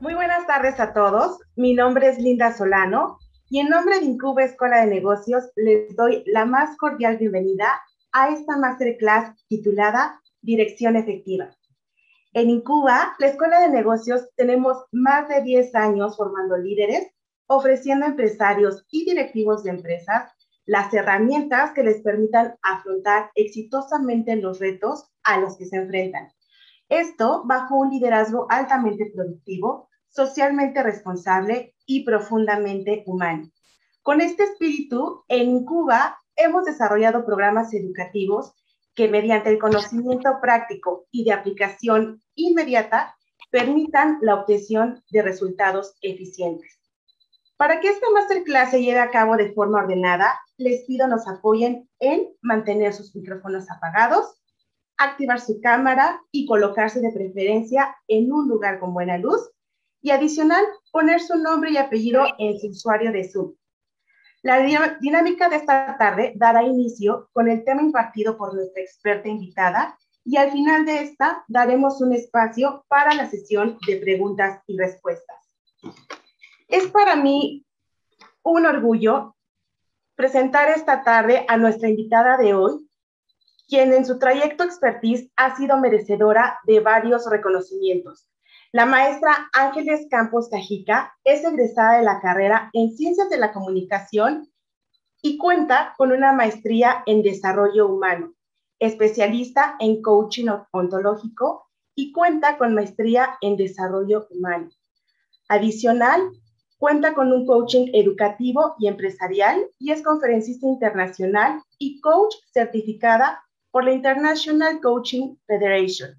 Muy buenas tardes a todos. Mi nombre es Linda Solano y en nombre de Incuba Escuela de Negocios les doy la más cordial bienvenida a esta masterclass titulada Dirección Efectiva. En Incuba, la Escuela de Negocios, tenemos más de 10 años formando líderes, ofreciendo a empresarios y directivos de empresas las herramientas que les permitan afrontar exitosamente los retos a los que se enfrentan. Esto bajo un liderazgo altamente productivo, socialmente responsable y profundamente humano. Con este espíritu, en Cuba hemos desarrollado programas educativos que mediante el conocimiento práctico y de aplicación inmediata permitan la obtención de resultados eficientes. Para que esta masterclass se lleve a cabo de forma ordenada, les pido nos apoyen en mantener sus micrófonos apagados, activar su cámara y colocarse de preferencia en un lugar con buena luz y adicional poner su nombre y apellido en su usuario de Zoom. La dinámica de esta tarde dará inicio con el tema impartido por nuestra experta invitada y al final de esta daremos un espacio para la sesión de preguntas y respuestas. Es para mí un orgullo presentar esta tarde a nuestra invitada de hoy, quien en su trayecto expertise ha sido merecedora de varios reconocimientos. La maestra Ángeles Campos Cajica es egresada de la carrera en Ciencias de la Comunicación y cuenta con una maestría en Desarrollo Humano, especialista en coaching ontológico y cuenta con maestría en Desarrollo Humano. Adicional, cuenta con un coaching educativo y empresarial y es conferencista internacional y coach certificada por la International Coaching Federation,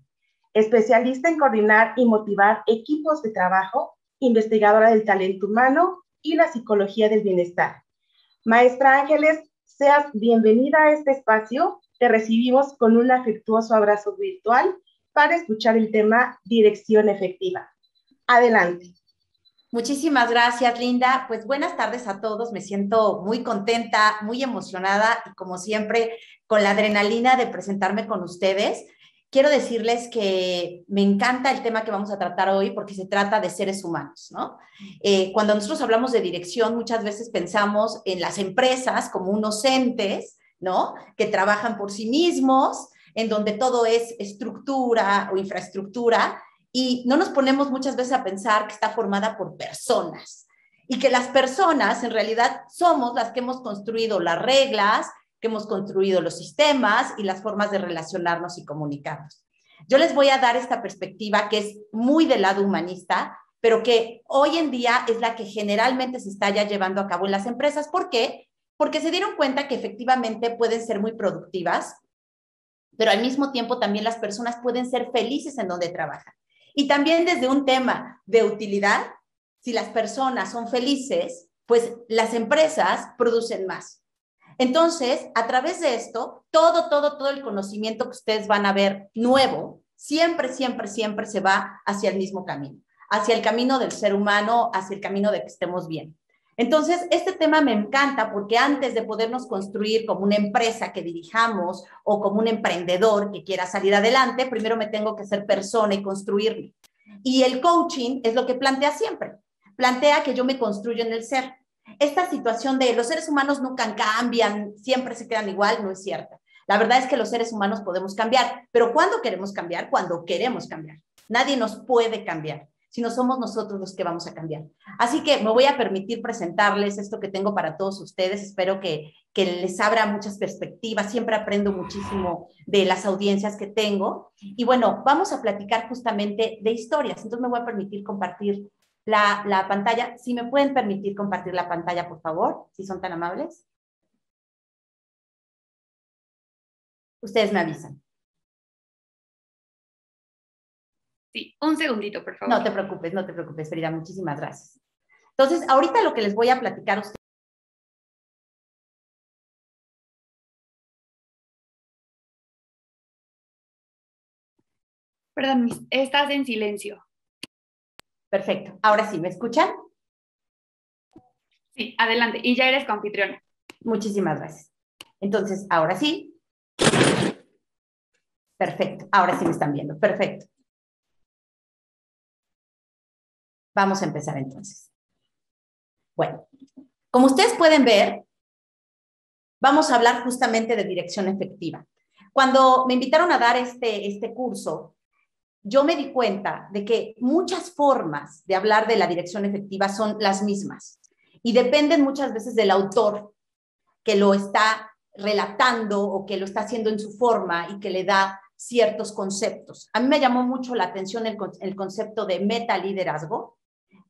especialista en coordinar y motivar equipos de trabajo, investigadora del talento humano y la psicología del bienestar. Maestra Ángeles, seas bienvenida a este espacio. Te recibimos con un afectuoso abrazo virtual para escuchar el tema Dirección Efectiva. Adelante. Muchísimas gracias, Linda. Pues buenas tardes a todos. Me siento muy contenta, muy emocionada y como siempre con la adrenalina de presentarme con ustedes. Quiero decirles que me encanta el tema que vamos a tratar hoy porque se trata de seres humanos, ¿no? Cuando nosotros hablamos de dirección, muchas veces pensamos en las empresas como unos entes, ¿no? Que trabajan por sí mismos, en donde todo es estructura o infraestructura, y no nos ponemos muchas veces a pensar que está formada por personas y que las personas en realidad somos las que hemos construido las reglas, que hemos construido los sistemas y las formas de relacionarnos y comunicarnos. Yo les voy a dar esta perspectiva que es muy del lado humanista, pero que hoy en día es la que generalmente se está ya llevando a cabo en las empresas. ¿Por qué? Porque se dieron cuenta que efectivamente pueden ser muy productivas, pero al mismo tiempo también las personas pueden ser felices en donde trabajan. Y también desde un tema de utilidad, si las personas son felices, pues las empresas producen más. Entonces, a través de esto, todo el conocimiento que ustedes van a ver nuevo, siempre se va hacia el mismo camino, hacia el camino del ser humano, hacia el camino de que estemos bien. Entonces, este tema me encanta porque antes de podernos construir como una empresa que dirijamos o como un emprendedor que quiera salir adelante, primero me tengo que ser persona y construirme. Y el coaching es lo que plantea siempre. Plantea que yo me construyo en el ser. Esta situación de los seres humanos nunca cambian, siempre se quedan igual, no es cierta. La verdad es que los seres humanos podemos cambiar, pero ¿cuándo queremos cambiar? Cuando queremos cambiar. Nadie nos puede cambiar, sino somos nosotros los que vamos a cambiar. Así que me voy a permitir presentarles esto que tengo para todos ustedes. Espero que les abra muchas perspectivas. Siempre aprendo muchísimo de las audiencias que tengo. Y bueno, vamos a platicar justamente de historias. Entonces me voy a permitir compartir la pantalla. Si me pueden permitir compartir la pantalla, por favor, si son tan amables. Ustedes me avisan. Sí, un segundito, por favor. No te preocupes, Frida, muchísimas gracias. Entonces, ahorita lo que les voy a platicar a ustedes. Perdón, estás en silencio. Perfecto. Ahora sí, ¿me escuchan? Sí, adelante. Y ya eres coanfitriona. Muchísimas gracias. Entonces, ahora sí. Perfecto. Ahora sí me están viendo. Perfecto. Vamos a empezar entonces. Bueno, como ustedes pueden ver, vamos a hablar justamente de dirección efectiva. Cuando me invitaron a dar este curso, yo me di cuenta de que muchas formas de hablar de la dirección efectiva son las mismas y dependen muchas veces del autor que lo está relatando o que lo está haciendo en su forma y que le da ciertos conceptos. A mí me llamó mucho la atención el concepto de metaliderazgo,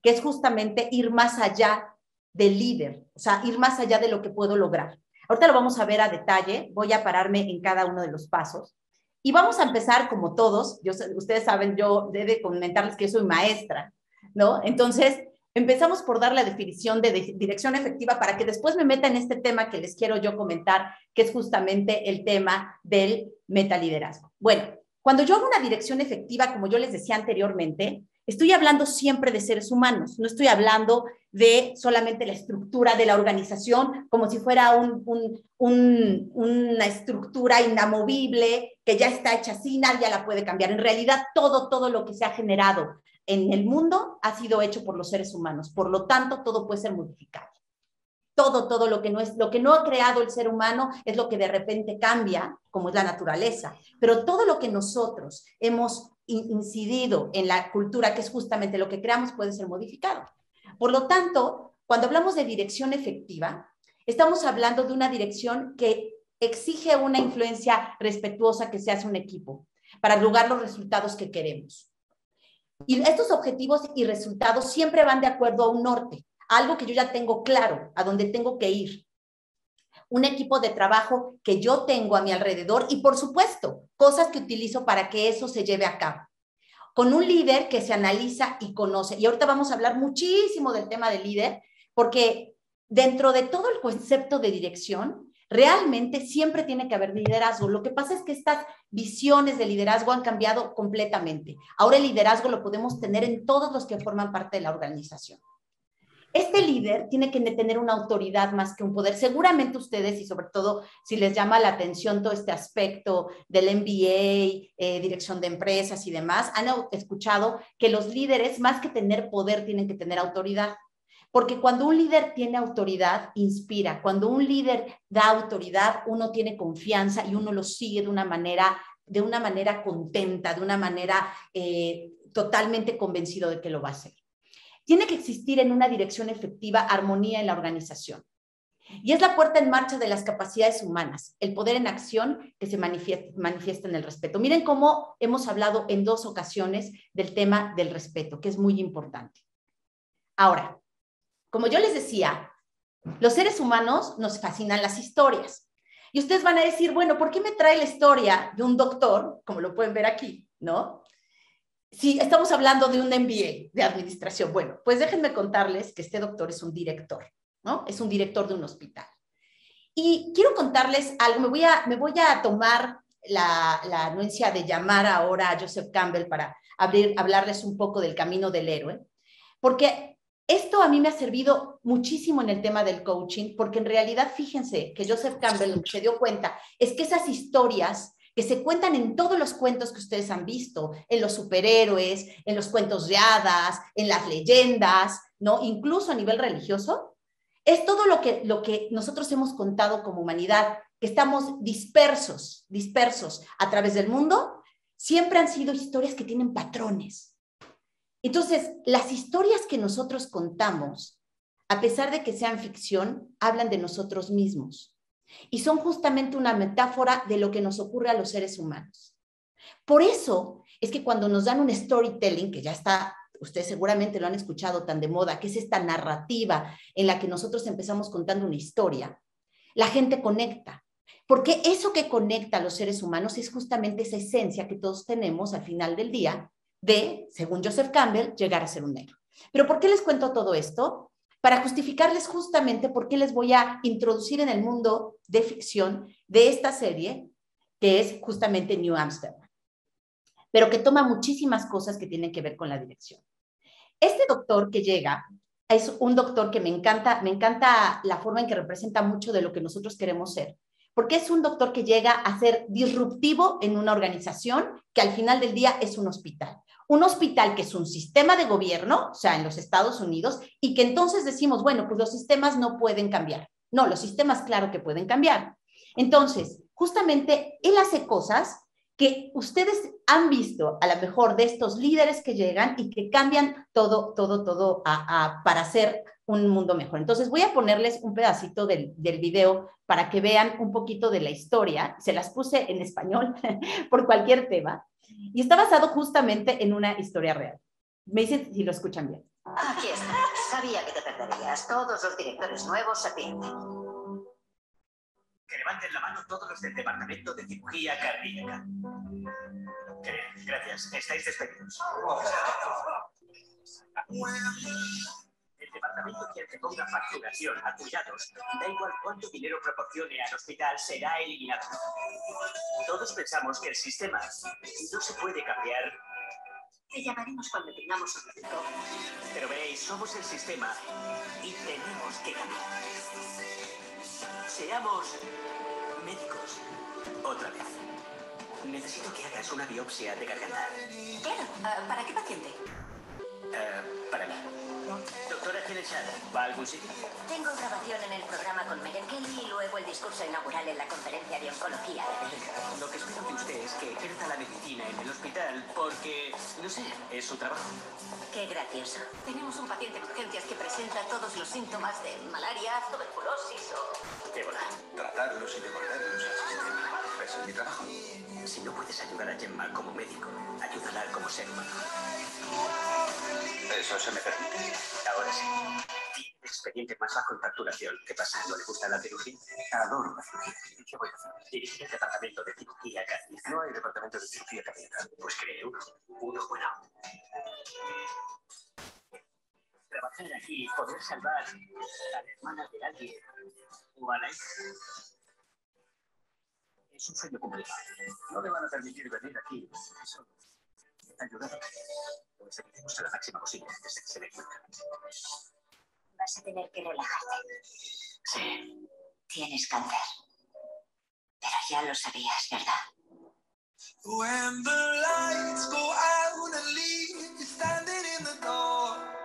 que es justamente ir más allá del líder, o sea, ir más allá de lo que puedo lograr. Ahorita lo vamos a ver a detalle, voy a pararme en cada uno de los pasos. Y vamos a empezar como todos, ustedes saben, yo debo comentarles que yo soy maestra, ¿no? Entonces, empezamos por dar la definición de dirección efectiva para que después me meta en este tema que les quiero yo comentar, que es justamente el tema del metaliderazgo. Bueno, cuando yo hago una dirección efectiva, como yo les decía anteriormente, estoy hablando siempre de seres humanos, no estoy hablando de solamente la estructura de la organización como si fuera una estructura inamovible que ya está hecha así, nadie la puede cambiar. En realidad, todo lo que se ha generado en el mundo ha sido hecho por los seres humanos. Por lo tanto, todo puede ser modificable. Todo lo que no ha creado el ser humano es lo que de repente cambia, como es la naturaleza. Pero todo lo que nosotros hemos incidido en la cultura, que es justamente lo que creamos, puede ser modificado. Por lo tanto, cuando hablamos de dirección efectiva, estamos hablando de una dirección que exige una influencia respetuosa que se hace un equipo para lograr los resultados que queremos. Y estos objetivos y resultados siempre van de acuerdo a un norte, algo que yo ya tengo claro, a dónde tengo que ir. Un equipo de trabajo que yo tengo a mi alrededor y, por supuesto, cosas que utilizo para que eso se lleve a cabo. Con un líder que se analiza y conoce. Y ahorita vamos a hablar muchísimo del tema del líder, porque dentro de todo el concepto de dirección, realmente siempre tiene que haber liderazgo. Lo que pasa es que estas visiones de liderazgo han cambiado completamente. Ahora el liderazgo lo podemos tener en todos los que forman parte de la organización. Este líder tiene que tener una autoridad más que un poder. Seguramente ustedes, y sobre todo si les llama la atención todo este aspecto del MBA, dirección de empresas y demás, han escuchado que los líderes, más que tener poder, tienen que tener autoridad. Porque cuando un líder tiene autoridad, inspira. Cuando un líder da autoridad, uno tiene confianza y uno lo sigue de una manera contenta, de una manera totalmente convencido de que lo va a hacer. Tiene que existir en una dirección efectiva armonía en la organización. Y es la puesta en marcha de las capacidades humanas, el poder en acción que se manifiesta en el respeto. Miren cómo hemos hablado en 2 ocasiones del tema del respeto, que es muy importante. Ahora, como yo les decía, los seres humanos nos fascinan las historias. Y ustedes van a decir, bueno, ¿por qué me trae la historia de un doctor, como lo pueden ver aquí, ¿no? Si estamos hablando de un MBA de administración, bueno, pues déjenme contarles que este doctor es un director, ¿no? Es un director de un hospital. Y quiero contarles algo, me voy a tomar la anuencia de llamar ahora a Joseph Campbell para hablarles un poco del camino del héroe, porque esto a mí me ha servido muchísimo en el tema del coaching, porque en realidad fíjense que Joseph Campbell lo que se dio cuenta es que esas historias que se cuentan en todos los cuentos que ustedes han visto, en los superhéroes, en los cuentos de hadas, en las leyendas, ¿no? Incluso a nivel religioso, es todo lo que nosotros hemos contado como humanidad, que estamos dispersos a través del mundo, siempre han sido historias que tienen patrones. Entonces, las historias que nosotros contamos, a pesar de que sean ficción, hablan de nosotros mismos. Y son justamente una metáfora de lo que nos ocurre a los seres humanos. Por eso es que cuando nos dan un storytelling, que ya está, ustedes seguramente lo han escuchado tan de moda, que es esta narrativa en la que nosotros empezamos contando una historia, la gente conecta. Porque eso que conecta a los seres humanos es justamente esa esencia que todos tenemos al final del día de, según Joseph Campbell, llegar a ser un héroe. ¿Pero por qué les cuento todo esto? Para justificarles justamente por qué les voy a introducir en el mundo de ficción de esta serie, que es justamente New Amsterdam, pero que toma muchísimas cosas que tienen que ver con la dirección. Este doctor que llega es un doctor que me encanta la forma en que representa mucho de lo que nosotros queremos ser, porque es un doctor que llega a ser disruptivo en una organización que al final del día es un hospital. un hospital que es un sistema de gobierno, o sea, en los Estados Unidos, y que entonces decimos, bueno, pues los sistemas no pueden cambiar. No, los sistemas claro que pueden cambiar. Entonces, justamente él hace cosas que ustedes han visto a lo mejor de estos líderes que llegan y que cambian todo para hacer un mundo mejor. Entonces voy a ponerles un pedacito del video para que vean un poquito de la historia. Se las puse en español por cualquier tema. Y está basado justamente en una historia real. Me dicen si lo escuchan bien. Aquí está. Sabía que te perderías. Todos los directores nuevos se pierden. Que levanten la mano todos los del departamento de cirugía cardíaca. Gracias. Estáis despedidos. El departamento quiere que ponga facturación a cuidados. Da igual cuánto dinero proporcione al hospital, será eliminado. Todos pensamos que el sistema no se puede cambiar. Te llamaremos cuando tengamos un médico. Pero veréis, somos el sistema y tenemos que cambiar. Seamos médicos. Otra vez. Necesito que hagas una biopsia de garganta. Claro. ¿Para qué paciente? Para mí. Doctora Genechada, ¿va a algún sitio? Tengo grabación en el programa con Megan Kelly y luego el discurso inaugural en la conferencia de oncología de Berlín. Lo que espero de usted es que ejerza la medicina en el hospital porque, no sé, es su trabajo. Qué gracioso. Tenemos un paciente en urgencias que presenta todos los síntomas de malaria, tuberculosis o... ¿Qué bola? Tratarlos y devolverlos al sistema. Ese es mi trabajo. Si no puedes ayudar a Gemma como médico, ayúdala como ser humano. Eso se me permite. Ahora sí. Tiene expediente más bajo en facturación. ¿Qué pasa? ¿No le gusta la cirugía? Adoro la cirugía. ¿Qué voy a hacer? Dirigir el departamento de cirugía cardíaca. No hay departamento de cirugía cardíaca. Pues cree uno. Uno bueno. Trabajar aquí, poder salvar a la hermana de alguien o a la hija. Es un sueño cumplido. No le van a permitir venir aquí. Eso. Ayudar. Pues evitemos a la máxima posible desde que se dé cuenta. Vas a tener que relajarte. Sí. Tienes cáncer. Pero ya lo sabías, ¿verdad? When the lights go out and leave you standing in the door.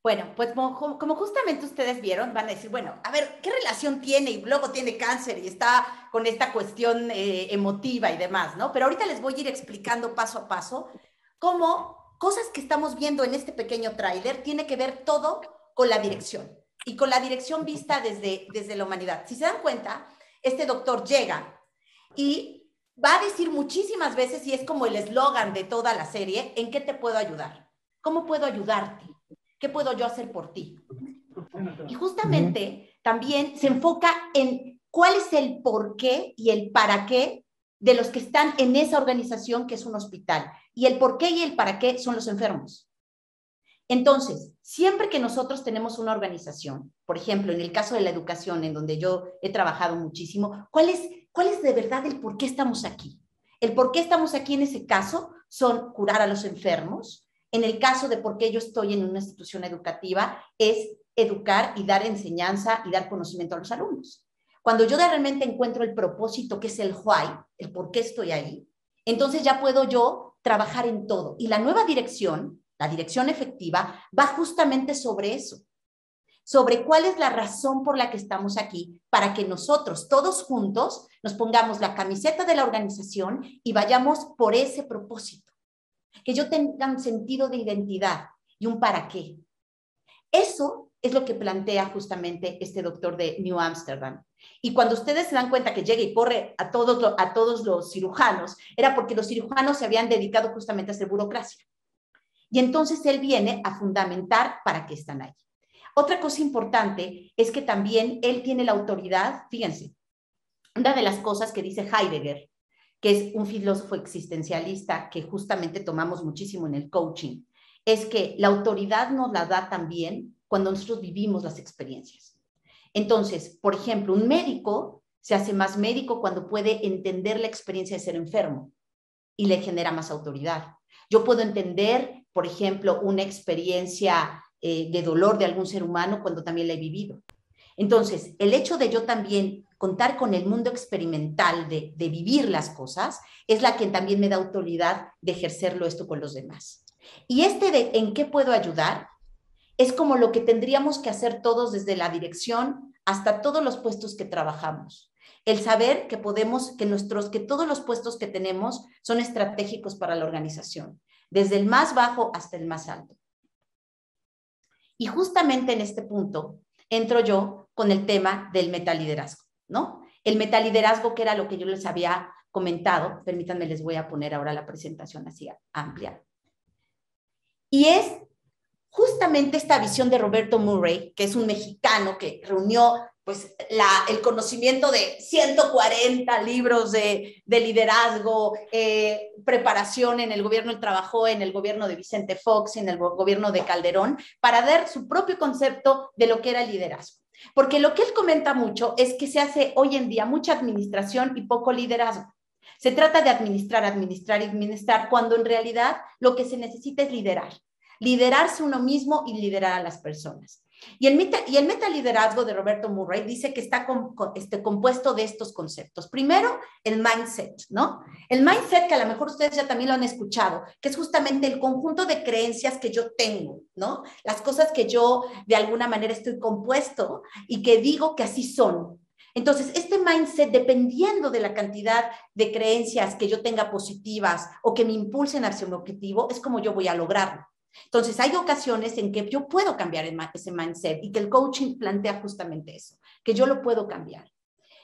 Bueno, pues como justamente ustedes vieron, van a decir, bueno, a ver, ¿qué relación tiene? Y luego tiene cáncer y está con esta cuestión emotiva y demás, ¿no? Pero ahorita les voy a ir explicando paso a paso cómo cosas que estamos viendo en este pequeño tráiler tiene que ver todo con la dirección y con la dirección vista desde la humanidad. Si se dan cuenta, este doctor llega y va a decir muchísimas veces, y es como el eslogan de toda la serie, ¿en qué te puedo ayudar? ¿Cómo puedo ayudarte? ¿Qué puedo yo hacer por ti? Y justamente también se enfoca en cuál es el por qué y el para qué de los que están en esa organización que es un hospital. Y el por qué y el para qué son los enfermos. Entonces, siempre que nosotros tenemos una organización, por ejemplo, en el caso de la educación, en donde yo he trabajado muchísimo, ¿cuál es de verdad el por qué estamos aquí? El por qué estamos aquí en ese caso son curar a los enfermos. En el caso de por qué yo estoy en una institución educativa, es educar y dar enseñanza y dar conocimiento a los alumnos. Cuando yo realmente encuentro el propósito, que es el why, el por qué estoy ahí, entonces ya puedo yo trabajar en todo. Y la nueva dirección, la dirección efectiva, va justamente sobre eso, sobre cuál es la razón por la que estamos aquí, para que nosotros todos juntos nos pongamos la camiseta de la organización y vayamos por ese propósito. Que yo tenga un sentido de identidad y un para qué. Eso es lo que plantea justamente este doctor de New Amsterdam. Y cuando ustedes se dan cuenta que llega y corre a todos los cirujanos, era porque los cirujanos se habían dedicado justamente a hacer burocracia. Y entonces él viene a fundamentar para qué están ahí. Otra cosa importante es que también él tiene la autoridad, fíjense, una de las cosas que dice Heidegger, que es un filósofo existencialista que justamente tomamos muchísimo en el coaching, es que la autoridad nos la da también cuando nosotros vivimos las experiencias. Entonces, por ejemplo, un médico se hace más médico cuando puede entender la experiencia de ser enfermo y le genera más autoridad. Yo puedo entender, por ejemplo, una experiencia de dolor de algún ser humano cuando también la he vivido. Entonces, el hecho de yo también contar con el mundo experimental de vivir las cosas, es la que también me da autoridad de ejercerlo esto con los demás. Y de en qué puedo ayudar es como lo que tendríamos que hacer todos desde la dirección hasta todos los puestos que trabajamos. El saber que que todos los puestos que tenemos son estratégicos para la organización, desde el más bajo hasta el más alto. Y justamente en este punto entro yo con el tema del metaliderazgo, ¿no? El metaliderazgo, que era lo que yo les había comentado. Permítanme, les voy a poner ahora la presentación así amplia. Y es justamente esta visión de Roberto Murray, que es un mexicano que reunió pues, el conocimiento de 140 libros de liderazgo, preparación en el gobierno. Él trabajó en el gobierno de Vicente Fox, en el gobierno de Calderón, para dar su propio concepto de lo que era el liderazgo. Porque lo que él comenta mucho es que se hace hoy en día mucha administración y poco liderazgo. Se trata de administrar, administrar y administrar, cuando en realidad lo que se necesita es liderar. Liderarse uno mismo y liderar a las personas. Y el metaliderazgo de Roberto Murray dice que está compuesto de estos conceptos. Primero, el mindset, ¿no? El mindset, que a lo mejor ustedes ya también lo han escuchado, que es justamente el conjunto de creencias que yo tengo, ¿no? Las cosas que yo de alguna manera estoy compuesto y que digo que así son. Entonces, este mindset, dependiendo de la cantidad de creencias que yo tenga positivas o que me impulsen hacia un objetivo, es como yo voy a lograrlo. Entonces, hay ocasiones en que yo puedo cambiar ese mindset y que el coaching plantea justamente eso, que yo lo puedo cambiar.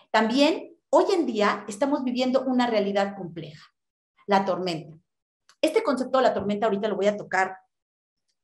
También, hoy en día, estamos viviendo una realidad compleja, la tormenta. Este concepto de la tormenta ahorita lo voy a tocar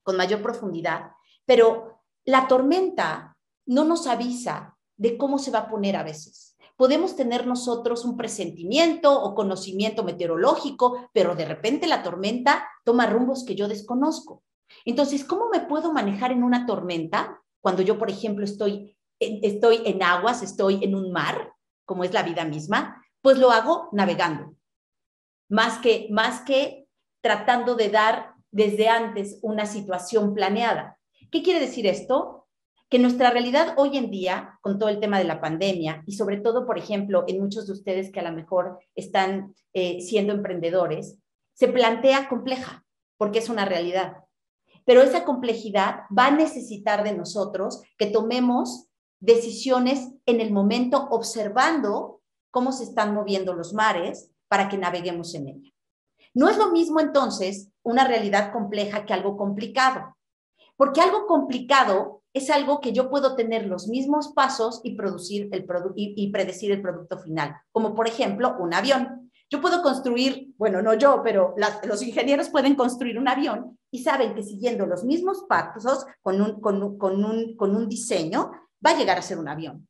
con mayor profundidad, pero la tormenta no nos avisa de cómo se va a poner a veces. Podemos tener nosotros un presentimiento o conocimiento meteorológico, pero de repente la tormenta toma rumbos que yo desconozco. Entonces, ¿cómo me puedo manejar en una tormenta cuando yo, por ejemplo, estoy en aguas, estoy en un mar, como es la vida misma? Pues lo hago navegando, más que tratando de dar desde antes una situación planeada. ¿Qué quiere decir esto? Que nuestra realidad hoy en día, con todo el tema de la pandemia, y sobre todo, por ejemplo, en muchos de ustedes que a lo mejor están siendo emprendedores, se plantea compleja, porque es una realidad. Pero esa complejidad va a necesitar de nosotros que tomemos decisiones en el momento, observando cómo se están moviendo los mares para que naveguemos en ella. No es lo mismo, entonces, una realidad compleja que algo complicado, porque algo complicado es algo que yo puedo tener los mismos pasos y predecir el producto final, como por ejemplo un avión. Yo puedo construir, bueno, no yo, pero los ingenieros pueden construir un avión y saben que siguiendo los mismos pasos con un diseño va a llegar a ser un avión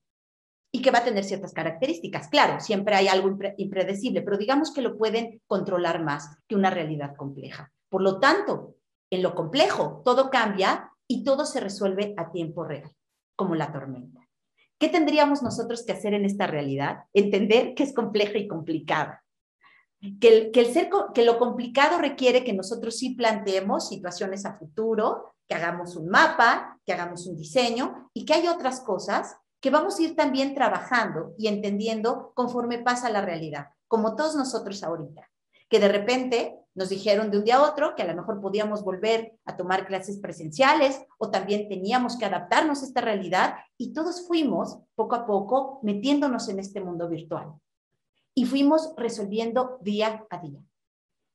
y que va a tener ciertas características. Claro, siempre hay algo impredecible, pero digamos que lo pueden controlar más que una realidad compleja. Por lo tanto, en lo complejo todo cambia y todo se resuelve a tiempo real, como la tormenta. ¿Qué tendríamos nosotros que hacer en esta realidad? Entender que es compleja y complicada. Que lo complicado requiere que nosotros sí planteemos situaciones a futuro, que hagamos un mapa, que hagamos un diseño y que hay otras cosas que vamos a ir también trabajando y entendiendo conforme pasa la realidad, como todos nosotros ahorita, que de repente nos dijeron de un día a otro que a lo mejor podíamos volver a tomar clases presenciales o también teníamos que adaptarnos a esta realidad y todos fuimos poco a poco metiéndonos en este mundo virtual y fuimos resolviendo día a día.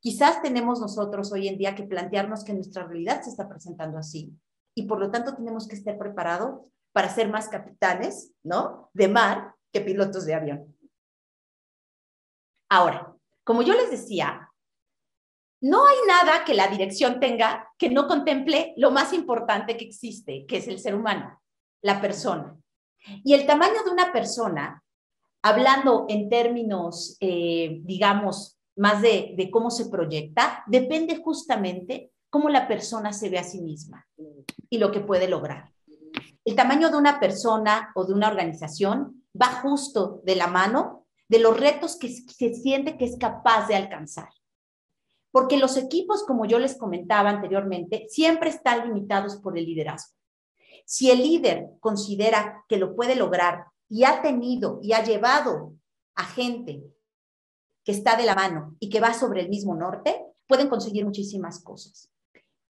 Quizás tenemos nosotros hoy en día que plantearnos que nuestra realidad se está presentando así y por lo tanto tenemos que estar preparados para ser más capitanes, ¿no?, de mar que pilotos de avión. Ahora, como yo les decía, no hay nada que la dirección tenga que no contemple lo más importante que existe, que es el ser humano, la persona. Y el tamaño de una persona, hablando en términos, digamos, más de cómo se proyecta, depende justamente cómo la persona se ve a sí misma y lo que puede lograr. El tamaño de una persona o de una organización va justo de la mano de los retos que se siente que es capaz de alcanzar. Porque los equipos, como yo les comentaba anteriormente, siempre están limitados por el liderazgo. Si el líder considera que lo puede lograr y ha tenido y ha llevado a gente que está de la mano y que va sobre el mismo norte, pueden conseguir muchísimas cosas.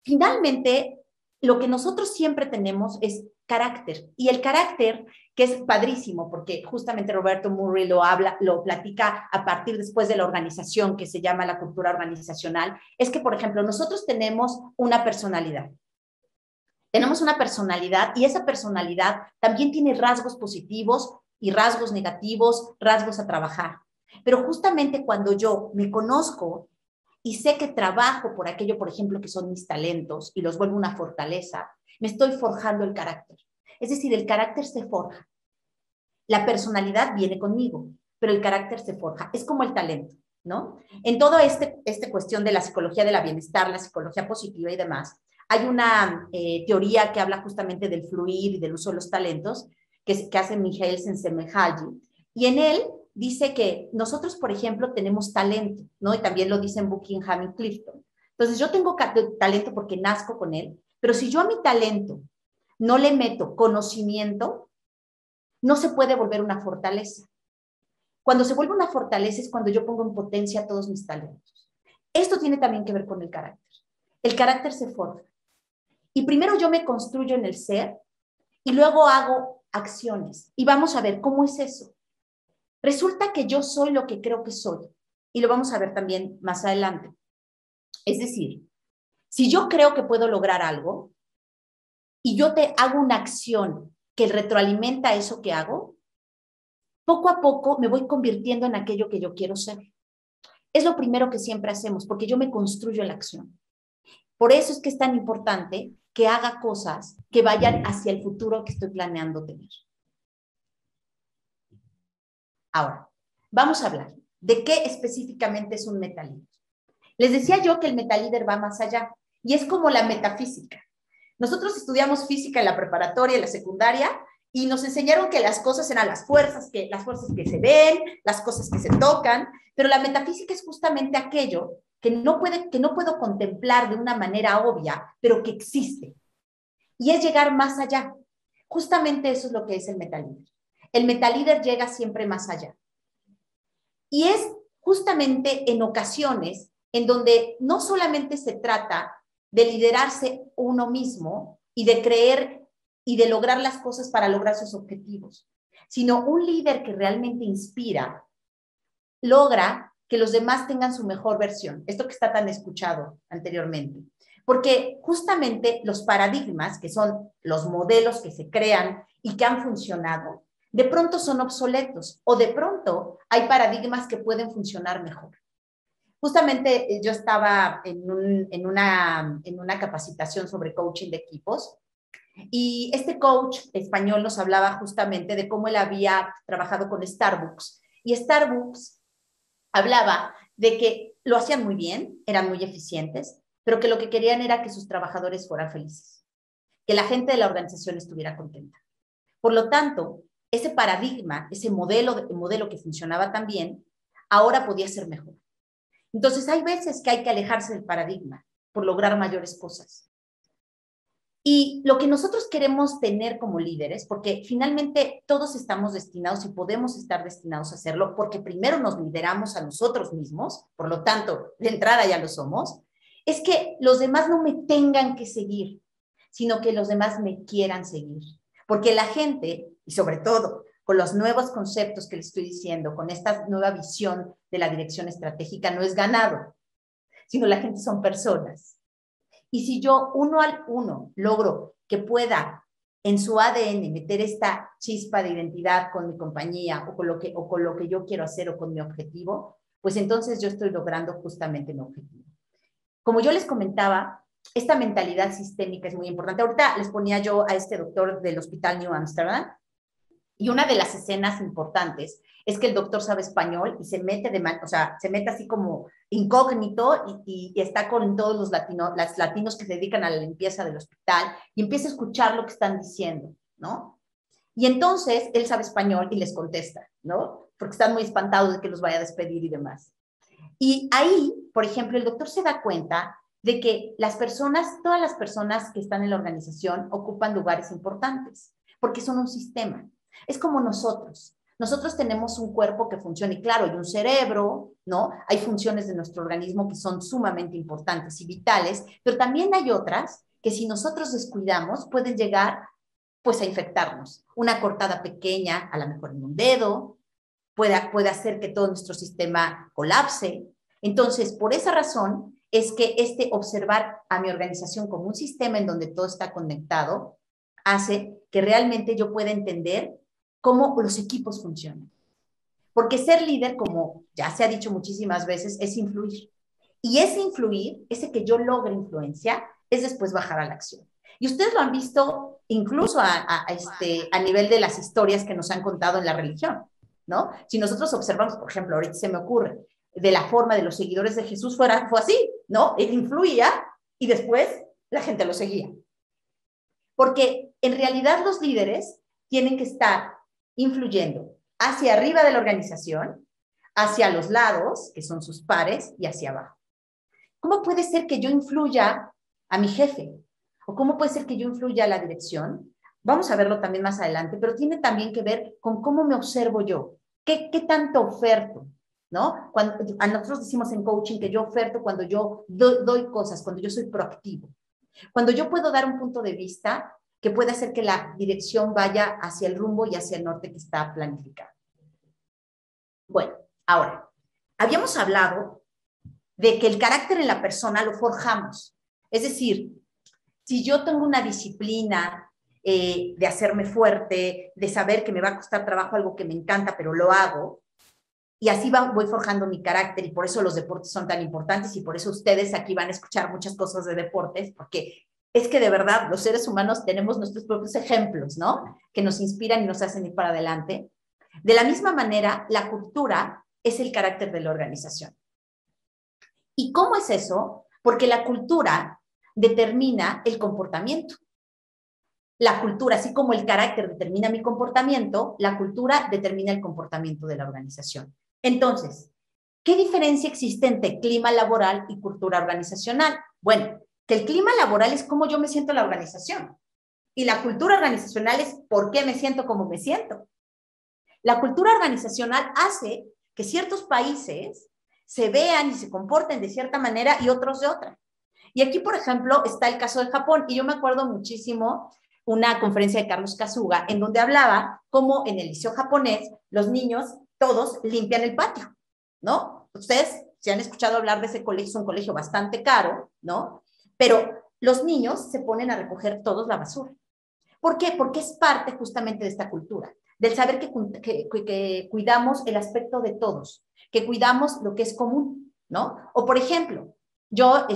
Finalmente, lo que nosotros siempre tenemos es carácter. Y el carácter, que es padrísimo, porque justamente Roberto Murray lo platica a partir después de la organización, que se llama la cultura organizacional, es que, por ejemplo, nosotros tenemos una personalidad. Tenemos una personalidad y esa personalidad también tiene rasgos positivos y rasgos negativos, rasgos a trabajar. Pero justamente cuando yo me conozco y sé que trabajo por aquello, por ejemplo, que son mis talentos y los vuelvo una fortaleza, me estoy forjando el carácter. Es decir, el carácter se forja. La personalidad viene conmigo, pero el carácter se forja. Es como el talento, ¿no? En toda esta cuestión de la psicología de la bienestar, la psicología positiva y demás, hay una teoría que habla justamente del fluir y del uso de los talentos, que hace Mihaly Csikszentmihalyi, y en él dice que nosotros, por ejemplo, tenemos talento, ¿no? Y también lo dicen Buckingham y Clifton. Entonces, yo tengo talento porque nazco con él, pero si yo a mi talento no le meto conocimiento, no se puede volver una fortaleza. Cuando se vuelve una fortaleza es cuando yo pongo en potencia todos mis talentos. Esto tiene también que ver con el carácter. El carácter se forja. Y primero yo me construyo en el ser y luego hago acciones. Y vamos a ver cómo es eso. Resulta que yo soy lo que creo que soy. Y lo vamos a ver también más adelante. Es decir, si yo creo que puedo lograr algo y yo te hago una acción que retroalimenta eso que hago, poco a poco me voy convirtiendo en aquello que yo quiero ser. Es lo primero que siempre hacemos, porque yo me construyo la acción. Por eso es que es tan importante que haga cosas que vayan hacia el futuro que estoy planeando tener. Ahora, vamos a hablar de qué específicamente es un metalíder. Les decía yo que el metalíder va más allá y es como la metafísica. Nosotros estudiamos física en la preparatoria, en la secundaria, y nos enseñaron que las cosas eran las fuerzas que se ven, las cosas que se tocan, pero la metafísica es justamente aquello que no puedo contemplar de una manera obvia, pero que existe. Y es llegar más allá. Justamente eso es lo que es el metalíder. El metalíder llega siempre más allá. Y es justamente en ocasiones en donde no solamente se trata de liderarse uno mismo y de creer y de lograr las cosas para lograr sus objetivos, sino un líder que realmente inspira, logra que los demás tengan su mejor versión. Esto que está tan escuchado anteriormente. Porque justamente los paradigmas, que son los modelos que se crean y que han funcionado, de pronto son obsoletos o de pronto hay paradigmas que pueden funcionar mejor. Justamente yo estaba en una capacitación sobre coaching de equipos y este coach español nos hablaba justamente de cómo él había trabajado con Starbucks. Y Starbucks hablaba de que lo hacían muy bien, eran muy eficientes, pero que lo que querían era que sus trabajadores fueran felices, que la gente de la organización estuviera contenta. Por lo tanto, ese paradigma, ese modelo que funcionaba tan bien, ahora podía ser mejor. Entonces, hay veces que hay que alejarse del paradigma por lograr mayores cosas. Y lo que nosotros queremos tener como líderes, porque finalmente todos estamos destinados y podemos estar destinados a hacerlo, porque primero nos lideramos a nosotros mismos, por lo tanto, de entrada ya lo somos, es que los demás no me tengan que seguir, sino que los demás me quieran seguir. Porque la gente, y sobre todo con los nuevos conceptos que les estoy diciendo, con esta nueva visión de la dirección estratégica, no es ganado, sino la gente son personas. Y si yo uno al uno logro que pueda en su ADN meter esta chispa de identidad con mi compañía o con lo que yo quiero hacer o con mi objetivo, pues entonces yo estoy logrando justamente mi objetivo. Como yo les comentaba, esta mentalidad sistémica es muy importante. Ahorita les ponía yo a este doctor del Hospital New Amsterdam y una de las escenas importantes es que el doctor sabe español y se mete se mete así como incógnito y está con todos los latinos que se dedican a la limpieza del hospital y empieza a escuchar lo que están diciendo, ¿no? Y entonces él sabe español y les contesta, ¿no? Porque están muy espantados de que los vaya a despedir y demás. Y ahí, por ejemplo, el doctor se da cuenta de que todas las personas que están en la organización ocupan lugares importantes, porque son un sistema. Es como nosotros. Nosotros tenemos un cuerpo que funciona y claro, hay un cerebro, ¿no? Hay funciones de nuestro organismo que son sumamente importantes y vitales, pero también hay otras que si nosotros descuidamos pueden llegar pues a infectarnos. Una cortada pequeña, a lo mejor en un dedo, puede hacer que todo nuestro sistema colapse. Entonces, por esa razón es que observar a mi organización como un sistema en donde todo está conectado hace que realmente yo pueda entender cómo los equipos funcionan. Porque ser líder, como ya se ha dicho muchísimas veces, es influir. Y ese influir, ese que yo logre influencia, es después bajar a la acción. Y ustedes lo han visto incluso a nivel de las historias que nos han contado en la religión, ¿no? Si nosotros observamos, por ejemplo, ahorita se me ocurre, de la forma de los seguidores de Jesús fue así, ¿no? Él influía y después la gente lo seguía. Porque en realidad los líderes tienen que estar influyendo hacia arriba de la organización, hacia los lados, que son sus pares, y hacia abajo. ¿Cómo puede ser que yo influya a mi jefe? ¿O cómo puede ser que yo influya a la dirección? Vamos a verlo también más adelante, pero tiene también que ver con cómo me observo yo. ¿Qué tanto oferto? ¿No? A nosotros decimos en coaching que yo oferto cuando yo doy cosas, cuando yo soy proactivo. Cuando yo puedo dar un punto de vista que puede hacer que la dirección vaya hacia el rumbo y hacia el norte que está planificado. Bueno, ahora, habíamos hablado de que el carácter en la persona lo forjamos. Es decir, si yo tengo una disciplina de hacerme fuerte, de saber que me va a costar trabajo algo que me encanta, pero lo hago, y así voy forjando mi carácter, y por eso los deportes son tan importantes, y por eso ustedes aquí van a escuchar muchas cosas de deportes, porque es que de verdad los seres humanos tenemos nuestros propios ejemplos, ¿no? Que nos inspiran y nos hacen ir para adelante. De la misma manera, la cultura es el carácter de la organización. ¿Y cómo es eso? Porque la cultura determina el comportamiento. La cultura, así como el carácter determina mi comportamiento, la cultura determina el comportamiento de la organización. Entonces, ¿qué diferencia existe entre clima laboral y cultura organizacional? Bueno, que el clima laboral es cómo yo me siento en la organización. Y la cultura organizacional es por qué me siento como me siento. La cultura organizacional hace que ciertos países se vean y se comporten de cierta manera y otros de otra. Y aquí, por ejemplo, está el caso de Japón. Y yo me acuerdo muchísimo una conferencia de Carlos Kasuga en donde hablaba cómo en el liceo japonés los niños todos limpian el patio, ¿no? Ustedes, si han escuchado hablar de ese colegio, es un colegio bastante caro, ¿no? Pero los niños se ponen a recoger todos la basura. ¿Por qué? Porque es parte justamente de esta cultura, del saber que cuidamos el aspecto de todos, que cuidamos lo que es común, ¿no? O por ejemplo, yo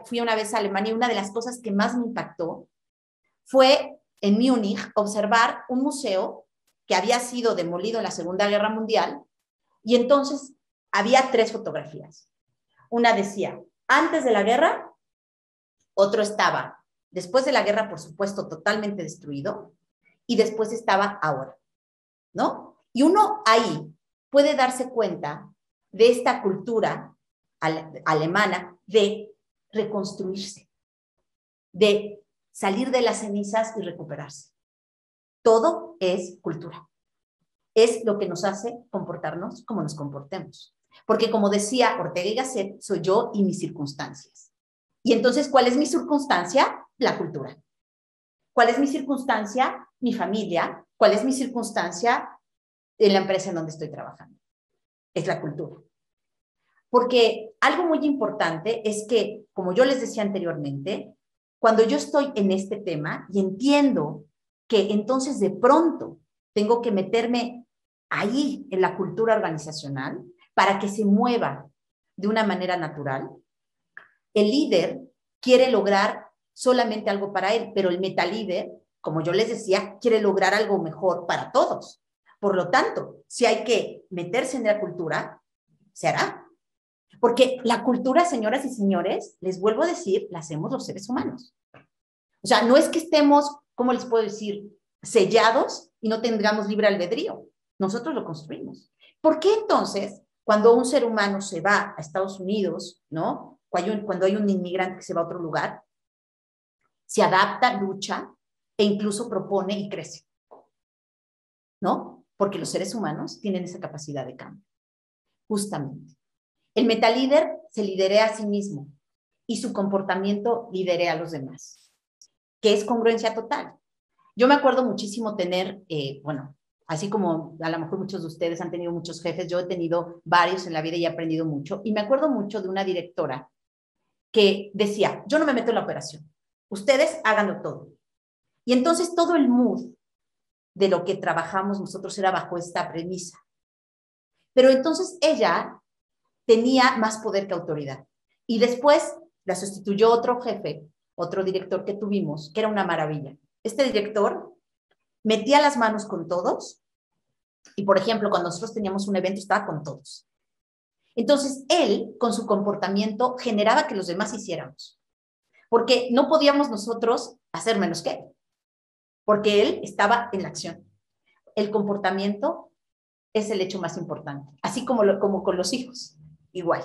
fui una vez a Alemania y una de las cosas que más me impactó fue en Múnich observar un museo que había sido demolido en la Segunda Guerra Mundial y entonces había 3 fotografías. Una decía, antes de la guerra, otro estaba después de la guerra, por supuesto, totalmente destruido, y después estaba ahora, ¿no? Y uno ahí puede darse cuenta de esta cultura alemana de reconstruirse, de salir de las cenizas y recuperarse. Todo es cultura. Es lo que nos hace comportarnos como nos comportemos. Porque como decía Ortega y Gasset, soy yo y mis circunstancias. Y entonces, ¿cuál es mi circunstancia? La cultura. ¿Cuál es mi circunstancia? Mi familia. ¿Cuál es mi circunstancia en la empresa en donde estoy trabajando? Es la cultura. Porque algo muy importante es que, como yo les decía anteriormente, cuando yo estoy en este tema y entiendo que entonces de pronto tengo que meterme ahí en la cultura organizacional para que se mueva de una manera natural, el líder quiere lograr solamente algo para él, pero el metalíder, como yo les decía, quiere lograr algo mejor para todos. Por lo tanto, si hay que meterse en la cultura, se hará. Porque la cultura, señoras y señores, les vuelvo a decir, la hacemos los seres humanos. O sea, no es que estemos, ¿cómo les puedo decir?, sellados y no tengamos libre albedrío. Nosotros lo construimos. ¿Por qué entonces, cuando un ser humano se va a Estados Unidos, ¿no? Cuando hay un inmigrante que se va a otro lugar, se adapta, lucha e incluso propone y crece? ¿no? Porque los seres humanos tienen esa capacidad de cambio. Justamente. El metalíder se lidera a sí mismo y su comportamiento lidera a los demás, que es congruencia total. Yo me acuerdo muchísimo tener, bueno, así como a lo mejor muchos de ustedes han tenido muchos jefes, yo he tenido varios en la vida y he aprendido mucho, y me acuerdo mucho de una directora que decía, yo no me meto en la operación, ustedes háganlo todo. Y entonces todo el mood de lo que trabajamos nosotros era bajo esta premisa. Pero entonces ella tenía más poder que autoridad. Y después la sustituyó otro jefe, otro director que tuvimos, que era una maravilla. Este director metía las manos con todos y, por ejemplo, cuando nosotros teníamos un evento, estaba con todos. Entonces, él, con su comportamiento, generaba que los demás hiciéramos. Porque no podíamos nosotros hacer menos que él. Porque él estaba en la acción. El comportamiento es el hecho más importante. Así como con los hijos. Igual.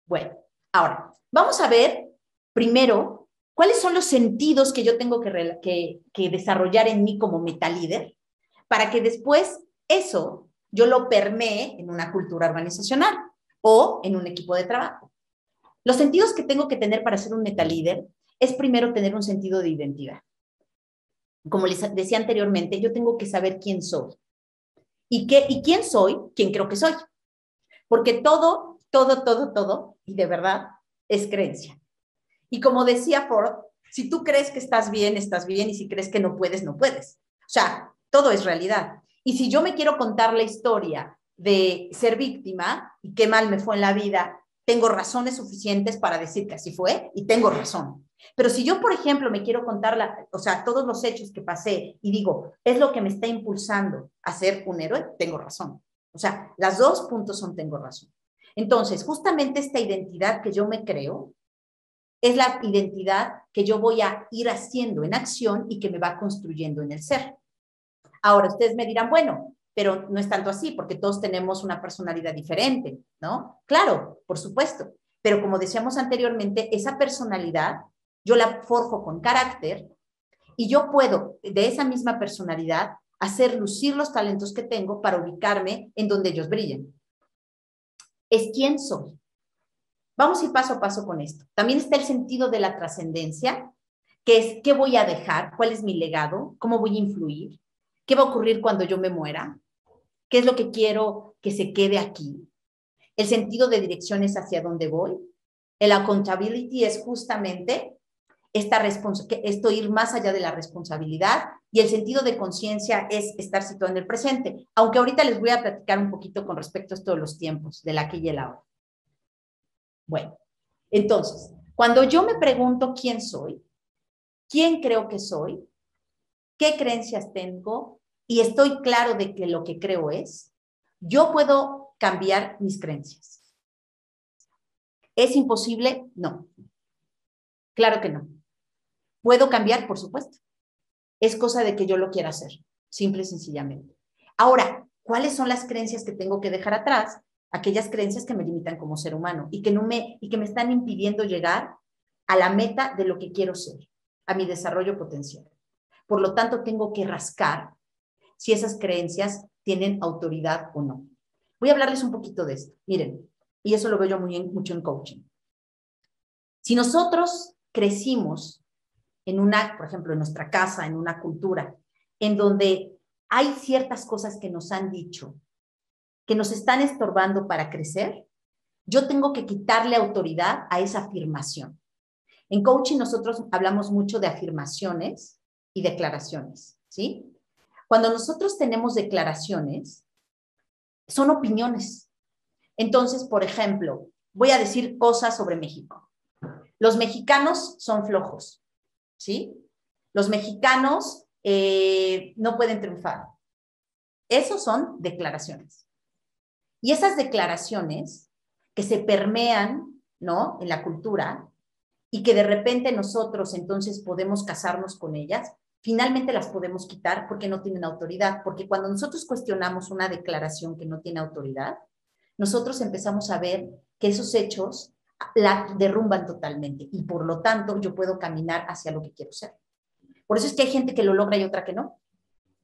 Bueno, ahora, vamos a ver primero cuáles son los sentidos que yo tengo que desarrollar en mí como metalíder para que después eso yo lo permee en una cultura organizacional o en un equipo de trabajo. Los sentidos que tengo que tener para ser un metalíder es primero tener un sentido de identidad. Como les decía anteriormente, yo tengo que saber quién soy. ¿Y quién soy? ¿Quién creo que soy? Porque todo, y de verdad, es creencia. Y como decía Ford, si tú crees que estás bien, y si crees que no puedes, no puedes. O sea, todo es realidad. Y si yo me quiero contar la historia de ser víctima y qué mal me fue en la vida, tengo razones suficientes para decir que así fue y tengo razón. Pero si yo, por ejemplo, me quiero contar todos los hechos que pasé y digo, es lo que me está impulsando a ser un héroe, tengo razón. O sea, las dos puntos son tengo razón. Entonces, justamente esta identidad que yo me creo es la identidad que yo voy a ir haciendo en acción y que me va construyendo en el ser. Ahora, ustedes me dirán, bueno, pero no es tanto así, porque todos tenemos una personalidad diferente, ¿no? Claro, por supuesto. Pero como decíamos anteriormente, esa personalidad yo la forjo con carácter y yo puedo, de esa misma personalidad, hacer lucir los talentos que tengo para ubicarme en donde ellos brillen. Es quién soy. Vamos a ir paso a paso con esto. También está el sentido de la trascendencia, que es qué voy a dejar, cuál es mi legado, cómo voy a influir, qué va a ocurrir cuando yo me muera, qué es lo que quiero que se quede aquí. El sentido de dirección es hacia dónde voy. El accountability es justamente esto ir más allá de la responsabilidad, y el sentido de conciencia es estar situado en el presente. Aunque ahorita les voy a platicar un poquito con respecto a esto de los tiempos, del aquí y el ahora. Bueno, entonces, cuando yo me pregunto quién soy, quién creo que soy, qué creencias tengo, y estoy claro de que lo que creo es, yo puedo cambiar mis creencias. ¿Es imposible? No. Claro que no. ¿Puedo cambiar? Por supuesto. Es cosa de que yo lo quiera hacer, simple y sencillamente. Ahora, ¿cuáles son las creencias que tengo que dejar atrás? Aquellas creencias que me limitan como ser humano y que me están impidiendo llegar a la meta de lo que quiero ser, a mi desarrollo potencial. Por lo tanto, tengo que rascar si esas creencias tienen autoridad o no. Voy a hablarles un poquito de esto. Miren, y eso lo veo yo mucho en coaching. Si nosotros crecimos por ejemplo, en nuestra casa, en una cultura, en donde hay ciertas cosas que nos han dicho, que nos están estorbando para crecer, yo tengo que quitarle autoridad a esa afirmación. En coaching nosotros hablamos mucho de afirmaciones y declaraciones, ¿sí? Cuando nosotros tenemos declaraciones, son opiniones. Entonces, por ejemplo, voy a decir cosas sobre México. Los mexicanos son flojos, ¿sí? Los mexicanos no pueden triunfar. Esos son declaraciones. Y esas declaraciones que se permean, ¿no?, en la cultura y que de repente nosotros entonces podemos casarnos con ellas, finalmente las podemos quitar porque no tienen autoridad. Porque cuando nosotros cuestionamos una declaración que no tiene autoridad, nosotros empezamos a ver que esos hechos la derrumban totalmente y por lo tanto yo puedo caminar hacia lo que quiero ser. Por eso es que hay gente que lo logra y otra que no.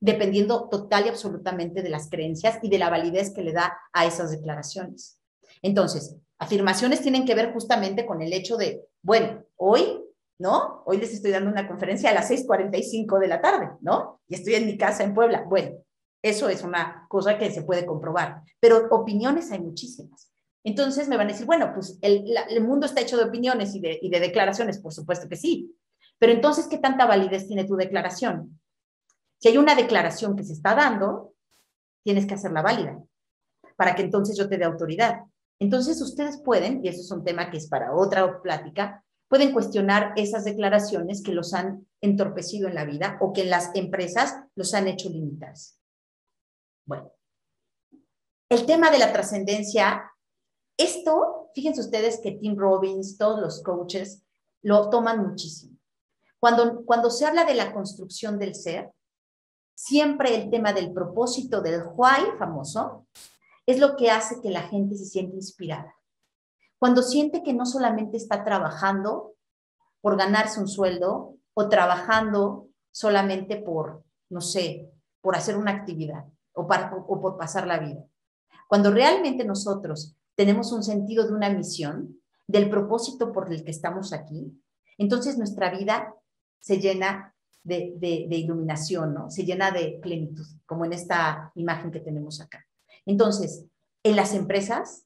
dependiendo total y absolutamente de las creencias y de la validez que le da a esas declaraciones. Entonces, afirmaciones tienen que ver justamente con el hecho de, bueno, hoy, ¿no? Hoy les estoy dando una conferencia a las 6:45 de la tarde, ¿no? Y estoy en mi casa en Puebla. Bueno, eso es una cosa que se puede comprobar. Pero opiniones hay muchísimas. Entonces me van a decir, bueno, pues el mundo está hecho de opiniones y de declaraciones, por supuesto que sí. Pero entonces, ¿qué tanta validez tiene tu declaración? Si hay una declaración que se está dando, tienes que hacerla válida para que entonces yo te dé autoridad. Entonces ustedes pueden, y eso es un tema que es para otra plática, pueden cuestionar esas declaraciones que los han entorpecido en la vida o que en las empresas los han hecho limitarse. Bueno, el tema de la trascendencia, esto, fíjense ustedes que Tim Robbins, todos los coaches, lo toman muchísimo. Cuando se habla de la construcción del ser, siempre el tema del propósito, del why famoso, es lo que hace que la gente se siente inspirada. Cuando siente que no solamente está trabajando por ganarse un sueldo o trabajando solamente por, no sé, por hacer una actividad o por pasar la vida. Cuando realmente nosotros tenemos un sentido de una misión, del propósito por el que estamos aquí, entonces nuestra vida se llena de iluminación, ¿no? Se llena de plenitud, como en esta imagen que tenemos acá. Entonces, en las empresas,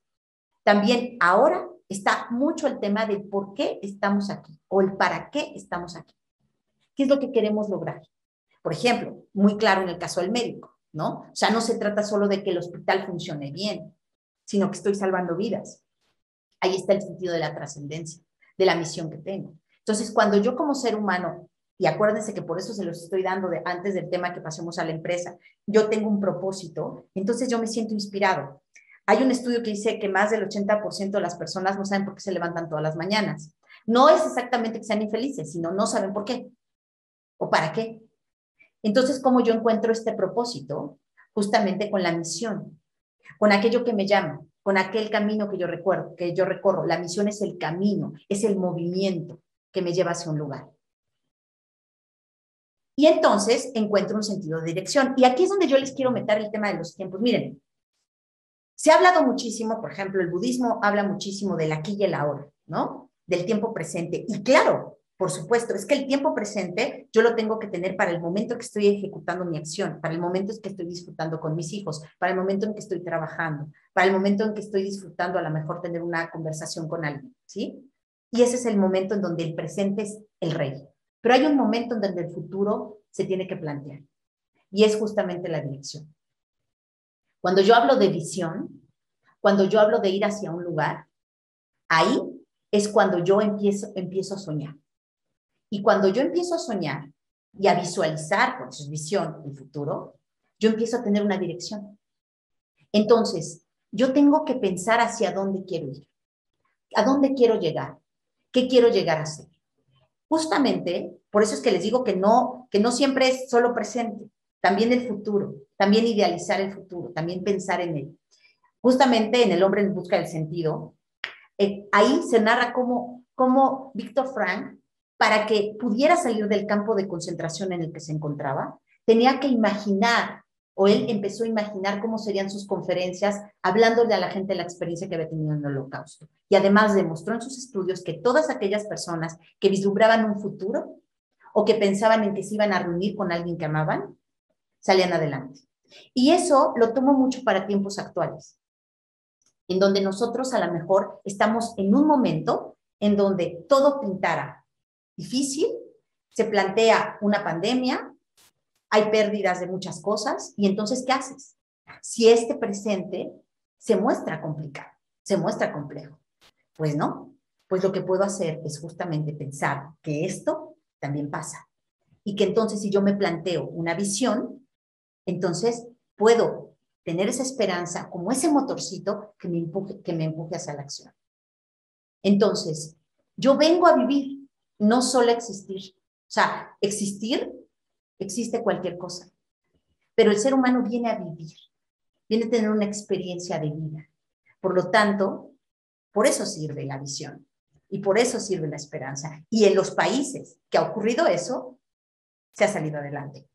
también ahora está mucho el tema de por qué estamos aquí o el para qué estamos aquí. ¿Qué es lo que queremos lograr? Por ejemplo, muy claro en el caso del médico, ¿no? O sea, no se trata solo de que el hospital funcione bien, sino que estoy salvando vidas. Ahí está el sentido de la trascendencia, de la misión que tengo. Entonces, cuando yo como ser humano, y acuérdense que por eso se los estoy dando antes del tema que pasemos a la empresa, yo tengo un propósito, entonces yo me siento inspirado. Hay un estudio que dice que más del 80% de las personas no saben por qué se levantan todas las mañanas. No es exactamente que sean infelices, sino no saben por qué o para qué. Entonces, ¿cómo yo encuentro este propósito? Justamente con la misión, con aquello que me llama, con aquel camino que yo recorro. La misión es el camino, es el movimiento que me lleva hacia un lugar. Y entonces encuentro un sentido de dirección. Y aquí es donde yo les quiero meter el tema de los tiempos. Miren, se ha hablado muchísimo, por ejemplo, el budismo habla muchísimo del aquí y el ahora, ¿no? Del tiempo presente. Y claro, por supuesto, es que el tiempo presente yo lo tengo que tener para el momento que estoy ejecutando mi acción, para el momento en que estoy disfrutando con mis hijos, para el momento en que estoy trabajando, para el momento en que estoy disfrutando a lo mejor tener una conversación con alguien, ¿sí? Y ese es el momento en donde el presente es el rey. Pero hay un momento en donde el futuro se tiene que plantear. Y es justamente la dirección. Cuando yo hablo de visión, cuando yo hablo de ir hacia un lugar, ahí es cuando yo empiezo a soñar. Y cuando yo empiezo a soñar y a visualizar con su visión el futuro, yo empiezo a tener una dirección. Entonces, yo tengo que pensar hacia dónde quiero ir, a dónde quiero llegar, qué quiero llegar a ser. Justamente, por eso es que les digo que no siempre es solo presente, también el futuro, también idealizar el futuro, también pensar en él. Justamente en El hombre en busca del sentido, ahí se narra cómo Víctor Frank, para que pudiera salir del campo de concentración en el que se encontraba, tenía que imaginar, o él empezó a imaginar cómo serían sus conferencias, hablándole a la gente de la experiencia que había tenido en el Holocausto. Y además demostró en sus estudios que todas aquellas personas que vislumbraban un futuro o que pensaban en que se iban a reunir con alguien que amaban, salían adelante. Y eso lo tomo mucho para tiempos actuales, en donde nosotros a lo mejor estamos en un momento en donde todo pintara difícil, se plantea una pandemia, hay pérdidas de muchas cosas, y entonces, ¿qué haces? Si este presente se muestra complicado, se muestra complejo, pues no, pues lo que puedo hacer es justamente pensar que esto también pasa, y que entonces si yo me planteo una visión, entonces puedo tener esa esperanza como ese motorcito que me empuje hacia la acción. Entonces, yo vengo a vivir, no solo a existir. O sea, existir, existe cualquier cosa. Pero el ser humano viene a vivir, viene a tener una experiencia de vida. Por lo tanto, por eso sirve la visión y por eso sirve la esperanza. Y en los países que ha ocurrido eso, se ha salido adelante.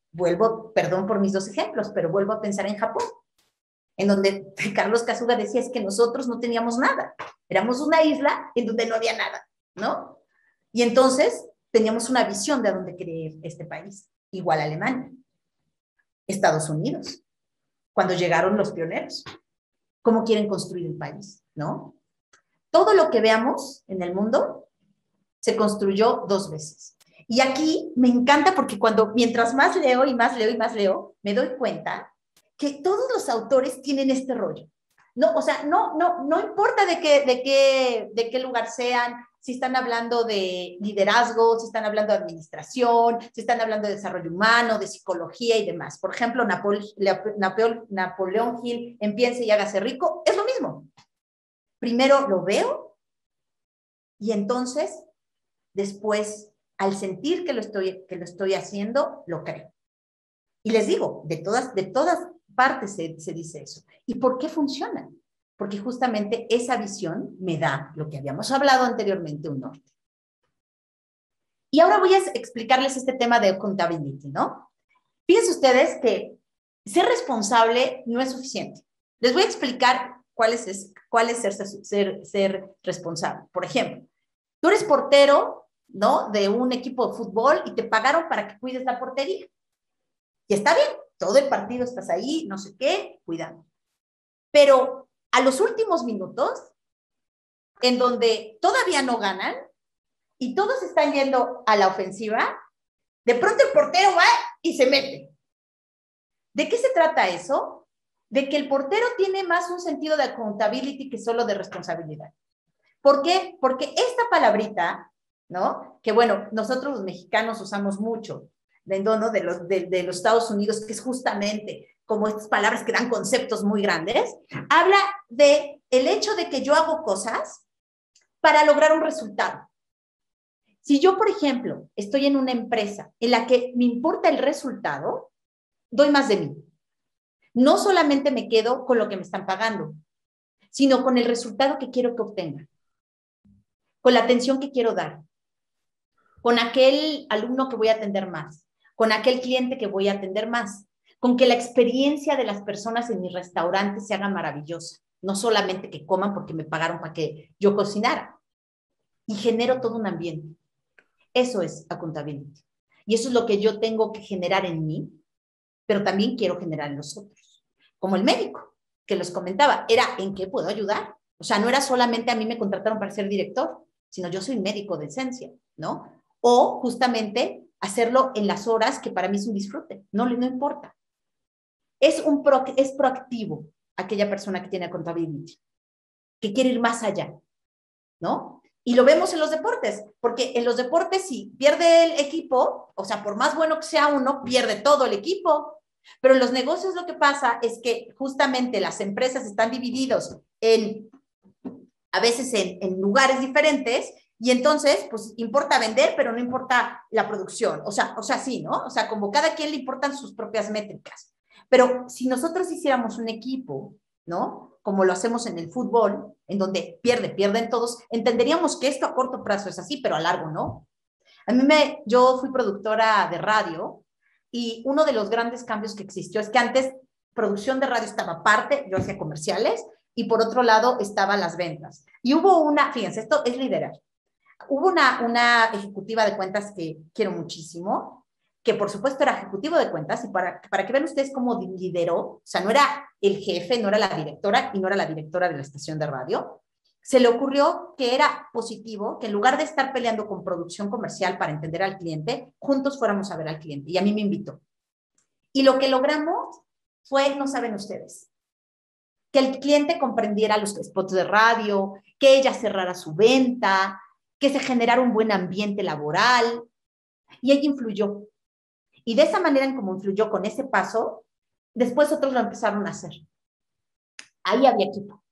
perdón por mis dos ejemplos, pero vuelvo a pensar en Japón, en donde Carlos Kasuga decía es que nosotros no teníamos nada, éramos una isla en donde no había nada, ¿no? Y entonces teníamos una visión de a dónde quería ir este país, igual a Alemania, Estados Unidos, cuando llegaron los pioneros, cómo quieren construir el país, ¿no? Todo lo que veamos en el mundo se construyó 2 veces. Y aquí me encanta porque mientras más leo y más leo y más leo, me doy cuenta que todos los autores tienen este rollo. No, o sea, no importa de qué lugar sean, si están hablando de liderazgo, si están hablando de administración, si están hablando de desarrollo humano, de psicología y demás. Por ejemplo, Napoleón Hill en Piense y hágase rico, es lo mismo. Primero lo veo y entonces, después, al sentir que lo estoy haciendo, lo creo. Y les digo, de todas partes se dice eso. ¿Y por qué funciona? Porque justamente esa visión me da lo que habíamos hablado anteriormente, un norte. Y ahora voy a explicarles este tema de accountability, ¿no? Fíjense ustedes que ser responsable no es suficiente. Les voy a explicar cuál es ser responsable. Por ejemplo, tú eres portero, ¿no? De un equipo de fútbol y te pagaron para que cuides la portería. Y está bien, todo el partido estás ahí, no sé qué, cuidando. Pero a los últimos minutos, en donde todavía no ganan y todos están yendo a la ofensiva, de pronto el portero va y se mete. ¿De qué se trata eso? De que el portero tiene más un sentido de accountability que solo de responsabilidad. ¿Por qué? Porque esta palabrita, ¿no? Que bueno, nosotros los mexicanos usamos mucho, ¿no? de los Estados Unidos, que es justamente como estas palabras que dan conceptos muy grandes, habla de el hecho de que yo hago cosas para lograr un resultado. Si yo, por ejemplo, estoy en una empresa en la que me importa el resultado, doy más de mí. No solamente me quedo con lo que me están pagando, sino con el resultado que quiero que obtenga, con la atención que quiero dar, con aquel alumno que voy a atender más, con aquel cliente que voy a atender más, con que la experiencia de las personas en mi restaurante se haga maravillosa, no solamente que coman porque me pagaron para que yo cocinara. Y genero todo un ambiente. Eso es accountability. Y eso es lo que yo tengo que generar en mí, pero también quiero generar en los otros. Como el médico, que les comentaba, era ¿en qué puedo ayudar? O sea, no era solamente a mí me contrataron para ser director, sino yo soy médico de esencia, ¿no? O justamente hacerlo en las horas que para mí es un disfrute, no importa. Es proactivo aquella persona que tiene accountability, que quiere ir más allá, ¿no? Y lo vemos en los deportes, porque en los deportes si pierde el equipo, o sea, por más bueno que sea uno, pierde todo el equipo. Pero en los negocios lo que pasa es que justamente las empresas están divididos a veces en lugares diferentes, y entonces, pues, importa vender, pero no importa la producción. O sea, sí, ¿no? O sea, como cada quien le importan sus propias métricas. Pero si nosotros hiciéramos un equipo, ¿no? Como lo hacemos en el fútbol, en donde pierden todos, entenderíamos que esto a corto plazo es así, pero a largo no. Yo fui productora de radio y uno de los grandes cambios que existió es que antes producción de radio estaba aparte, yo hacía comerciales, y por otro lado estaban las ventas. Y fíjense, esto es liderar. Hubo una ejecutiva de cuentas que quiero muchísimo, que por supuesto era ejecutivo de cuentas, y para que vean ustedes cómo lideró, o sea, no era el jefe, no era la directora, y no era la directora de la estación de radio, se le ocurrió que era positivo que en lugar de estar peleando con producción comercial para entender al cliente, juntos fuéramos a ver al cliente, y a mí me invitó. Y lo que logramos fue, no saben ustedes, que el cliente comprendiera los spots de radio, que ella cerrara su venta, que se generara un buen ambiente laboral, y ella influyó. Y de esa manera en cómo influyó con ese paso, después otros lo empezaron a hacer. Ahí había equipo.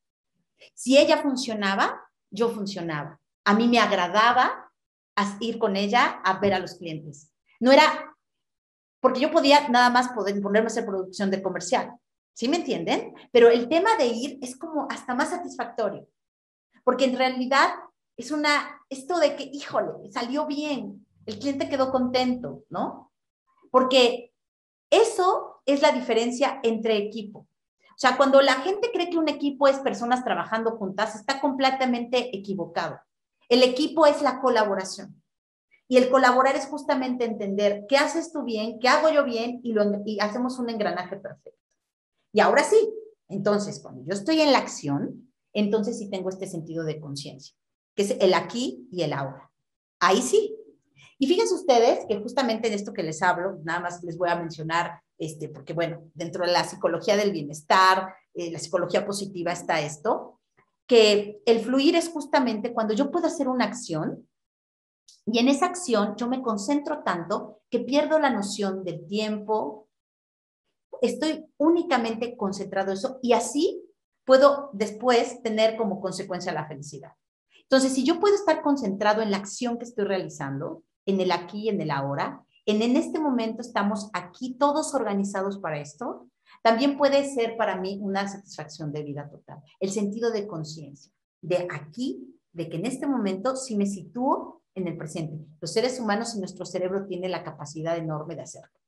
Si ella funcionaba, yo funcionaba. A mí me agradaba ir con ella a ver a los clientes. No era, porque yo podía nada más ponerme a hacer producción de comercial. ¿Sí me entienden? Pero el tema de ir es como hasta más satisfactorio. Porque en realidad es esto de que, híjole, salió bien, el cliente quedó contento, ¿no? Porque Eso es la diferencia entre equipo. O sea, cuando la gente cree que un equipo es personas trabajando juntas, está completamente equivocado. El equipo es la colaboración. Y el colaborar es justamente entender qué haces tú bien, qué hago yo bien, y hacemos un engranaje perfecto. Y ahora sí, entonces, cuando yo estoy en la acción, entonces sí tengo este sentido de conciencia, que es el aquí y el ahora. Ahí sí. Y fíjense ustedes que justamente de esto que les hablo, nada más les voy a mencionar, porque bueno, dentro de la psicología del bienestar, la psicología positiva está esto, que el fluir es justamente cuando yo puedo hacer una acción y en esa acción yo me concentro tanto que pierdo la noción del tiempo, estoy únicamente concentrado en eso y así puedo después tener como consecuencia la felicidad. Entonces, si yo puedo estar concentrado en la acción que estoy realizando, en el aquí y en el ahora, en este momento estamos aquí todos organizados para esto, también puede ser para mí una satisfacción de vida total. El sentido de conciencia, de aquí, de que en este momento sí me sitúo en el presente. Los seres humanos y nuestro cerebro tiene la capacidad enorme de hacerlo,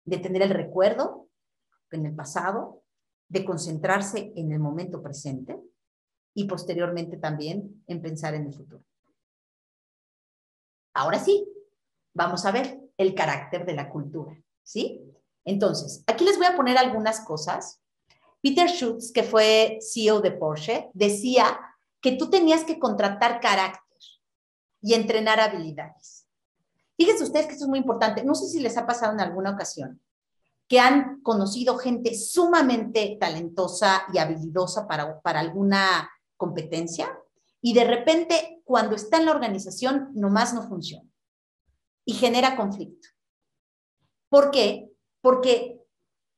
de tener el recuerdo en el pasado, de concentrarse en el momento presente y posteriormente también en pensar en el futuro. Ahora sí, vamos a ver el carácter de la cultura, ¿sí? Entonces, aquí les voy a poner algunas cosas. Peter Schutz, que fue CEO de Porsche, decía que tú tenías que contratar carácter y entrenar habilidades. Fíjense ustedes que esto es muy importante. No sé si les ha pasado en alguna ocasión que han conocido gente sumamente talentosa y habilidosa para alguna competencia y de repente cuando está en la organización nomás no funciona y genera conflicto. ¿Por qué? Porque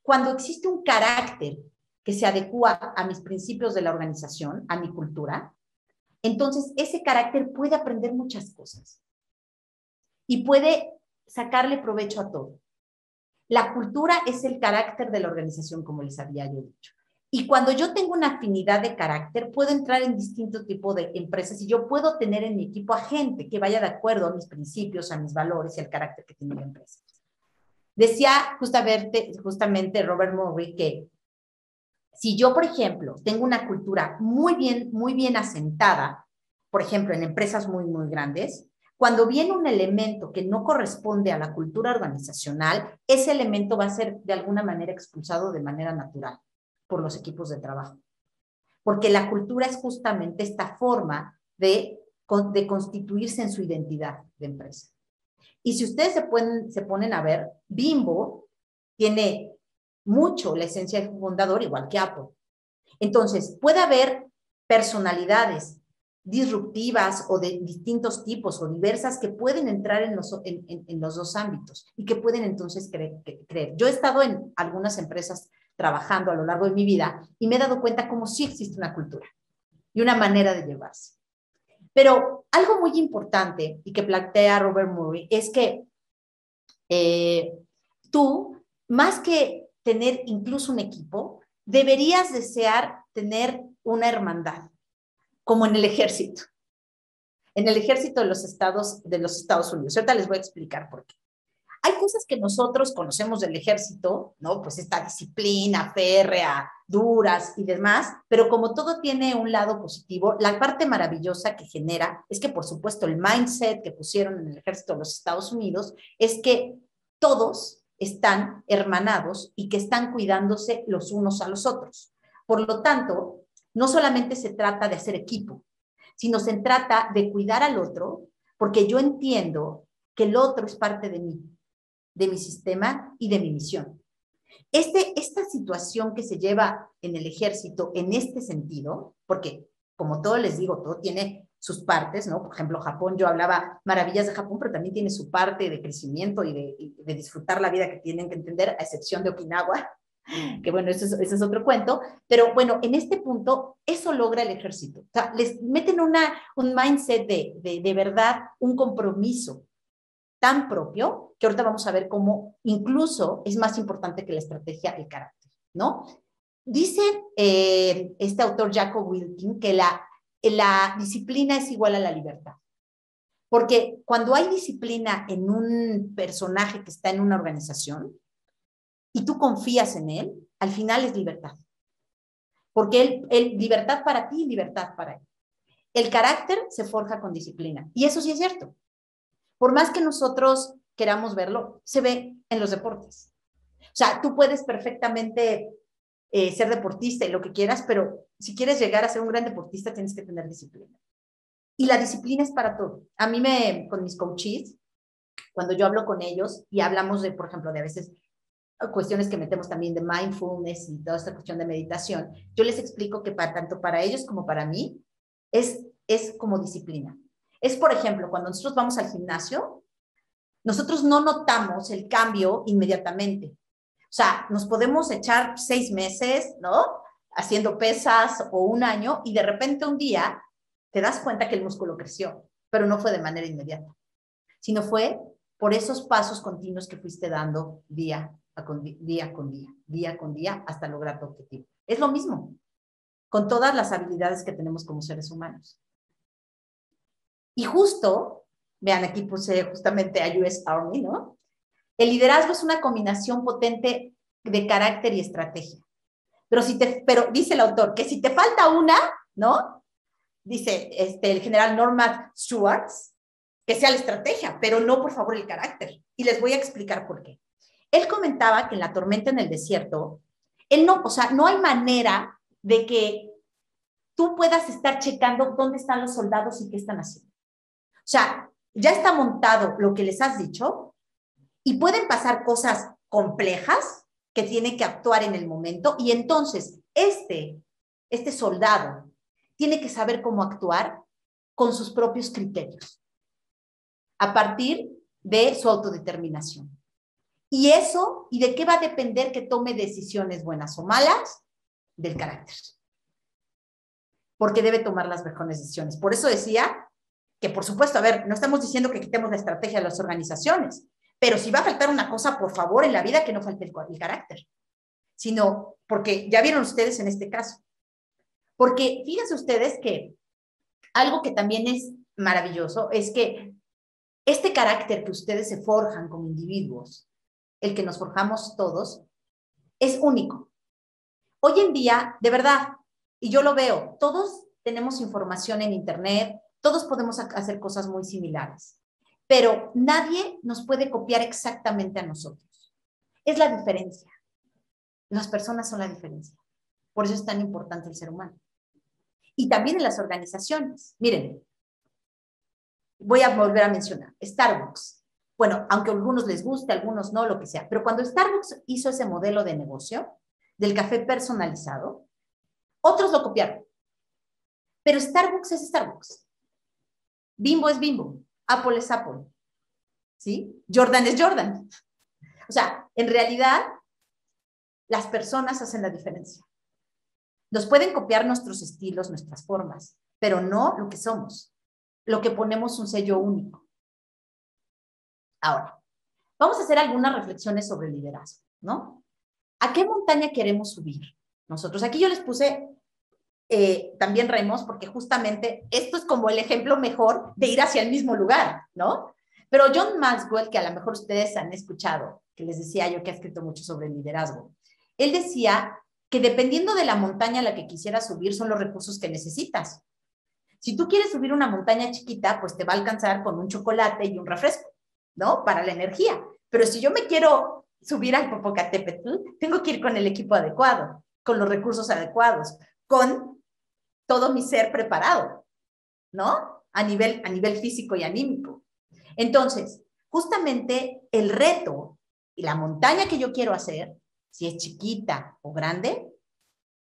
cuando existe un carácter que se adecua a mis principios de la organización, a mi cultura, entonces ese carácter puede aprender muchas cosas y puede sacarle provecho a todo. La cultura es el carácter de la organización, como les había yo dicho. Y cuando yo tengo una afinidad de carácter, puedo entrar en distintos tipos de empresas y yo puedo tener en mi equipo a gente que vaya de acuerdo a mis principios, a mis valores y al carácter que tiene la empresa. Decía justamente Robert Murray que si yo, por ejemplo, tengo una cultura muy bien asentada, por ejemplo, en empresas muy grandes, cuando viene un elemento que no corresponde a la cultura organizacional, ese elemento va a ser de alguna manera expulsado de manera natural por los equipos de trabajo. Porque la cultura es justamente esta forma de constituirse en su identidad de empresa. Y si ustedes se ponen a ver, Bimbo tiene mucho la esencia del fundador, igual que Apple. Entonces, puede haber personalidades disruptivas o de distintos tipos o diversas que pueden entrar en los dos ámbitos y que pueden entonces creer. Yo he estado en algunas empresas trabajando a lo largo de mi vida y me he dado cuenta cómo sí existe una cultura y una manera de llevarse. Pero algo muy importante y que plantea Robert Murray es que tú, más que tener incluso un equipo, deberías desear tener una hermandad, como en el ejército. En el ejército de los Estados Unidos. Ahorita les voy a explicar por qué. Hay cosas que nosotros conocemos del ejército, ¿no? Pues esta disciplina férrea, duras y demás, pero como todo tiene un lado positivo, la parte maravillosa que genera es que, por supuesto, el mindset que pusieron en el ejército de los Estados Unidos es que todos están hermanados y que están cuidándose los unos a los otros. Por lo tanto, no solamente se trata de hacer equipo, sino se trata de cuidar al otro, porque yo entiendo que el otro es parte de mí, de mi sistema y de mi misión. Esta situación que se lleva en el ejército en este sentido, porque como todo les digo, todo tiene sus partes, ¿no? Por ejemplo, Japón, yo hablaba maravillas de Japón, pero también tiene su parte de crecimiento y de disfrutar la vida que tienen que entender, a excepción de Okinawa, que bueno, ese es otro cuento, pero bueno, en este punto, eso logra el ejército. O sea, les meten un mindset de verdad, un compromiso tan propio, que ahorita vamos a ver cómo incluso es más importante que la estrategia el carácter, ¿no? Dice este autor Jacob Wilking que la disciplina es igual a la libertad. Porque cuando hay disciplina en un personaje que está en una organización, y tú confías en él, al final es libertad. Porque libertad para ti y libertad para él. El carácter se forja con disciplina. Y eso sí es cierto. Por más que nosotros queramos verlo, se ve en los deportes. O sea, tú puedes perfectamente ser deportista y lo que quieras, pero si quieres llegar a ser un gran deportista, tienes que tener disciplina. Y la disciplina es para todo. A mí con mis coaches, cuando yo hablo con ellos y hablamos de, por ejemplo, de a veces cuestiones que metemos también de mindfulness y toda esta cuestión de meditación, yo les explico que tanto para ellos como para mí es como disciplina. Es, por ejemplo, cuando nosotros vamos al gimnasio, nosotros no notamos el cambio inmediatamente. O sea, nos podemos echar 6 meses, ¿no? Haciendo pesas o 1 año y de repente un día te das cuenta que el músculo creció, pero no fue de manera inmediata, sino fue por esos pasos continuos que fuiste dando día con día, hasta lograr tu objetivo. Es lo mismo con todas las habilidades que tenemos como seres humanos. Y justo, vean, aquí puse justamente a US Army, ¿no? El liderazgo es una combinación potente de carácter y estrategia. Pero dice el autor que si te falta una, ¿no? Dice el general Norman Schwartz, que sea la estrategia, pero no, por favor, el carácter. Y les voy a explicar por qué. Él comentaba que en la tormenta en el desierto, no hay manera de que tú puedas estar checando dónde están los soldados y qué están haciendo. O sea, ya está montado lo que les has dicho y pueden pasar cosas complejas que tienen que actuar en el momento y entonces este soldado tiene que saber cómo actuar con sus propios criterios a partir de su autodeterminación. ¿Y de qué va a depender que tome decisiones buenas o malas? Del carácter. Porque debe tomar las mejores decisiones. Por eso decía que, por supuesto, a ver, no estamos diciendo que quitemos la estrategia de las organizaciones, pero si va a faltar una cosa, por favor, en la vida, que no falte el carácter. Sino, porque ya vieron ustedes en este caso. Porque fíjense ustedes que algo que también es maravilloso es que este carácter que ustedes se forjan como individuos, el que nos forjamos todos, es único. Hoy en día, de verdad, y yo lo veo, todos tenemos información en Internet, todos podemos hacer cosas muy similares, pero nadie nos puede copiar exactamente a nosotros. Es la diferencia. Las personas son la diferencia. Por eso es tan importante el ser humano. Y también en las organizaciones. Miren, voy a volver a mencionar, Starbucks. Bueno, aunque a algunos les guste, a algunos no, lo que sea, pero cuando Starbucks hizo ese modelo de negocio del café personalizado, otros lo copiaron. Pero Starbucks es Starbucks. Bimbo es Bimbo. Apple es Apple. ¿Sí? Jordan es Jordan. O sea, en realidad, las personas hacen la diferencia. Nos pueden copiar nuestros estilos, nuestras formas, pero no lo que somos, lo que ponemos un sello único. Ahora, vamos a hacer algunas reflexiones sobre el liderazgo, ¿no? ¿A qué montaña queremos subir? Nosotros, aquí yo les puse también remos, porque justamente esto es como el ejemplo mejor de ir hacia el mismo lugar, ¿no? Pero John Maxwell, que a lo mejor ustedes han escuchado, que les decía yo que ha escrito mucho sobre el liderazgo, él decía que dependiendo de la montaña a la que quisieras subir son los recursos que necesitas. Si tú quieres subir una montaña chiquita, pues te va a alcanzar con un chocolate y un refresco, ¿no? Para la energía. Pero si yo me quiero subir al Popocatépetl, tengo que ir con el equipo adecuado, con los recursos adecuados, con todo mi ser preparado, ¿no? A nivel físico y anímico. Entonces, justamente el reto y la montaña que yo quiero hacer, si es chiquita o grande,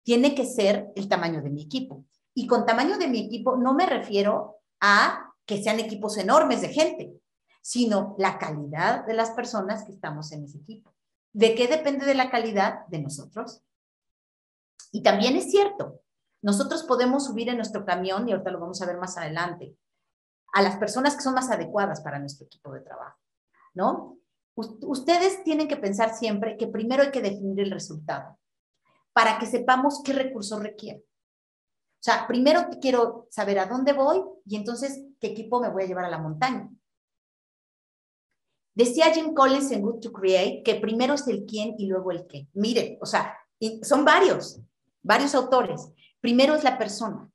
tiene que ser el tamaño de mi equipo. Y con tamaño de mi equipo no me refiero a que sean equipos enormes de gente, sino la calidad de las personas que estamos en ese equipo. ¿De qué depende de la calidad? De nosotros. Y también es cierto, nosotros podemos subir en nuestro camión, y ahorita lo vamos a ver más adelante, a las personas que son más adecuadas para nuestro equipo de trabajo, ¿no? Ustedes tienen que pensar siempre que primero hay que definir el resultado para que sepamos qué recursos requiere. O sea, primero quiero saber a dónde voy y entonces qué equipo me voy a llevar a la montaña. Decía Jim Collins en Good to Create que primero es el quién y luego el qué. Miren, o sea, son varios autores. Primero es la persona.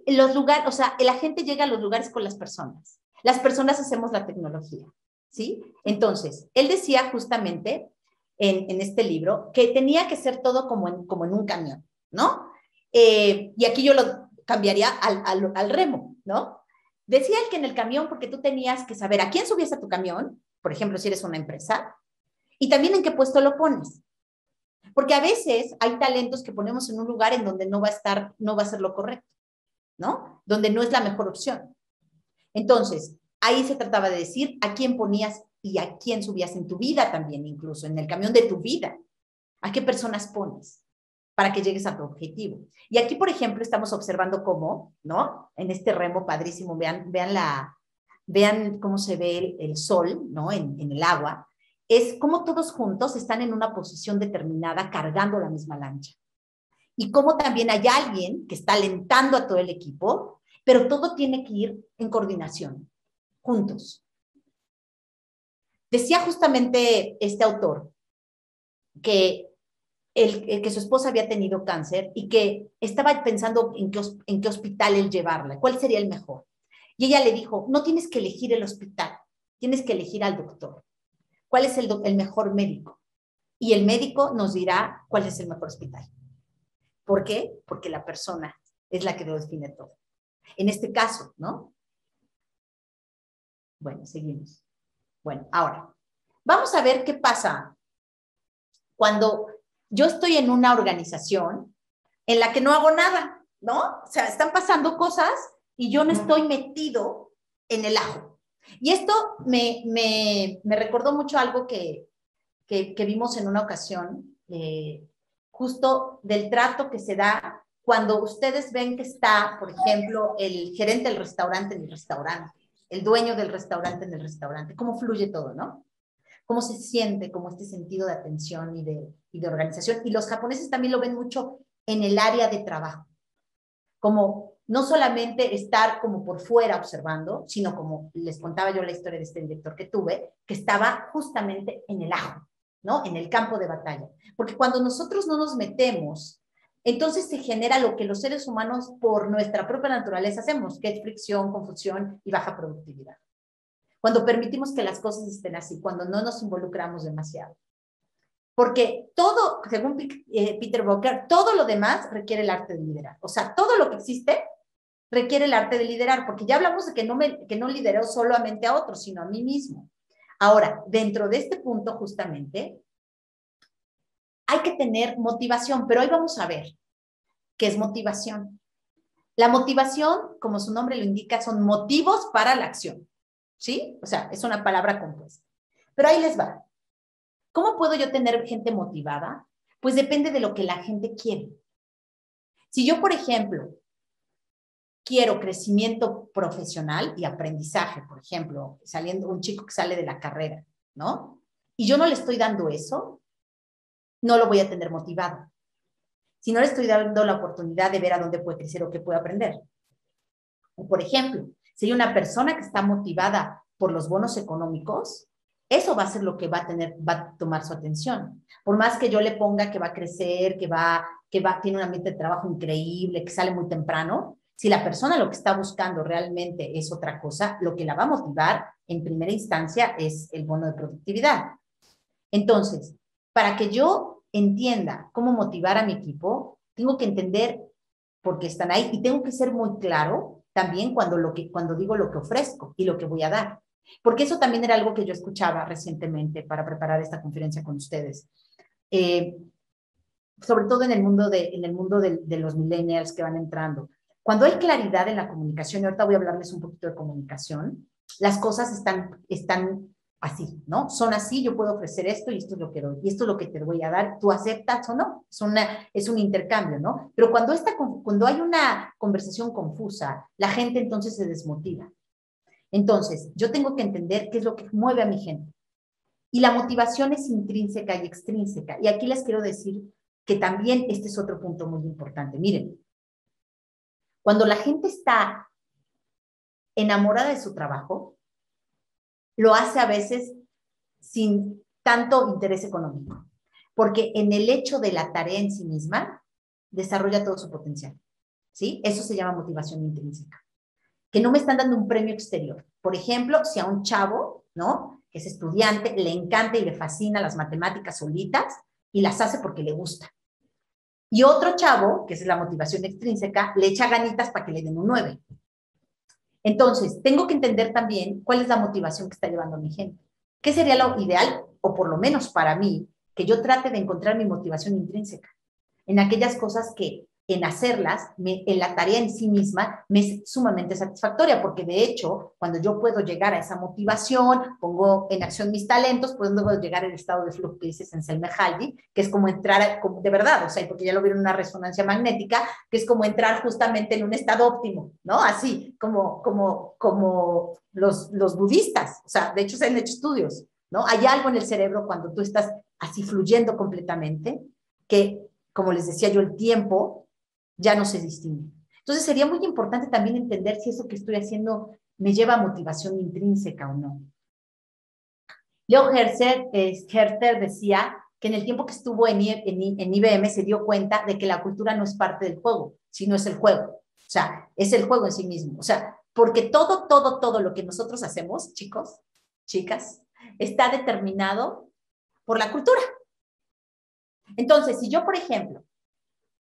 Los lugares, o sea, la gente llega a los lugares con las personas. Las personas hacemos la tecnología, ¿sí? Entonces, él decía justamente en este libro que tenía que ser todo como en un camión, ¿no? Y aquí yo lo cambiaría al remo, ¿no? Decía él que en el camión, porque tú tenías que saber a quién subías a tu camión, por ejemplo, si eres una empresa, y también en qué puesto lo pones. Porque a veces hay talentos que ponemos en un lugar en donde no va a ser lo correcto, ¿no? Donde no es la mejor opción. Entonces, ahí se trataba de decir a quién ponías y a quién subías en tu vida también, incluso en el camión de tu vida. ¿A qué personas pones para que llegues a tu objetivo? Y aquí, por ejemplo, estamos observando cómo, ¿no? En este remo padrísimo, vean cómo se ve el sol, ¿no? En el agua. Es como todos juntos están en una posición determinada cargando la misma lancha. Y cómo también hay alguien que está alentando a todo el equipo, pero todo tiene que ir en coordinación, juntos. Decía justamente este autor que su esposa había tenido cáncer y que estaba pensando en qué hospital él llevarla, cuál sería el mejor. Y ella le dijo, no tienes que elegir el hospital, tienes que elegir al doctor. ¿Cuál es el mejor médico? Y el médico nos dirá cuál es el mejor hospital. ¿Por qué? Porque la persona es la que lo define todo. En este caso, ¿no? Bueno, seguimos. Bueno, ahora, vamos a ver qué pasa cuando yo estoy en una organización en la que no hago nada, ¿no? O sea, están pasando cosas y yo no estoy metido en el ajo. Y esto me recordó mucho algo que vimos en una ocasión, justo del trato que se da cuando ustedes ven que está, por ejemplo, el gerente del restaurante en el restaurante, el dueño del restaurante en el restaurante, cómo fluye todo, ¿no? Cómo se siente, como este sentido de atención y de organización. Y los japoneses también lo ven mucho en el área de trabajo, como no solamente estar como por fuera observando, sino como les contaba yo la historia de este director que tuve, que estaba justamente en el ajo, ¿no? En el campo de batalla. Porque cuando nosotros no nos metemos, entonces se genera lo que los seres humanos por nuestra propia naturaleza hacemos, que es fricción, confusión y baja productividad. Cuando permitimos que las cosas estén así, cuando no nos involucramos demasiado. Porque todo, según Peter Drucker, todo lo demás requiere el arte de liderar. O sea, todo lo que existe requiere el arte de liderar, porque ya hablamos de que no lidero solamente a otros, sino a mí mismo. Ahora, dentro de este punto, justamente, hay que tener motivación, pero hoy vamos a ver qué es motivación. La motivación, como su nombre lo indica, son motivos para la acción, ¿sí? O sea, es una palabra compuesta. Pero ahí les va. ¿Cómo puedo yo tener gente motivada? Pues depende de lo que la gente quiere. Si yo, por ejemplo, quiero crecimiento profesional y aprendizaje, por ejemplo, un chico que sale de la carrera, ¿no? Y yo no le estoy dando eso, no lo voy a tener motivado. Si no le estoy dando la oportunidad de ver a dónde puede crecer o qué puede aprender. O, por ejemplo, si hay una persona que está motivada por los bonos económicos, eso va a ser lo que va a tomar su atención. Por más que yo le ponga que va a crecer, tiene un ambiente de trabajo increíble, que sale muy temprano, si la persona lo que está buscando realmente es otra cosa, lo que la va a motivar en primera instancia es el bono de productividad. Entonces, para que yo entienda cómo motivar a mi equipo, tengo que entender por qué están ahí y tengo que ser muy claro también cuando digo lo que ofrezco y lo que voy a dar. Porque eso también era algo que yo escuchaba recientemente para preparar esta conferencia con ustedes. Sobre todo en el mundo de los millennials que van entrando. Cuando hay claridad en la comunicación, y ahorita voy a hablarles un poquito de comunicación, las cosas están así, ¿no? Son así, yo puedo ofrecer esto y esto es lo que doy, y esto es lo que te voy a dar, ¿tú aceptas o no? Es un intercambio, ¿no? Pero cuando hay una conversación confusa, la gente entonces se desmotiva. Entonces, yo tengo que entender qué es lo que mueve a mi gente. Y la motivación es intrínseca y extrínseca. Y aquí les quiero decir que también este es otro punto muy importante. Miren, cuando la gente está enamorada de su trabajo, lo hace a veces sin tanto interés económico, porque en el hecho de la tarea en sí misma, desarrolla todo su potencial, ¿sí? Eso se llama motivación intrínseca. Que no me están dando un premio exterior. Por ejemplo, si a un chavo, ¿no?, que es estudiante, le encanta y le fascina las matemáticas solitas y las hace porque le gusta. Y otro chavo, que es la motivación extrínseca, le echa ganitas para que le den un 9. Entonces, tengo que entender también cuál es la motivación que está llevando a mi gente. ¿Qué sería lo ideal, o por lo menos para mí, que yo trate de encontrar mi motivación intrínseca? En aquellas cosas que en hacerlas, en la tarea en sí misma, me es sumamente satisfactoria, porque de hecho, cuando yo puedo llegar a esa motivación, pongo en acción mis talentos, puedo llegar al estado de flujo que dice Csikszentmihalyi, que es como entrar, como, de verdad, o sea, porque ya lo vieron en una resonancia magnética, que es como entrar justamente en un estado óptimo, ¿no? Así, como los budistas, o sea, de hecho se han hecho estudios, ¿no? Hay algo en el cerebro cuando tú estás así fluyendo completamente, que, como les decía yo, el tiempo ya no se distingue. Entonces sería muy importante también entender si eso que estoy haciendo me lleva a motivación intrínseca o no. Leo Herter decía que en el tiempo que estuvo en IBM se dio cuenta de que la cultura no es parte del juego, sino es el juego. O sea, es el juego en sí mismo. O sea, porque todo lo que nosotros hacemos, chicos, chicas, está determinado por la cultura. Entonces, si yo, por ejemplo,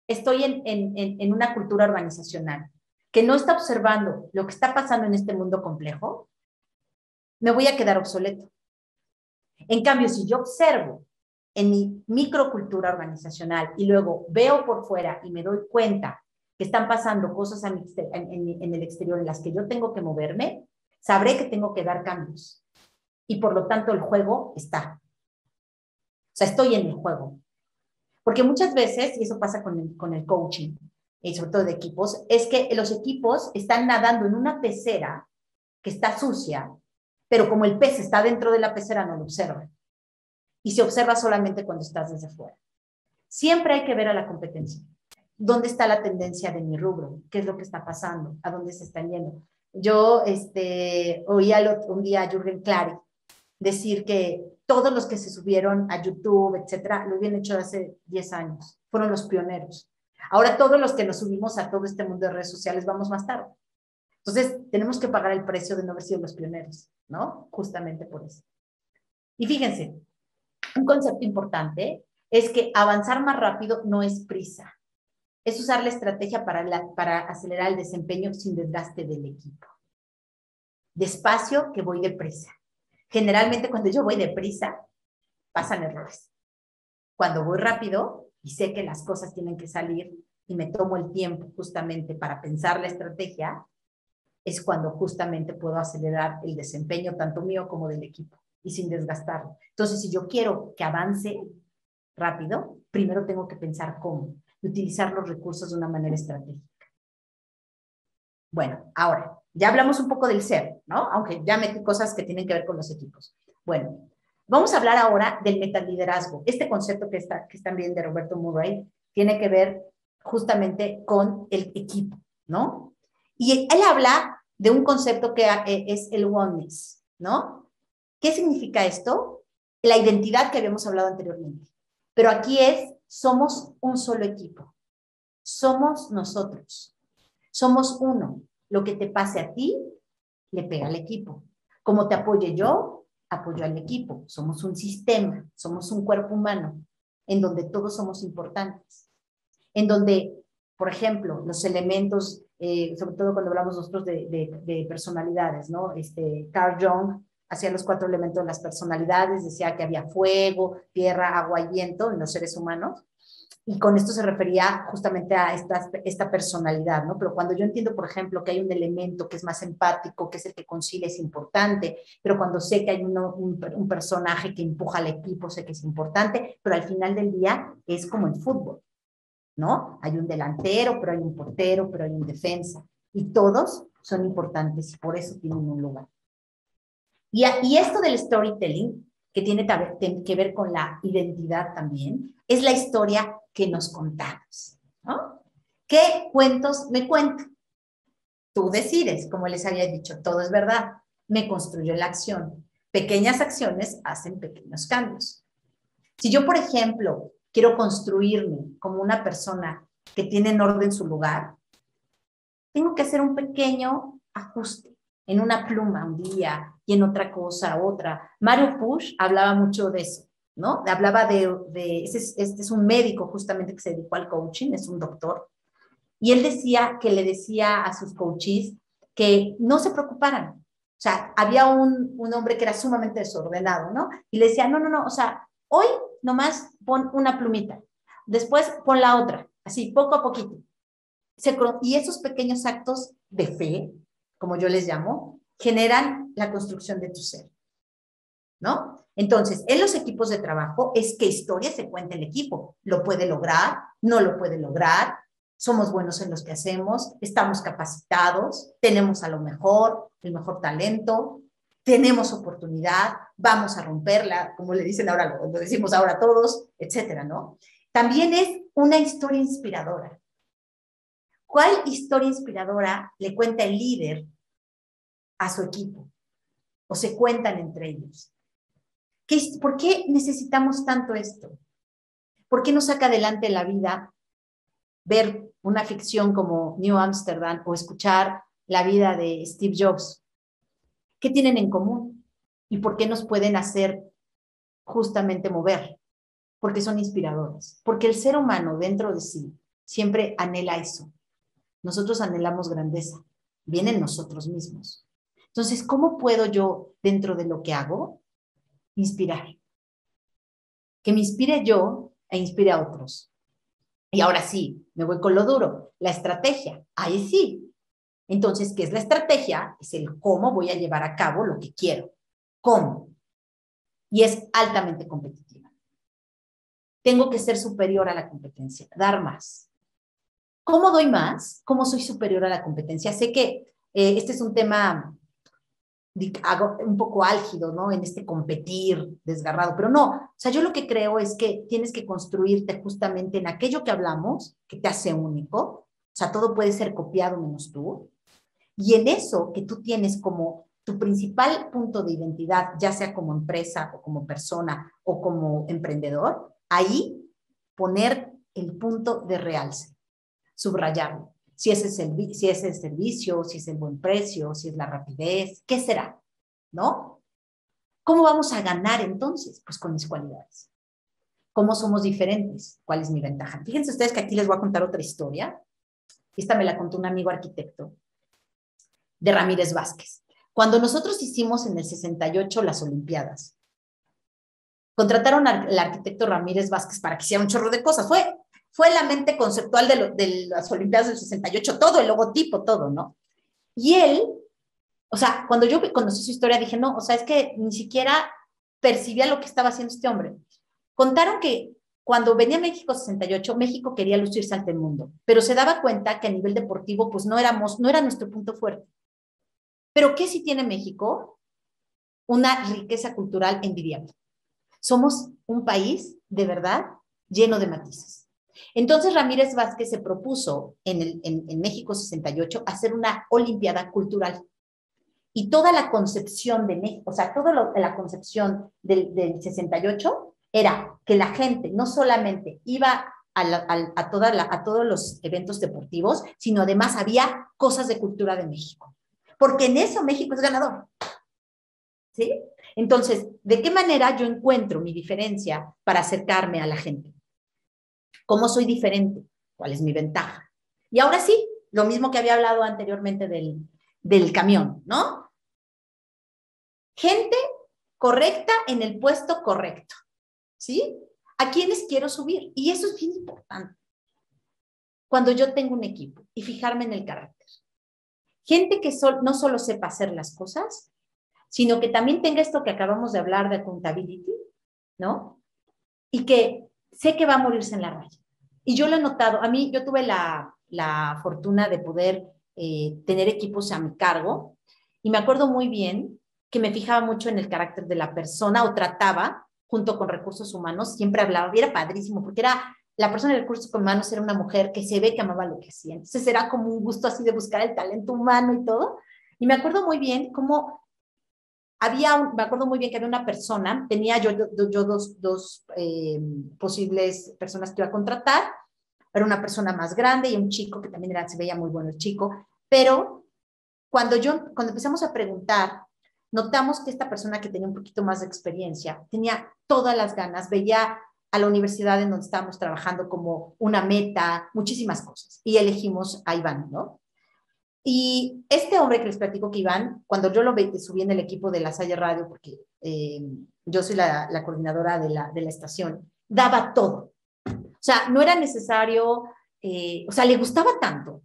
estoy en una cultura organizacional que no está observando lo que está pasando en este mundo complejo, me voy a quedar obsoleto. En cambio, si yo observo en mi microcultura organizacional y luego veo por fuera y me doy cuenta que están pasando cosas en el exterior en las que yo tengo que moverme, sabré que tengo que dar cambios. Y por lo tanto, el juego está. O sea, estoy en el juego. Porque muchas veces, y eso pasa con el coaching, y sobre todo de equipos, es que los equipos están nadando en una pecera que está sucia, pero como el pez está dentro de la pecera, no lo observan. Y se observa solamente cuando estás desde fuera. Siempre hay que ver a la competencia. ¿Dónde está la tendencia de mi rubro? ¿Qué es lo que está pasando? ¿A dónde se están yendo? Yo oí un día a Jürgen Klarik decir que todos los que se subieron a YouTube, etcétera, lo habían hecho hace 10 años. Fueron los pioneros. Ahora todos los que nos subimos a todo este mundo de redes sociales vamos más tarde. Entonces, tenemos que pagar el precio de no haber sido los pioneros, ¿no? Justamente por eso. Y fíjense, un concepto importante es que avanzar más rápido no es prisa. Es usar la estrategia para acelerar el desempeño sin desgaste del equipo. Despacio que voy deprisa. Generalmente cuando yo voy deprisa, pasan errores. Cuando voy rápido y sé que las cosas tienen que salir y me tomo el tiempo justamente para pensar la estrategia, es cuando justamente puedo acelerar el desempeño tanto mío como del equipo y sin desgastarlo. Entonces, si yo quiero que avance rápido, primero tengo que pensar cómo y utilizar los recursos de una manera estratégica. Bueno, ahora, ya hablamos un poco del ser, ¿no? Aunque ya metí cosas que tienen que ver con los equipos. Bueno, vamos a hablar ahora del metaliderazgo. Este concepto que es también de Roberto Murray tiene que ver justamente con el equipo, ¿no? Y él habla de un concepto que es el oneness, ¿no? ¿Qué significa esto? La identidad que habíamos hablado anteriormente. Pero aquí somos un solo equipo. Somos nosotros. Somos uno. Lo que te pase a ti, le pega al equipo. Como te apoye yo, apoyo al equipo. Somos un sistema, somos un cuerpo humano, en donde todos somos importantes. En donde, por ejemplo, los elementos, sobre todo cuando hablamos nosotros de personalidades, ¿no? Carl Jung hacía los 4 elementos de las personalidades, decía que había fuego, tierra, agua y viento en los seres humanos. Y con esto se refería justamente a esta personalidad, ¿no? Pero cuando yo entiendo, por ejemplo, que hay un elemento que es más empático, que es el que concilia, es importante, pero cuando sé que hay un personaje que empuja al equipo, sé que es importante, pero al final del día es como el fútbol, ¿no? Hay un delantero, pero hay un portero, pero hay un defensa, y todos son importantes y por eso tienen un lugar. Y esto del storytelling, que tiene que ver con la identidad también, es la historia que nos contamos, ¿no? ¿Qué cuentos me cuento? Tú decides, como les había dicho, todo es verdad. Me construyo la acción. Pequeñas acciones hacen pequeños cambios. Si yo, por ejemplo, quiero construirme como una persona que tiene en orden su lugar, tengo que hacer un pequeño ajuste en una pluma un día y en otra cosa otra. Mario Puig hablaba mucho de eso, ¿no? Hablaba este es un médico justamente que se dedicó al coaching, es un doctor, y él decía que le decía a sus coaches que no se preocuparan. O sea, había un hombre que era sumamente desordenado, ¿no? Y le decía, no, o sea, hoy nomás pon una plumita, después pon la otra, así, poco a poquito. Y esos pequeños actos de fe, como yo les llamo, generan la construcción de tu ser, ¿no? Entonces, en los equipos de trabajo es qué historia se cuenta el equipo. ¿Lo puede lograr? ¿No lo puede lograr? ¿Somos buenos en los que hacemos? ¿Estamos capacitados? ¿Tenemos a lo mejor, el mejor talento? ¿Tenemos oportunidad? ¿Vamos a romperla? Como le dicen ahora, lo decimos ahora todos, etcétera, ¿no? También es una historia inspiradora. ¿Cuál historia inspiradora le cuenta el líder a su equipo? ¿O se cuentan entre ellos? ¿Por qué necesitamos tanto esto? ¿Por qué nos saca adelante la vida ver una ficción como New Amsterdam o escuchar la vida de Steve Jobs? ¿Qué tienen en común? ¿Y por qué nos pueden hacer justamente mover? Porque son inspiradores. Porque el ser humano dentro de sí siempre anhela eso. Nosotros anhelamos grandeza. Viene en nosotros mismos. Entonces, ¿cómo puedo yo, dentro de lo que hago, inspirar? Que me inspire yo e inspire a otros. Y ahora sí, me voy con lo duro, la estrategia. Ahí sí. Entonces, ¿qué es la estrategia? Es el cómo voy a llevar a cabo lo que quiero. ¿Cómo? Y es altamente competitiva. Tengo que ser superior a la competencia, dar más. ¿Cómo doy más? ¿Cómo soy superior a la competencia? Sé que este es un tema un poco álgido, ¿no? En este competir desgarrado, pero no, o sea, yo lo que creo es que tienes que construirte justamente en aquello que hablamos, que te hace único, o sea, todo puede ser copiado menos tú, y en eso que tú tienes como tu principal punto de identidad, ya sea como empresa o como persona o como emprendedor, ahí poner el punto de realce, subrayarlo. Si es el servicio, si es el buen precio, si es la rapidez, ¿qué será? ¿No? ¿Cómo vamos a ganar entonces? Pues con mis cualidades. ¿Cómo somos diferentes? ¿Cuál es mi ventaja? Fíjense ustedes que aquí les voy a contar otra historia. Esta me la contó un amigo arquitecto de Ramírez Vázquez. Cuando nosotros hicimos en el 68 las Olimpiadas, contrataron al arquitecto Ramírez Vázquez para que hiciera un chorro de cosas. Fue la mente conceptual de las Olimpiadas del 68, todo, el logotipo, todo, ¿no? Y él, o sea, cuando yo conocí su historia, dije, no, o sea, es que ni siquiera percibía lo que estaba haciendo este hombre. Contaron que cuando venía México 68, México quería lucirse ante el mundo, pero se daba cuenta que a nivel deportivo, pues no era nuestro punto fuerte. Pero ¿qué sí tiene México? Una riqueza cultural envidiable. Somos un país, de verdad, lleno de matices. Entonces Ramírez Vázquez se propuso en México 68 hacer una olimpiada cultural. Y toda la concepción de México, o sea, toda la concepción del 68 era que la gente no solamente iba a todos los eventos deportivos, sino además había cosas de cultura de México. Porque en eso México es ganador. ¿Sí? Entonces, ¿de qué manera yo encuentro mi diferencia para acercarme a la gente? ¿Cómo soy diferente? ¿Cuál es mi ventaja? Y ahora sí, lo mismo que había hablado anteriormente del camión, ¿no? Gente correcta en el puesto correcto, ¿sí? ¿A quiénes quiero subir? Y eso es bien importante. Cuando yo tengo un equipo y fijarme en el carácter. Gente que no solo sepa hacer las cosas, sino que también tenga esto que acabamos de hablar de accountability, ¿no? Y que sé que va a morirse en la raya. Y yo lo he notado, yo tuve la fortuna de poder tener equipos a mi cargo, y me acuerdo muy bien que me fijaba mucho en el carácter de la persona, o trataba, junto con recursos humanos, siempre hablaba, y era padrísimo, porque la persona de recursos humanos era una mujer que se ve que amaba lo que hacía, entonces era como un gusto así de buscar el talento humano y todo, y me acuerdo muy bien cómo me acuerdo muy bien que había una persona, tenía yo dos posibles personas que iba a contratar, era una persona más grande y un chico que también se veía muy bueno el chico, pero cuando empezamos a preguntar, notamos que esta persona que tenía un poquito más de experiencia, tenía todas las ganas, veía a la universidad en donde estábamos trabajando como una meta, muchísimas cosas, y elegimos a Iván, ¿no? Y este hombre que les platico que Iván, cuando yo lo subí en el equipo de La Salle Radio, porque yo soy la coordinadora de la estación, daba todo. O sea, no era necesario, o sea, le gustaba tanto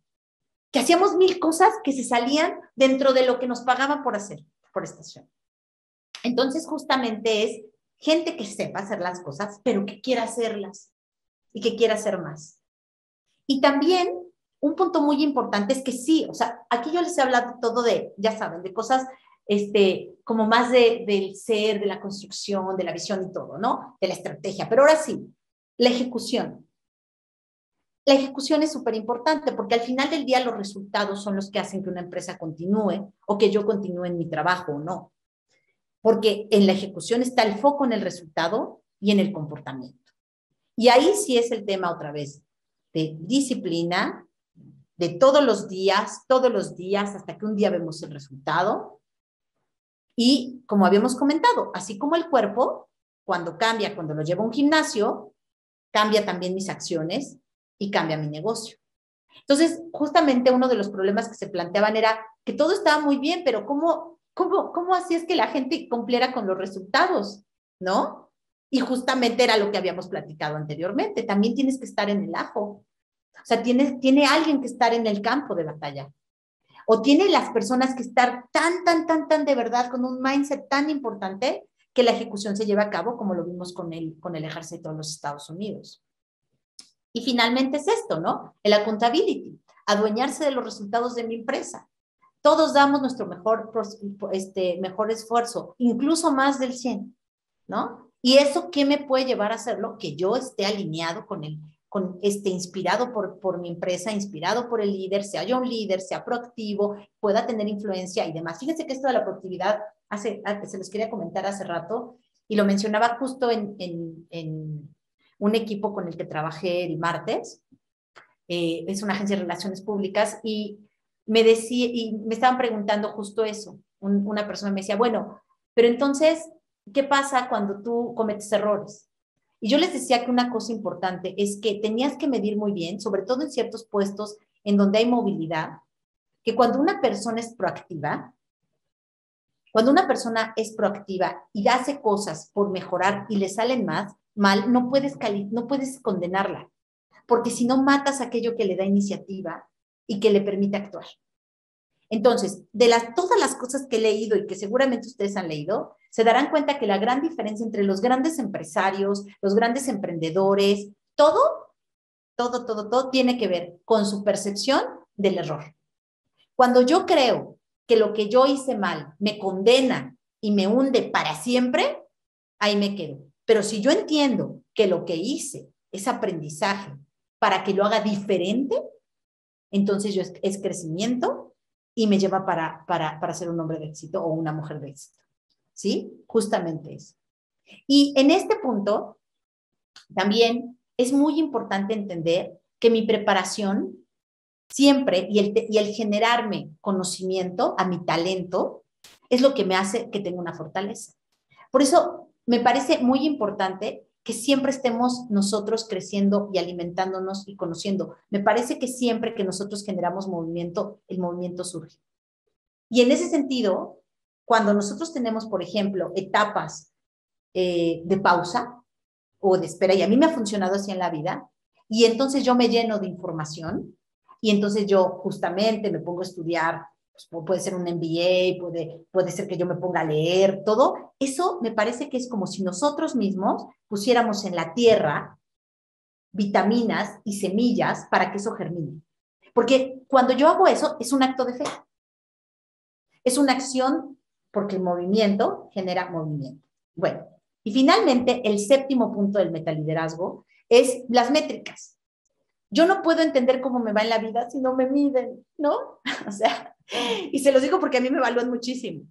que hacíamos 1000 cosas que se salían dentro de lo que nos pagaban por hacer, por estación. Entonces, justamente es gente que sepa hacer las cosas, pero que quiera hacerlas y que quiera hacer más. Y también, un punto muy importante es que sí, o sea, aquí yo les he hablado todo de, ya saben, de cosas como más del ser, de la construcción, de la visión y todo, ¿no? De la estrategia. Pero ahora sí, la ejecución. La ejecución es súper importante porque al final del día los resultados son los que hacen que una empresa continúe o que yo continúe en mi trabajo o no. Porque en la ejecución está el foco en el resultado y en el comportamiento. Y ahí sí es el tema otra vez de disciplina, de todos los días, hasta que un día vemos el resultado. Y como habíamos comentado, así como el cuerpo, cuando cambia, cuando lo llevo a un gimnasio, cambia también mis acciones y cambia mi negocio. Entonces, justamente uno de los problemas que se planteaban era que todo estaba muy bien, pero ¿cómo así es que la gente cumpliera con los resultados? ¿No? Y justamente era lo que habíamos platicado anteriormente. También tienes que estar en el ajo. O sea, tiene alguien que estar en el campo de batalla. O tiene las personas que estar tan de verdad con un mindset tan importante que la ejecución se lleve a cabo, como lo vimos con el ejército de los Estados Unidos. Y finalmente es esto, ¿no? El accountability, adueñarse de los resultados de mi empresa. Todos damos nuestro mejor esfuerzo, incluso más del 100, ¿no? ¿Y eso qué me puede llevar a hacerlo? Que yo esté alineado inspirado por mi empresa, inspirado por el líder, sea yo un líder, sea proactivo, pueda tener influencia y demás. Fíjense que esto de la proactividad, se los quería comentar hace rato, y lo mencionaba justo en un equipo con el que trabajé el martes, es una agencia de relaciones públicas, y me estaban preguntando justo eso. Una persona me decía, bueno, pero entonces, ¿qué pasa cuando tú cometes errores? Y yo les decía que una cosa importante es que tenías que medir muy bien, sobre todo en ciertos puestos en donde hay movilidad, que cuando una persona es proactiva y hace cosas por mejorar y le salen mal, no puedes condenarla, porque si no matas aquello que le da iniciativa y que le permite actuar. Entonces, todas las cosas que he leído y que seguramente ustedes han leído, se darán cuenta que la gran diferencia entre los grandes empresarios, los grandes emprendedores, todo tiene que ver con su percepción del error. Cuando yo creo que lo que yo hice mal me condena y me hunde para siempre, ahí me quedo. Pero si yo entiendo que lo que hice es aprendizaje para que lo haga diferente, entonces es crecimiento y me lleva para ser un hombre de éxito o una mujer de éxito. ¿Sí? Justamente eso. Y en este punto, también es muy importante entender que mi preparación siempre y el generarme conocimiento a mi talento es lo que me hace que tenga una fortaleza. Por eso me parece muy importante que siempre estemos nosotros creciendo y alimentándonos y conociendo. Me parece que siempre que nosotros generamos movimiento, el movimiento surge. Y en ese sentido, cuando nosotros tenemos, por ejemplo, etapas de pausa o de espera, y a mí me ha funcionado así en la vida, y entonces yo me lleno de información, y entonces yo justamente me pongo a estudiar, pues puede ser un MBA, puede ser que yo me ponga a leer, todo. Eso me parece que es como si nosotros mismos pusiéramos en la tierra vitaminas y semillas para que eso germine. Porque cuando yo hago eso, es un acto de fe. Es una acción porque el movimiento genera movimiento. Bueno, y finalmente, el séptimo punto del metaliderazgo es las métricas. Yo no puedo entender cómo me va en la vida si no me miden, ¿no? O sea, y se los digo porque a mí me evalúan muchísimo.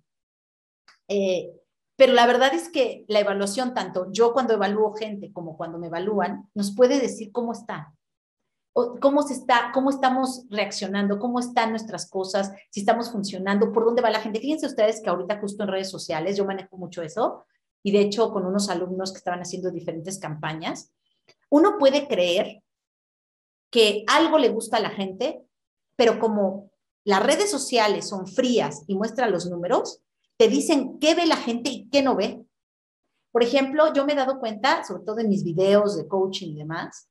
Pero la verdad es que la evaluación, tanto yo cuando evalúo gente como cuando me evalúan, nos puede decir cómo está, o cómo estamos reaccionando, cómo están nuestras cosas, si estamos funcionando, por dónde va la gente. Fíjense ustedes que ahorita justo en redes sociales yo manejo mucho eso, y de hecho con unos alumnos que estaban haciendo diferentes campañas, uno puede creer que algo le gusta a la gente, pero como las redes sociales son frías y muestran los números, te dicen qué ve la gente y qué no ve. Por ejemplo, yo me he dado cuenta, sobre todo en mis videos de coaching y demás,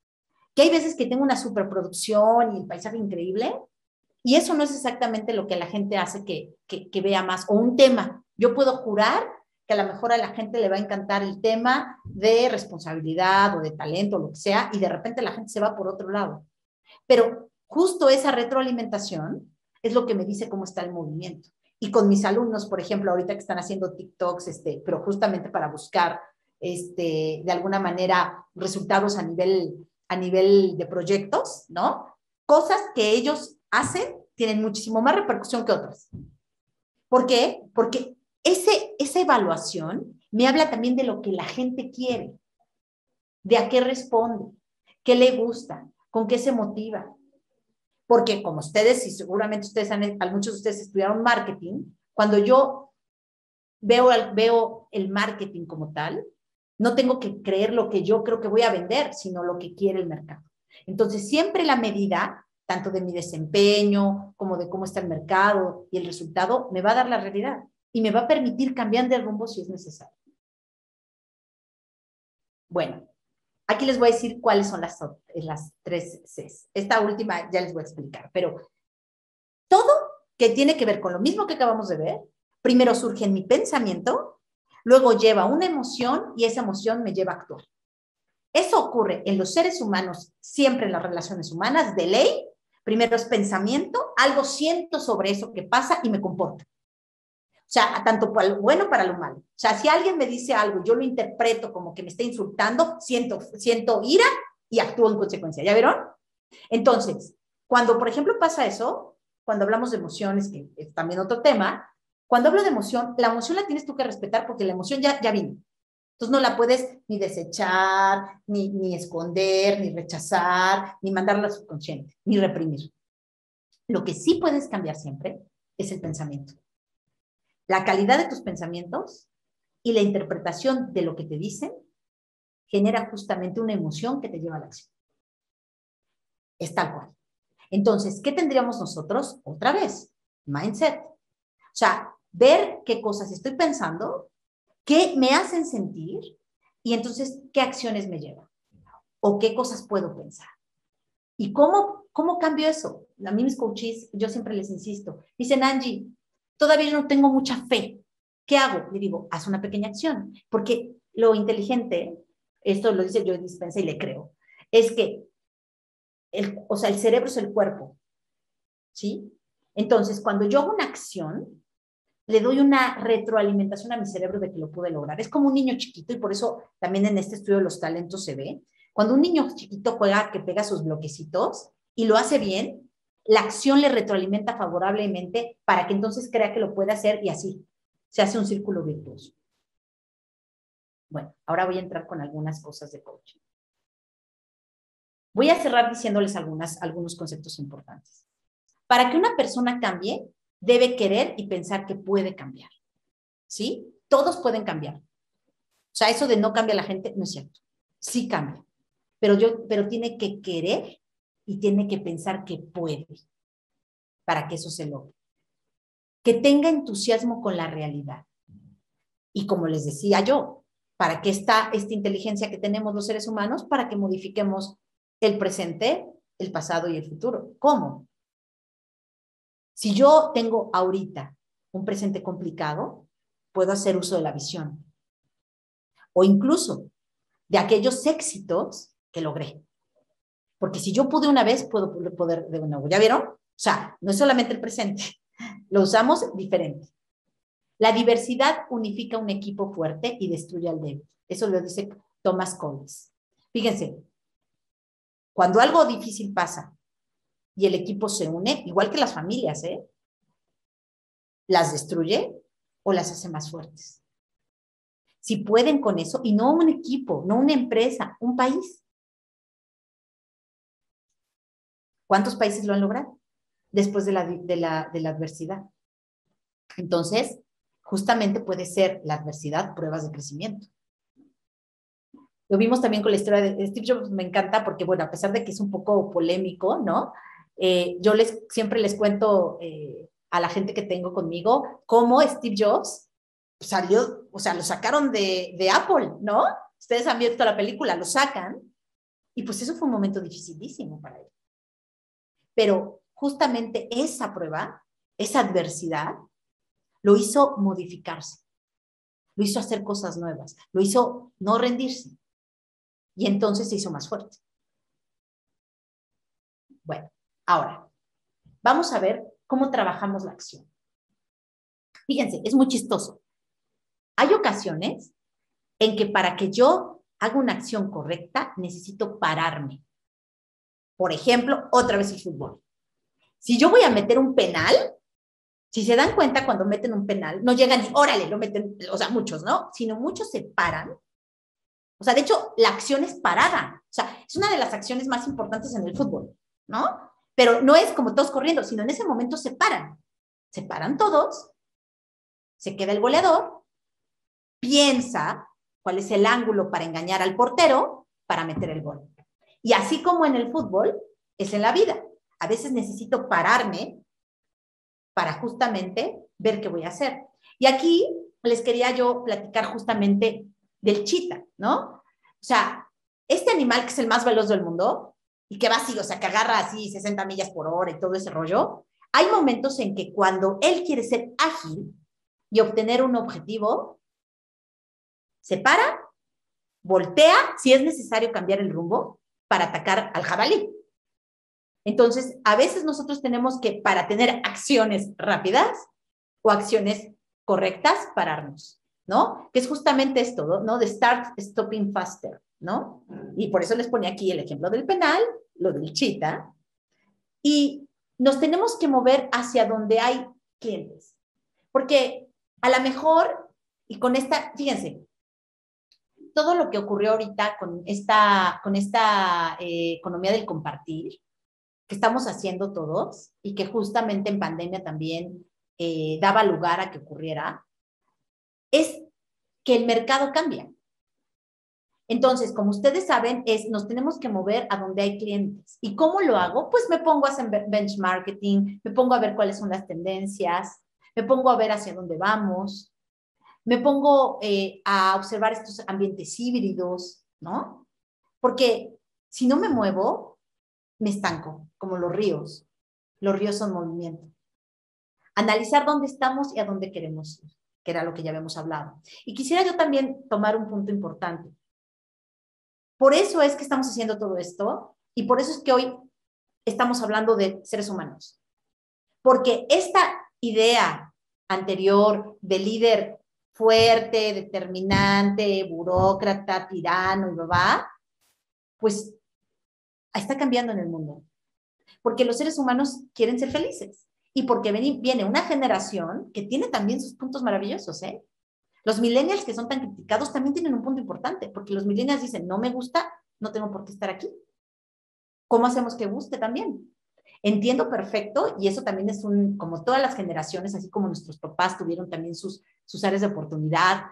que hay veces que tengo una superproducción y el paisaje increíble, y eso no es exactamente lo que la gente hace que vea más, o un tema. Yo puedo jurar que a lo mejor a la gente le va a encantar el tema de responsabilidad o de talento o lo que sea, y de repente la gente se va por otro lado. Pero justo esa retroalimentación es lo que me dice cómo está el movimiento. Y con mis alumnos, por ejemplo, ahorita que están haciendo TikToks, pero justamente para buscar, de alguna manera, resultados a nivel de proyectos, ¿no? Cosas que ellos hacen tienen muchísimo más repercusión que otras. ¿Por qué? Porque esa evaluación me habla también de lo que la gente quiere, de a qué responde, qué le gusta, con qué se motiva. Porque como ustedes, y seguramente muchos de ustedes estudiaron marketing, cuando yo veo el marketing como tal, no tengo que creer lo que yo creo que voy a vender, sino lo que quiere el mercado. Entonces, siempre la medida, tanto de mi desempeño, como de cómo está el mercado y el resultado, me va a dar la realidad y me va a permitir cambiar de rumbo si es necesario. Bueno, aquí les voy a decir cuáles son las 3 Cs. Esta última ya les voy a explicar, pero todo que tiene que ver con lo mismo que acabamos de ver, primero surge en mi pensamiento, luego lleva una emoción y esa emoción me lleva a actuar. Eso ocurre en los seres humanos, siempre en las relaciones humanas, de ley. Primero es pensamiento, algo siento sobre eso que pasa y me comporto. O sea, tanto para lo bueno para lo malo. O sea, si alguien me dice algo, yo lo interpreto como que me está insultando, siento ira y actúo en consecuencia. ¿Ya vieron? Entonces, cuando, por ejemplo, pasa eso, cuando hablamos de emociones, que es también otro tema, cuando hablo de emoción, la emoción la tienes tú que respetar porque la emoción ya vino. Entonces no la puedes ni desechar, ni esconder, ni rechazar, ni mandarla al subconsciente, ni reprimir. Lo que sí puedes cambiar siempre es el pensamiento. La calidad de tus pensamientos y la interpretación de lo que te dicen genera justamente una emoción que te lleva a la acción. Es tal cual. Entonces, ¿qué tendríamos nosotros? Otra vez, mindset. O sea, ver qué cosas estoy pensando, qué me hacen sentir y entonces qué acciones me llevan o qué cosas puedo pensar. ¿Y cómo cambio eso? A mí mis coaches, yo siempre les insisto, dicen, Angie, todavía no tengo mucha fe. ¿Qué hago? Le digo, haz una pequeña acción, porque lo inteligente, esto lo dice Joe Dispenza y le creo, es que el cerebro es el cuerpo, ¿sí? Entonces, cuando yo hago una acción, le doy una retroalimentación a mi cerebro de que lo pude lograr. Es como un niño chiquito y por eso también en este estudio de los talentos se ve. Cuando un niño chiquito juega, que pega sus bloquecitos y lo hace bien, la acción le retroalimenta favorablemente para que entonces crea que lo puede hacer y así se hace un círculo virtuoso. Bueno, ahora voy a entrar con algunas cosas de coaching. Voy a cerrar diciéndoles algunos conceptos importantes. Para que una persona cambie, debe querer y pensar que puede cambiar. ¿Sí? Todos pueden cambiar. O sea, eso de no cambia la gente no es cierto. Sí cambia. Pero tiene que querer y tiene que pensar que puede para que eso se logre. Que tenga entusiasmo con la realidad. Y como les decía yo, ¿para qué está esta inteligencia que tenemos los seres humanos? Para que modifiquemos el presente, el pasado y el futuro. ¿Cómo? Si yo tengo ahorita un presente complicado, puedo hacer uso de la visión. O incluso de aquellos éxitos que logré. Porque si yo pude una vez, puedo poder de nuevo. ¿Ya vieron? O sea, no es solamente el presente. Lo usamos diferente. La diversidad unifica un equipo fuerte y destruye al débil. Eso lo dice Thomas Collins. Fíjense, cuando algo difícil pasa y el equipo se une, igual que las familias, las destruye, o las hace más fuertes? Si pueden con eso, y no un equipo, no una empresa, un país. ¿Cuántos países lo han logrado después de la adversidad? Entonces, justamente puede ser la adversidad pruebas de crecimiento. Lo vimos también con la historia de Steve Jobs, me encanta porque, bueno, a pesar de que es un poco polémico, ¿no? Yo siempre les cuento a la gente que tengo conmigo cómo Steve Jobs salió, o sea, lo sacaron de Apple, ¿no? Ustedes han visto la película, lo sacan, y pues eso fue un momento dificilísimo para él. Pero justamente esa prueba, esa adversidad, lo hizo modificarse, lo hizo hacer cosas nuevas, lo hizo no rendirse, y entonces se hizo más fuerte. Bueno, ahora, vamos a ver cómo trabajamos la acción. Fíjense, es muy chistoso. Hay ocasiones en que para que yo haga una acción correcta, necesito pararme. Por ejemplo, otra vez el fútbol. Si yo voy a meter un penal, si se dan cuenta cuando meten un penal, no llegan y órale, lo meten, o sea, muchos, ¿no? Sino muchos se paran. O sea, de hecho, la acción es parada. O sea, es una de las acciones más importantes en el fútbol, ¿no? Pero no es como todos corriendo, sino en ese momento se paran. Se paran todos, se queda el goleador, piensa cuál es el ángulo para engañar al portero para meter el gol. Y así como en el fútbol, es en la vida. A veces necesito pararme para justamente ver qué voy a hacer. Y aquí les quería yo platicar justamente del chita, ¿no? O sea, este animal que es el más veloz del mundo y que va así, o sea, que agarra así 60 millas por hora y todo ese rollo, hay momentos en que cuando él quiere ser ágil y obtener un objetivo, se para, voltea, si es necesario cambiar el rumbo, para atacar al jabalí. Entonces, a veces nosotros tenemos que, para tener acciones rápidas o acciones correctas, pararnos, ¿no? Que es justamente esto, ¿no? De start stopping faster, ¿no? Y por eso les ponía aquí el ejemplo del penal, lo del chita, y nos tenemos que mover hacia donde hay clientes. Porque a lo mejor, y con esta, fíjense, todo lo que ocurrió ahorita con esta economía del compartir, que estamos haciendo todos y que justamente en pandemia también daba lugar a que ocurriera, es que el mercado cambia. Entonces, como ustedes saben, nos tenemos que mover a donde hay clientes. ¿Y cómo lo hago? Pues me pongo a hacer benchmarking, me pongo a ver cuáles son las tendencias, me pongo a ver hacia dónde vamos, me pongo a observar estos ambientes híbridos, ¿no? Porque si no me muevo, me estanco, como los ríos. Los ríos son movimiento. Analizar dónde estamos y a dónde queremos ir, que era lo que ya habíamos hablado. Y quisiera yo también tomar un punto importante. Por eso es que estamos haciendo todo esto y por eso es que hoy estamos hablando de seres humanos. Porque esta idea anterior de líder fuerte, determinante, burócrata, tirano y babá, pues está cambiando en el mundo. Porque los seres humanos quieren ser felices y porque viene una generación que tiene también sus puntos maravillosos, ¿eh? Los millennials que son tan criticados también tienen un punto importante, porque los millennials dicen, no me gusta, no tengo por qué estar aquí. ¿Cómo hacemos que guste también? Entiendo perfecto, y eso también es como todas las generaciones, así como nuestros papás tuvieron también sus áreas de oportunidad,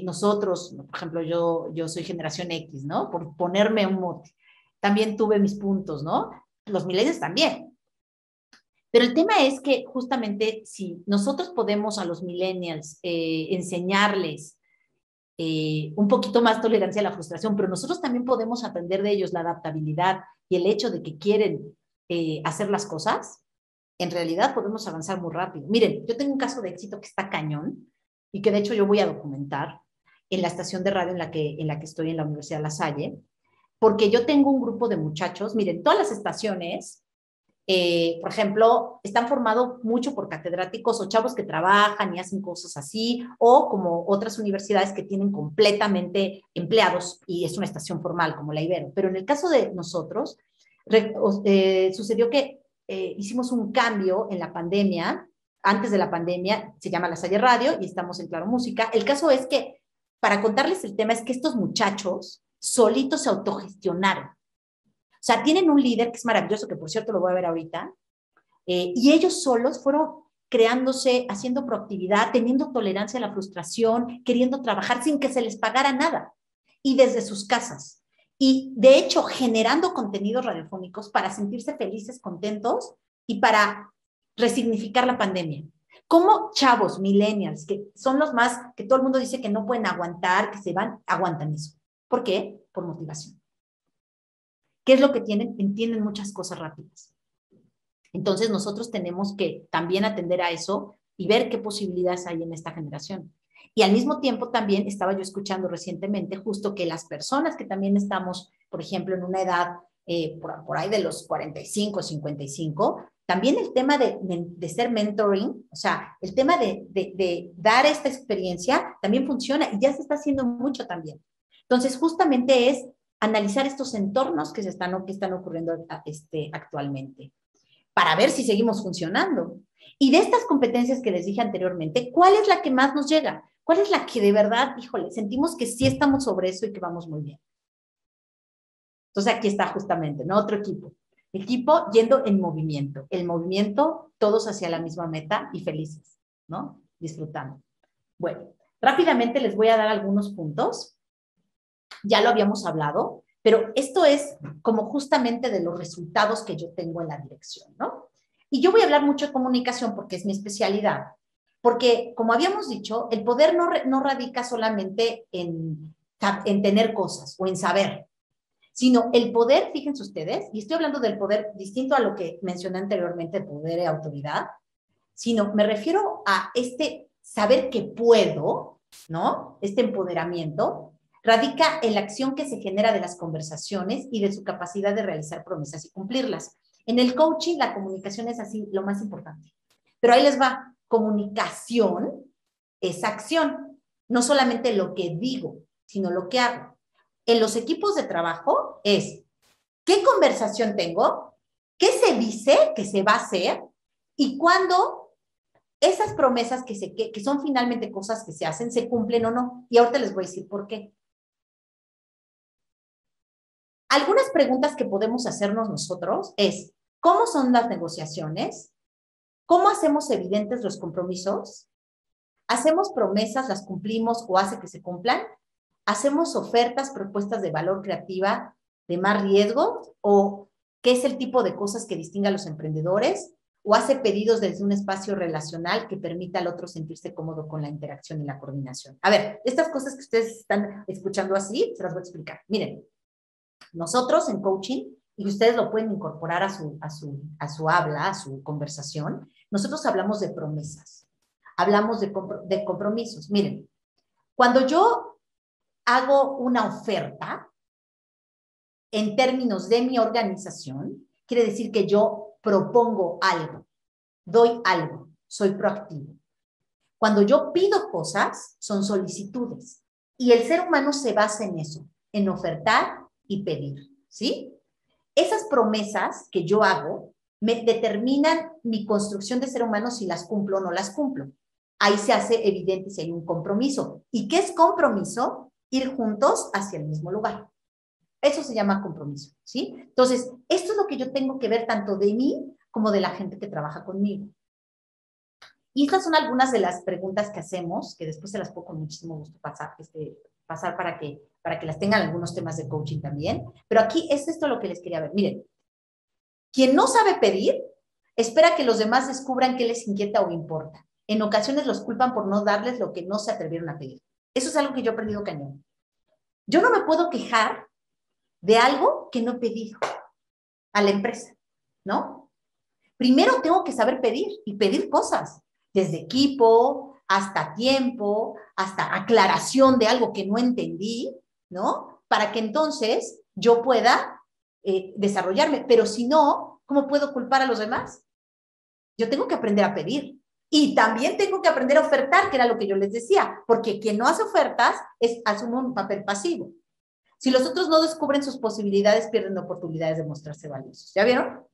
nosotros, por ejemplo, yo soy generación X, ¿no? Por ponerme un mote. También tuve mis puntos, ¿no? Los millennials también. Pero el tema es que justamente si nosotros podemos a los millennials enseñarles un poquito más tolerancia a la frustración, pero nosotros también podemos aprender de ellos la adaptabilidad y el hecho de que quieren hacer las cosas, en realidad podemos avanzar muy rápido. Miren, yo tengo un caso de éxito que está cañón y que de hecho yo voy a documentar en la estación de radio en la que estoy en la Universidad La Salle, porque yo tengo un grupo de muchachos, miren, todas las estaciones, por ejemplo, están formados mucho por catedráticos o chavos que trabajan y hacen cosas así, o como otras universidades que tienen completamente empleados y es una estación formal como la Ibero. Pero en el caso de nosotros, sucedió que hicimos un cambio en la pandemia antes de la pandemia, se llama La Salle Radio y estamos en Claro Música. El caso es que, para contarles el tema, es que estos muchachos solitos se autogestionaron. O sea, tienen un líder que es maravilloso, que por cierto lo voy a ver ahorita, y ellos solos fueron creándose, haciendo proactividad, teniendo tolerancia a la frustración, queriendo trabajar sin que se les pagara nada, y desde sus casas. Y de hecho, generando contenidos radiofónicos para sentirse felices, contentos y para resignificar la pandemia. Como chavos, millennials, que son los más, que todo el mundo dice que no pueden aguantar, que se van, aguantan eso. ¿Por qué? Por motivación. ¿Qué es lo que tienen? Entienden muchas cosas rápidas. Entonces nosotros tenemos que también atender a eso y ver qué posibilidades hay en esta generación. Y al mismo tiempo también estaba yo escuchando recientemente justo que las personas que también estamos, por ejemplo, en una edad por ahí de los 45, 55, también el tema de ser mentoring, o sea, el tema de dar esta experiencia también funciona y ya se está haciendo mucho también. Entonces, justamente es analizar estos entornos que están ocurriendo actualmente para ver si seguimos funcionando. Y de estas competencias que les dije anteriormente, ¿cuál es la que más nos llega? ¿Cuál es la que de verdad, híjole, sentimos que sí estamos sobre eso y que vamos muy bien? Entonces aquí está justamente, ¿no? Otro equipo. Equipo yendo en movimiento. El movimiento, todos hacia la misma meta y felices, ¿no? Disfrutando. Bueno, rápidamente les voy a dar algunos puntos. Ya lo habíamos hablado, pero esto es como justamente de los resultados que yo tengo en la dirección, ¿no? Y yo voy a hablar mucho de comunicación porque es mi especialidad. Porque, como habíamos dicho, el poder no radica solamente en tener cosas o en saber, sino el poder, fíjense ustedes, y estoy hablando del poder distinto a lo que mencioné anteriormente, poder y autoridad, sino me refiero a este saber que puedo, ¿no? Este empoderamiento radica en la acción que se genera de las conversaciones y de su capacidad de realizar promesas y cumplirlas. En el coaching, la comunicación es así lo más importante. Pero ahí les va, comunicación es acción, no solamente lo que digo, sino lo que hago. En los equipos de trabajo es, ¿qué conversación tengo? ¿Qué se dice que se va a hacer? Y cuándo esas promesas que son finalmente cosas que se hacen, se cumplen o no. Y ahorita les voy a decir por qué. Algunas preguntas que podemos hacernos nosotros es, ¿cómo son las negociaciones? ¿Cómo hacemos evidentes los compromisos? ¿Hacemos promesas, las cumplimos o hace que se cumplan? ¿Hacemos ofertas, propuestas de valor creativa de más riesgo? ¿O qué es el tipo de cosas que distingue a los emprendedores? ¿O hace pedidos desde un espacio relacional que permita al otro sentirse cómodo con la interacción y la coordinación? A ver, estas cosas que ustedes están escuchando así, se las voy a explicar. Miren, nosotros en coaching, y ustedes lo pueden incorporar a su habla, a su conversación, nosotros hablamos de promesas, hablamos de compromisos. Miren, cuando yo hago una oferta en términos de mi organización, quiere decir que yo propongo algo, doy algo, soy proactivo. Cuando yo pido cosas, son solicitudes. Y el ser humano se basa en eso, en ofertar y pedir, ¿sí? Esas promesas que yo hago me determinan mi construcción de ser humano si las cumplo o no las cumplo. Ahí se hace evidente si hay un compromiso. ¿Y qué es compromiso? Ir juntos hacia el mismo lugar. Eso se llama compromiso, ¿sí? Entonces, esto es lo que yo tengo que ver tanto de mí como de la gente que trabaja conmigo. Y estas son algunas de las preguntas que hacemos, que después se las puedo con muchísimo gusto pasar para que las tengan algunos temas de coaching también. Pero aquí es esto lo que les quería ver. Miren, quien no sabe pedir, espera que los demás descubran qué les inquieta o importa. En ocasiones los culpan por no darles lo que no se atrevieron a pedir. Eso es algo que yo he aprendido cañón. Yo no me puedo quejar de algo que no he pedido a la empresa, ¿no? Primero tengo que saber pedir y pedir cosas, desde equipo, hasta tiempo, hasta aclaración de algo que no entendí, ¿no? Para que entonces yo pueda desarrollarme. Pero si no, ¿cómo puedo culpar a los demás? Yo tengo que aprender a pedir. Y también tengo que aprender a ofertar, que era lo que yo les decía, porque quien no hace ofertas asume un papel pasivo. Si los otros no descubren sus posibilidades, pierden oportunidades de mostrarse valiosos. ¿Ya vieron?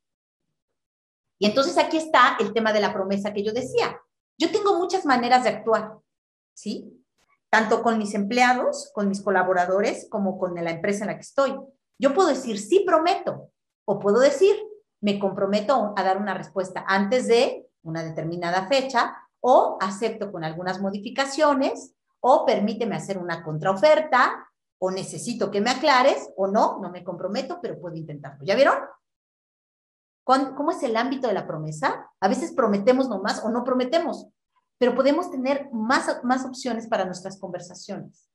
Y entonces aquí está el tema de la promesa que yo decía. Yo tengo muchas maneras de actuar, ¿sí? Tanto con mis empleados, con mis colaboradores, como con la empresa en la que estoy. Yo puedo decir, sí prometo, o puedo decir, me comprometo a dar una respuesta antes de una determinada fecha, o acepto con algunas modificaciones, o permíteme hacer una contraoferta, o necesito que me aclares, o no, no me comprometo, pero puedo intentarlo. ¿Ya vieron? ¿Cómo es el ámbito de la promesa? A veces prometemos nomás o no prometemos, pero podemos tener más opciones para nuestras conversaciones.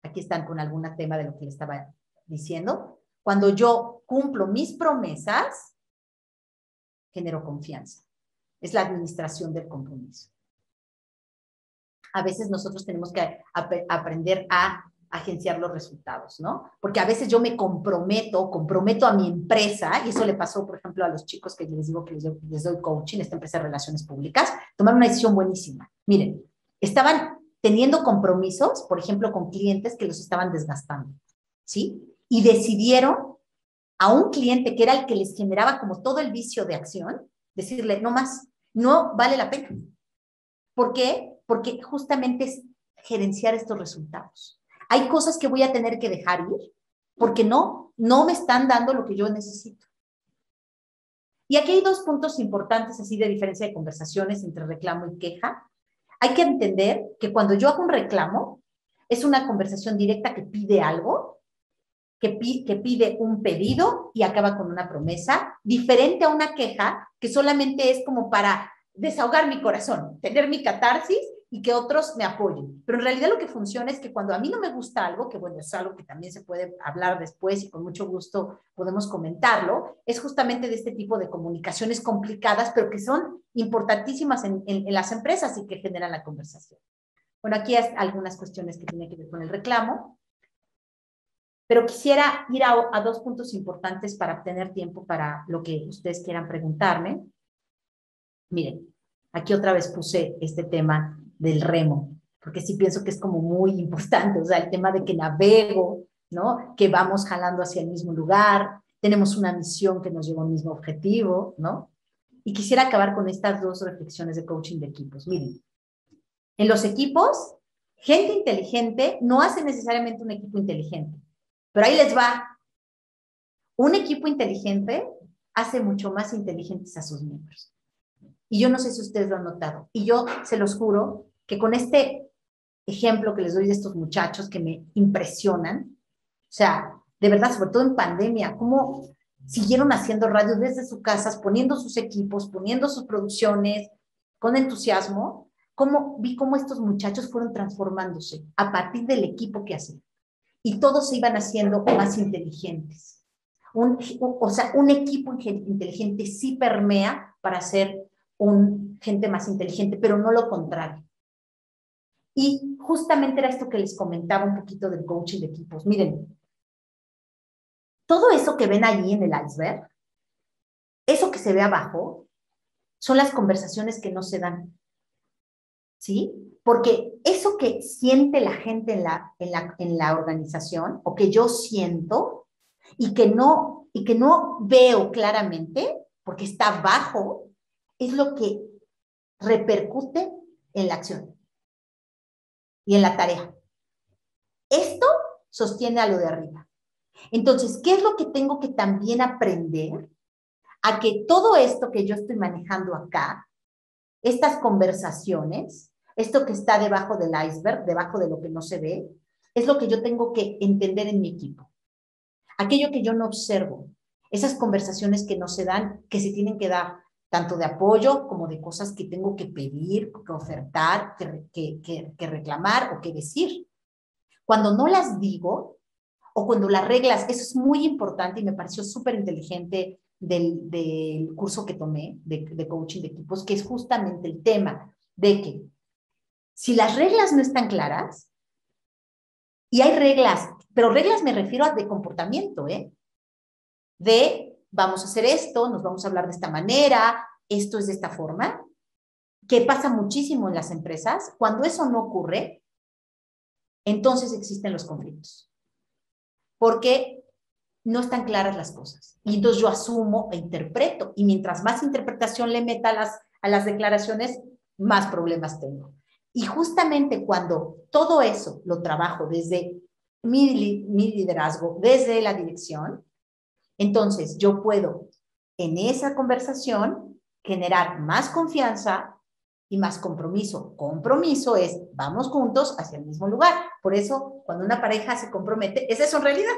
Aquí están con algún tema de lo que le estaba diciendo. Cuando yo cumplo mis promesas, genero confianza. Es la administración del compromiso. A veces nosotros tenemos que aprender a agenciar los resultados, ¿no? Porque a veces yo me comprometo a mi empresa, y eso le pasó, por ejemplo, a los chicos que les digo que les doy coaching, esta empresa de relaciones públicas, tomaron una decisión buenísima. Miren, estaban teniendo compromisos, por ejemplo, con clientes que los estaban desgastando, ¿sí? Y decidieron a un cliente que era el que les generaba como todo el vicio de acción, decirle, no más, no vale la pena. ¿Por qué? Porque justamente es gerenciar estos resultados. Hay cosas que voy a tener que dejar ir porque no me están dando lo que yo necesito. Y aquí hay dos puntos importantes así de diferencia de conversaciones entre reclamo y queja. Hay que entender que cuando yo hago un reclamo, es una conversación directa que pide algo, que pide un pedido y acaba con una promesa, diferente a una queja que solamente es como para desahogar mi corazón, tener mi catarsis y que otros me apoyen. Pero en realidad lo que funciona es que cuando a mí no me gusta algo, que bueno, es algo que también se puede hablar después y con mucho gusto podemos comentarlo, es justamente de este tipo de comunicaciones complicadas, pero que son importantísimas en las empresas y que generan la conversación. Bueno, aquí hay algunas cuestiones que tienen que ver con el reclamo, pero quisiera ir a dos puntos importantes para obtener tiempo para lo que ustedes quieran preguntarme. Miren, aquí otra vez puse este tema del remo, porque sí pienso que es como muy importante, o sea, el tema de que navego, ¿no? Que vamos jalando hacia el mismo lugar, tenemos una misión que nos lleva al mismo objetivo, ¿no? Y quisiera acabar con estas dos reflexiones de coaching de equipos. Miren, en los equipos, gente inteligente no hace necesariamente un equipo inteligente, pero ahí les va. Un equipo inteligente hace mucho más inteligentes a sus miembros. Y yo no sé si ustedes lo han notado. Y yo se los juro que con este ejemplo que les doy de estos muchachos que me impresionan, o sea, de verdad, sobre todo en pandemia, cómo siguieron haciendo radio desde sus casas, poniendo sus equipos, poniendo sus producciones con entusiasmo, vi cómo estos muchachos fueron transformándose a partir del equipo que hacían. Y todos se iban haciendo más inteligentes. O sea, un equipo inteligente sí permea para ser gente más inteligente, pero no lo contrario. Y justamente era esto que les comentaba un poquito del coaching de equipos. Miren, todo eso que ven allí en el iceberg, eso que se ve abajo, son las conversaciones que no se dan. ¿Sí? Porque eso que siente la gente en la organización, o que yo siento, y que no veo claramente, porque está abajo, es lo que repercute en la acción y en la tarea. Esto sostiene a lo de arriba. Entonces, ¿qué es lo que tengo que también aprender? A que todo esto que yo estoy manejando acá, estas conversaciones, esto que está debajo del iceberg, debajo de lo que no se ve, es lo que yo tengo que entender en mi equipo. Aquello que yo no observo, esas conversaciones que no se dan, que se tienen que dar, tanto de apoyo como de cosas que tengo que pedir, que ofertar, que reclamar o que decir. Cuando no las digo, o cuando las reglas, eso es muy importante y me pareció súper inteligente del curso que tomé de coaching de equipos, que es justamente el tema de que si las reglas no están claras, y hay reglas, pero reglas me refiero a de comportamiento, de vamos a hacer esto, nos vamos a hablar de esta manera, esto es de esta forma, que pasa muchísimo en las empresas. Cuando eso no ocurre, entonces existen los conflictos. Porque no están claras las cosas. Y entonces yo asumo e interpreto. Y mientras más interpretación le meta a las declaraciones, más problemas tengo. Y justamente cuando todo eso lo trabajo desde mi liderazgo, desde la dirección, entonces yo puedo en esa conversación generar más confianza y más compromiso. Compromiso es vamos juntos hacia el mismo lugar. Por eso cuando una pareja se compromete, es eso en realidad.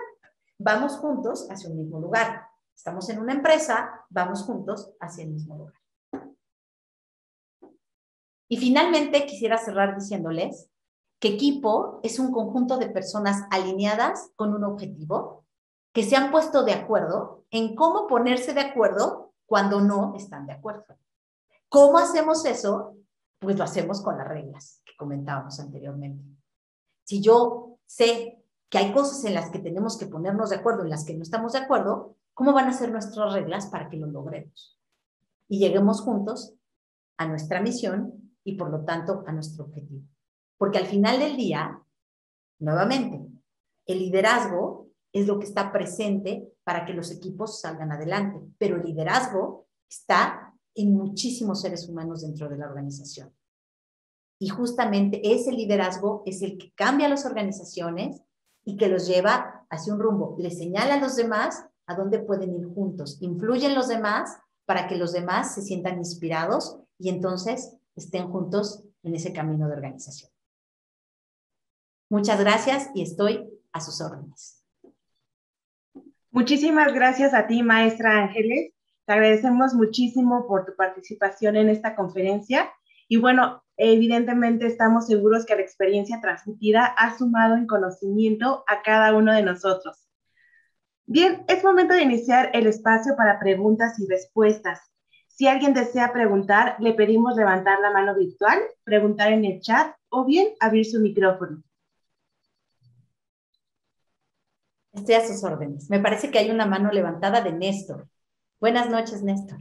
Vamos juntos hacia el mismo lugar. Estamos en una empresa, vamos juntos hacia el mismo lugar. Y finalmente quisiera cerrar diciéndoles que equipo es un conjunto de personas alineadas con un objetivo, que se han puesto de acuerdo en cómo ponerse de acuerdo cuando no están de acuerdo. ¿Cómo hacemos eso? Pues lo hacemos con las reglas que comentábamos anteriormente. Si yo sé que hay cosas en las que tenemos que ponernos de acuerdo, en las que no estamos de acuerdo, ¿cómo van a ser nuestras reglas para que lo logremos? Y lleguemos juntos a nuestra misión y por lo tanto a nuestro objetivo. Porque al final del día, nuevamente, el liderazgo es lo que está presente para que los equipos salgan adelante, pero el liderazgo está en muchísimos seres humanos dentro de la organización. Y justamente ese liderazgo es el que cambia las organizaciones y que los lleva hacia un rumbo. Les señala a los demás a dónde pueden ir juntos. Influyen los demás para que los demás se sientan inspirados y entonces estén juntos en ese camino de organización. Muchas gracias y estoy a sus órdenes. Muchísimas gracias a ti, maestra Ángeles. Te agradecemos muchísimo por tu participación en esta conferencia. Y bueno, evidentemente estamos seguros que la experiencia transmitida ha sumado en conocimiento a cada uno de nosotros. Bien, es momento de iniciar el espacio para preguntas y respuestas. Si alguien desea preguntar, le pedimos levantar la mano virtual, preguntar en el chat o bien abrir su micrófono. Estoy a sus órdenes. Me parece que hay una mano levantada de Néstor. Buenas noches, Néstor.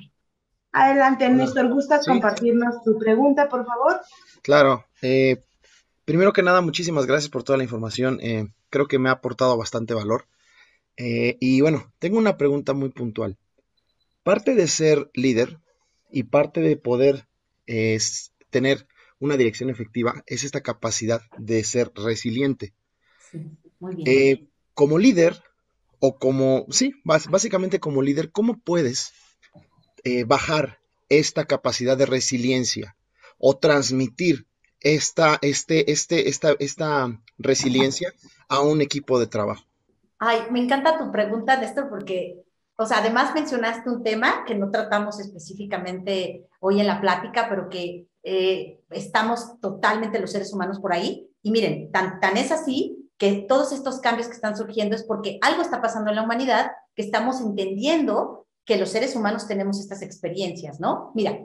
Adelante, Hola. Néstor. ¿Gustas compartirnos tu pregunta, por favor? Claro. Primero que nada, muchísimas gracias por toda la información. Creo que me ha aportado bastante valor. Y bueno, tengo una pregunta muy puntual. Parte de ser líder y parte de poder tener una dirección efectiva es esta capacidad de ser resiliente. Sí, muy bien. Como líder, o como, sí, básicamente como líder, ¿cómo puedes bajar esta capacidad de resiliencia o transmitir esta resiliencia a un equipo de trabajo? Ay, me encanta tu pregunta, Néstor, porque, o sea, además mencionaste un tema que no tratamos específicamente hoy en la plática, pero que estamos totalmente los seres humanos por ahí. Y miren, tan es así que todos estos cambios que están surgiendo es porque algo está pasando en la humanidad, que estamos entendiendo que los seres humanos tenemos estas experiencias, ¿no? Mira,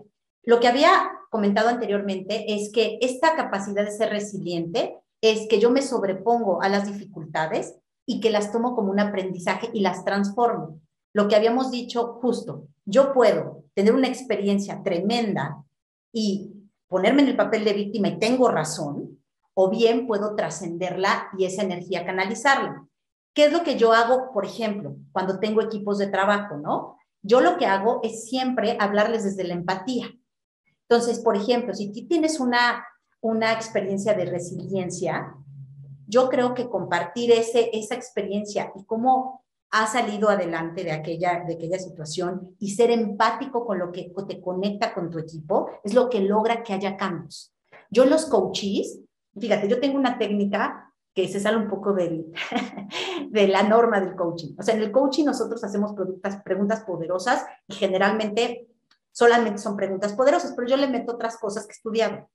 lo que había comentado anteriormente es que esta capacidad de ser resiliente es que yo me sobrepongo a las dificultades y que las tomo como un aprendizaje y las transformo. Lo que habíamos dicho justo, yo puedo tener una experiencia tremenda y ponerme en el papel de víctima y tengo razón, o bien puedo trascenderla y esa energía canalizarla. ¿Qué es lo que yo hago, por ejemplo, cuando tengo equipos de trabajo, no? Yo lo que hago es siempre hablarles desde la empatía. Entonces, por ejemplo, si tú tienes una experiencia de resiliencia, yo creo que compartir esa experiencia y cómo ha salido adelante de aquella situación y ser empático con lo que te conecta con tu equipo es lo que logra que haya cambios. Yo los coaches, fíjate, yo tengo una técnica que se sale un poco de la norma del coaching. O sea, en el coaching nosotros hacemos preguntas poderosas y generalmente solamente son preguntas poderosas, pero yo le meto otras cosas que he estudiado.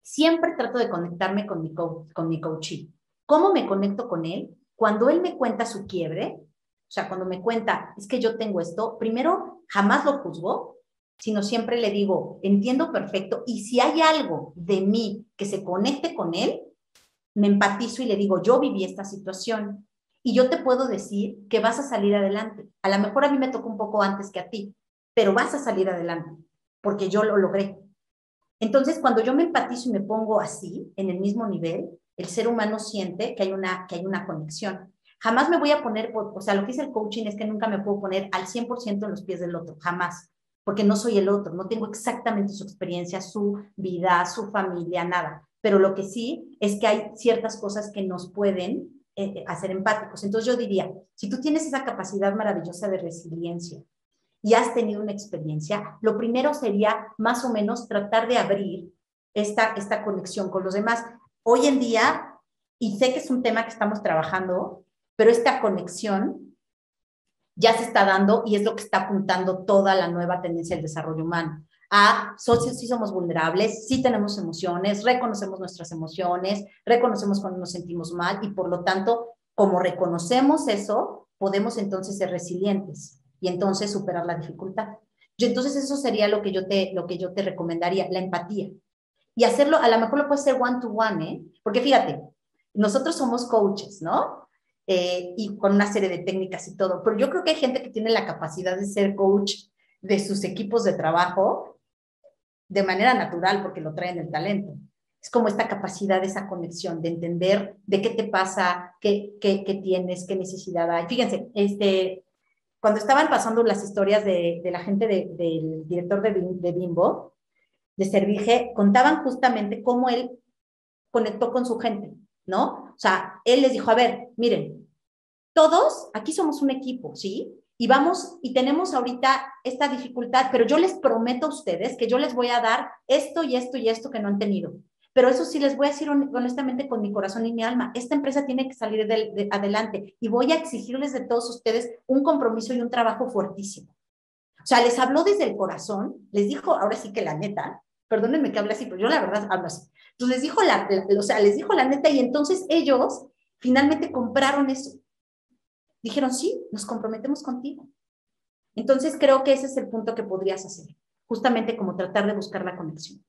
Siempre trato de conectarme con mi coachee. ¿Cómo me conecto con él? Cuando él me cuenta su quiebre, o sea, cuando me cuenta, es que yo tengo esto, primero jamás lo juzgo, sino siempre le digo, entiendo perfecto, y si hay algo de mí que se conecte con él, me empatizo y le digo, yo viví esta situación, y yo te puedo decir que vas a salir adelante. A lo mejor a mí me tocó un poco antes que a ti, pero vas a salir adelante, porque yo lo logré. Entonces, cuando yo me empatizo y me pongo así, en el mismo nivel, el ser humano siente que hay una conexión. Jamás me voy a poner, o sea, lo que dice el coaching es que nunca me puedo poner al 100% en los pies del otro, jamás, porque no soy el otro, no tengo exactamente su experiencia, su vida, su familia, nada. Pero lo que sí es que hay ciertas cosas que nos pueden hacer empáticos. Entonces yo diría, si tú tienes esa capacidad maravillosa de resiliencia y has tenido una experiencia, lo primero sería más o menos tratar de abrir esta conexión con los demás. Hoy en día, y sé que es un tema que estamos trabajando, pero esta conexión ya se está dando y es lo que está apuntando toda la nueva tendencia del desarrollo humano. Sí somos vulnerables, sí tenemos emociones, reconocemos nuestras emociones, reconocemos cuando nos sentimos mal y por lo tanto, como reconocemos eso, podemos entonces ser resilientes y entonces superar la dificultad. Entonces eso sería lo que yo te recomendaría, la empatía. Y hacerlo, a lo mejor lo puede ser one-to-one, ¿eh? Porque fíjate, nosotros somos coaches, ¿no? Y con una serie de técnicas y todo, pero yo creo que hay gente que tiene la capacidad de ser coach de sus equipos de trabajo de manera natural porque lo traen el talento. Es como esta capacidad, esa conexión de entender de qué te pasa, qué tienes, qué necesidad hay. Fíjense, cuando estaban pasando las historias de la gente del director de Bimbo, de Servige, contaban justamente cómo él conectó con su gente, ¿no? O sea, él les dijo, a ver, miren, todos aquí somos un equipo, ¿sí? Y vamos, y tenemos ahorita esta dificultad, pero yo les prometo a ustedes que yo les voy a dar esto y esto y esto que no han tenido. Pero eso sí les voy a decir honestamente con mi corazón y mi alma, esta empresa tiene que salir adelante y voy a exigirles de todos ustedes un compromiso y un trabajo fuertísimo. O sea, les habló desde el corazón, les dijo, ahora sí que la neta, perdónenme que hable así, pero yo la verdad hablo así. Entonces les dijo les dijo la neta y entonces ellos finalmente compraron eso. Dijeron, sí, nos comprometemos contigo. Entonces creo que ese es el punto que podrías hacer, justamente como tratar de buscar la conexión.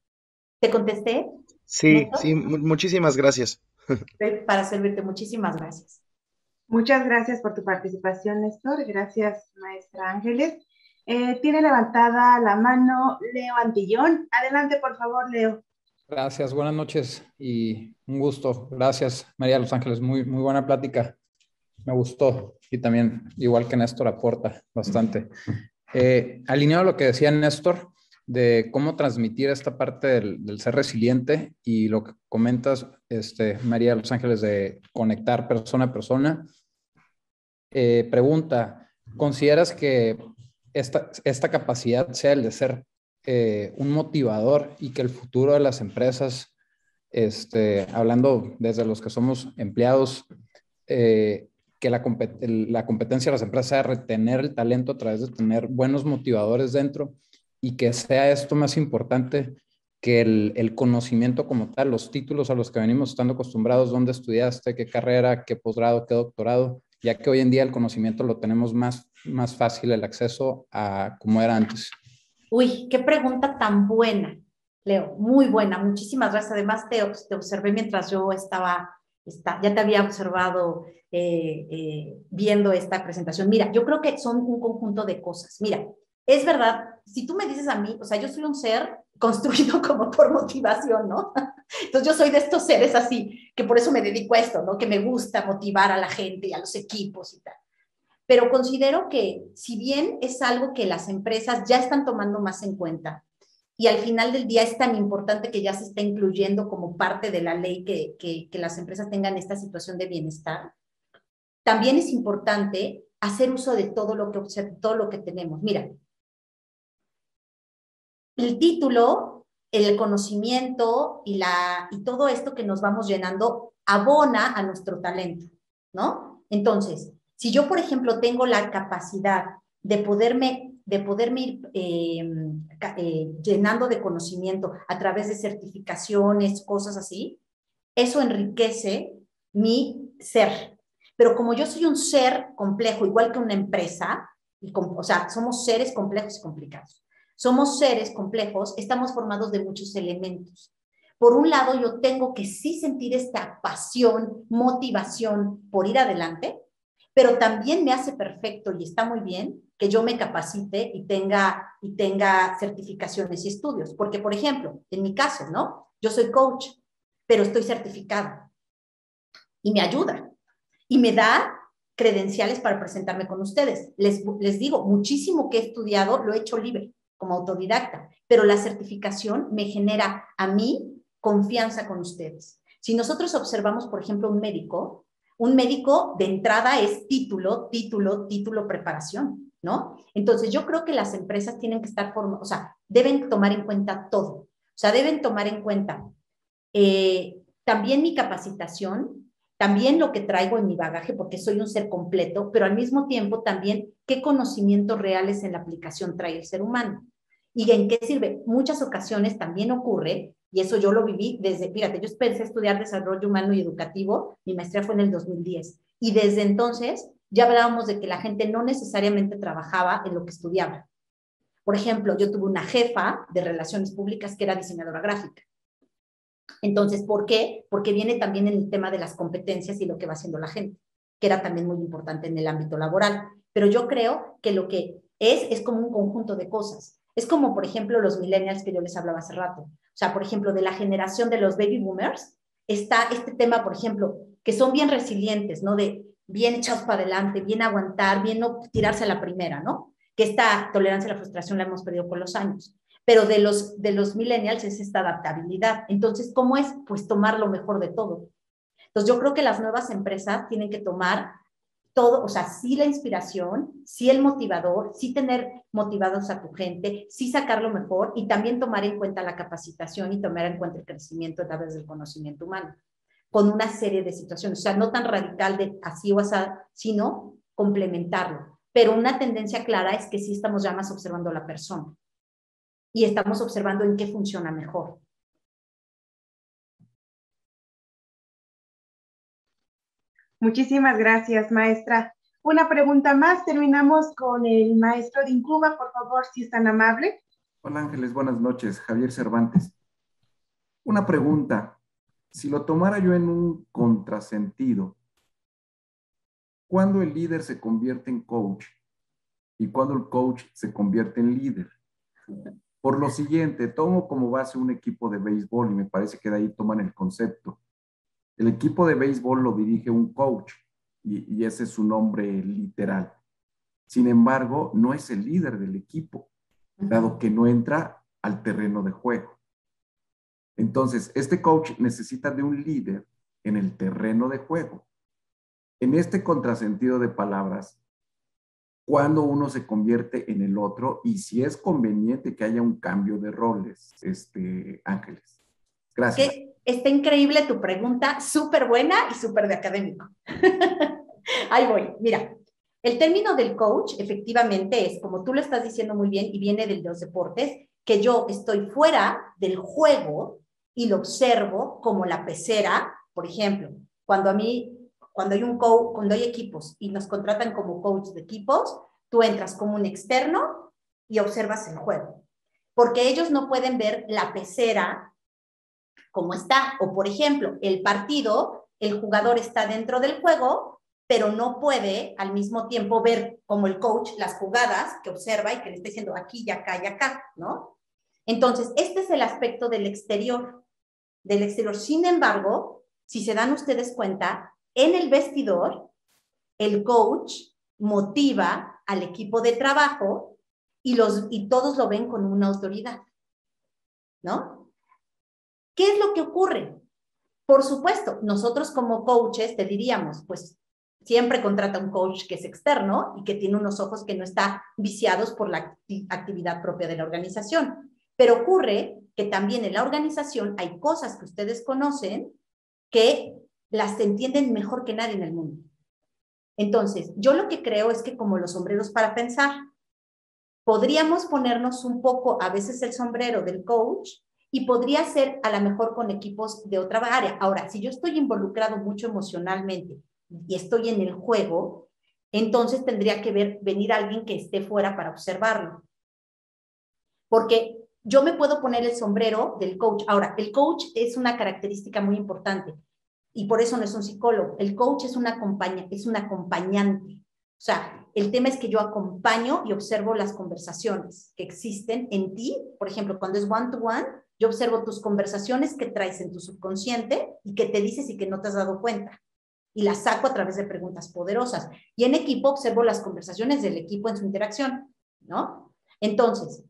¿Te contesté? Sí, sí, muchísimas gracias. Para servirte, muchísimas gracias. Muchas gracias por tu participación, Néstor. Gracias, maestra Ángeles. Tiene levantada la mano Leo Antillón. Adelante, por favor, Leo. Gracias, buenas noches y un gusto. Gracias, María de Los Ángeles. Muy buena plática. Me gustó y también, igual que Néstor, aporta bastante. Alineado a lo que decía Néstor, de cómo transmitir esta parte del ser resiliente y lo que comentas, María de Los Ángeles, de conectar persona a persona. Pregunta, ¿consideras que esta capacidad sea el de ser un motivador y que el futuro de las empresas, hablando desde los que somos empleados, que la competencia de las empresas sea retener el talento a través de tener buenos motivadores dentro y que sea esto más importante que el conocimiento como tal, los títulos a los que venimos estando acostumbrados, dónde estudiaste, qué carrera, qué posgrado, qué doctorado, ya que hoy en día el conocimiento lo tenemos más fácil el acceso a como era antes? Uy, qué pregunta tan buena, Leo, muy buena, muchísimas gracias. Además te observé mientras yo ya te había observado viendo esta presentación. Mira, yo creo que son un conjunto de cosas. Mira, es verdad, si tú me dices a mí, o sea, yo soy un ser construido como por motivación, ¿no? Entonces yo soy de estos seres así, que por eso me dedico a esto, ¿no? Que me gusta motivar a la gente y a los equipos y tal. Pero considero que si bien es algo que las empresas ya están tomando más en cuenta, y al final del día es tan importante que ya se está incluyendo como parte de la ley que las empresas tengan esta situación de bienestar, también es importante hacer uso de todo lo que tenemos. Mira, el título, el conocimiento y todo esto que nos vamos llenando abona a nuestro talento, ¿no? Entonces, si yo, por ejemplo, tengo la capacidad de poderme ir llenando de conocimiento a través de certificaciones, cosas así, eso enriquece mi ser. Pero como yo soy un ser complejo, igual que una empresa, o sea, somos seres complejos y complicados. Somos seres complejos, estamos formados de muchos elementos. Por un lado, yo tengo que sí sentir esta pasión, motivación por ir adelante, pero también me hace perfecto y está muy bien que yo me capacite y tenga certificaciones y estudios. Porque, por ejemplo, en mi caso, ¿no? Yo soy coach, pero estoy certificada y me ayuda y me da credenciales para presentarme con ustedes. Les digo, muchísimo que he estudiado lo he hecho libre, como autodidacta, pero la certificación me genera a mí confianza con ustedes. Si nosotros observamos, por ejemplo, un médico de entrada es título, preparación, ¿no? Entonces yo creo que las empresas tienen que estar o sea, deben tomar en cuenta todo. O sea, deben tomar en cuenta también mi capacitación, también lo que traigo en mi bagaje, porque soy un ser completo, pero al mismo tiempo también qué conocimientos reales en la aplicación trae el ser humano y en qué sirve. Muchas ocasiones también ocurre, y eso yo lo viví desde, fíjate, yo empecé a estudiar desarrollo humano y educativo, mi maestría fue en el 2010, y desde entonces ya hablábamos de que la gente no necesariamente trabajaba en lo que estudiaba. Por ejemplo, yo tuve una jefa de relaciones públicas que era diseñadora gráfica. Entonces, ¿por qué? Porque viene también en el tema de las competencias y lo que va haciendo la gente, que era también muy importante en el ámbito laboral. Pero yo creo que lo que es como un conjunto de cosas. Es como, por ejemplo, los millennials que yo les hablaba hace rato. O sea, por ejemplo, de la generación de los baby boomers, está este tema, por ejemplo, que son bien resilientes, ¿no? De bien echados para adelante, bien aguantar, bien no tirarse a la primera, ¿no? Que esta tolerancia a la frustración la hemos perdido con los años. Pero de los millennials es esta adaptabilidad. Entonces, ¿cómo es? Pues tomar lo mejor de todo. Entonces, yo creo que las nuevas empresas tienen que tomar todo, o sea, sí la inspiración, sí el motivador, sí tener motivados a tu gente, sí sacar lo mejor y también tomar en cuenta la capacitación y tomar en cuenta el crecimiento a través del conocimiento humano, con una serie de situaciones. O sea, no tan radical de así o así, sino complementarlo. Pero una tendencia clara es que sí estamos ya más observando a la persona y estamos observando en qué funciona mejor. Muchísimas gracias, maestra. Una pregunta más. Terminamos con el maestro de Incuba, por favor, si es tan amable. Hola Ángeles, buenas noches. Javier Cervantes. Una pregunta. Si lo tomara yo en un contrasentido, ¿cuándo el líder se convierte en coach y cuándo el coach se convierte en líder? Por lo siguiente, tomo como base un equipo de béisbol y me parece que de ahí toman el concepto. El equipo de béisbol lo dirige un coach y ese es su nombre literal. Sin embargo, no es el líder del equipo, dado que no entra al terreno de juego. Entonces, este coach necesita de un líder en el terreno de juego. En este contrasentido de palabras, ¿cuándo uno se convierte en el otro y si es conveniente que haya un cambio de roles, Ángeles? Gracias. Está increíble tu pregunta, súper buena y súper de académico. Ahí voy. Mira, el término del coach efectivamente es, como tú lo estás diciendo muy bien, y viene de los deportes, que yo estoy fuera del juego y lo observo como la pecera. Por ejemplo, cuando hay equipos y nos contratan como coach de equipos, tú entras como un externo y observas el juego. Porque ellos no pueden ver la pecera como está. O, por ejemplo, el partido, el jugador está dentro del juego, pero no puede al mismo tiempo ver como el coach las jugadas que observa y que le está diciendo aquí y acá, ¿no? Entonces, este es el aspecto del exterior. Sin embargo, si se dan ustedes cuenta, en el vestidor, el coach motiva al equipo de trabajo y todos lo ven con una autoridad, ¿no? ¿Qué es lo que ocurre? Por supuesto, nosotros como coaches te diríamos, pues siempre contrata un coach que es externo y que tiene unos ojos que no están viciados por la actividad propia de la organización. Pero ocurre que también en la organización hay cosas que ustedes conocen que las entienden mejor que nadie en el mundo. Entonces, yo lo que creo es que como los sombreros para pensar, podríamos ponernos un poco a veces el sombrero del coach y podría ser a lo mejor con equipos de otra área. Ahora, si yo estoy involucrado mucho emocionalmente y estoy en el juego, entonces tendría que venir alguien que esté fuera para observarlo. Porque yo me puedo poner el sombrero del coach. Ahora, el coach es una característica muy importante y por eso no es un psicólogo. El coach es un acompañante. O sea, el tema es que yo acompaño y observo las conversaciones que existen en ti. Por ejemplo, cuando es one-to-one, yo observo tus conversaciones que traes en tu subconsciente y que te dices y que no te has dado cuenta. y las saco a través de preguntas poderosas. Y en equipo observo las conversaciones del equipo en su interacción, ¿no? Entonces,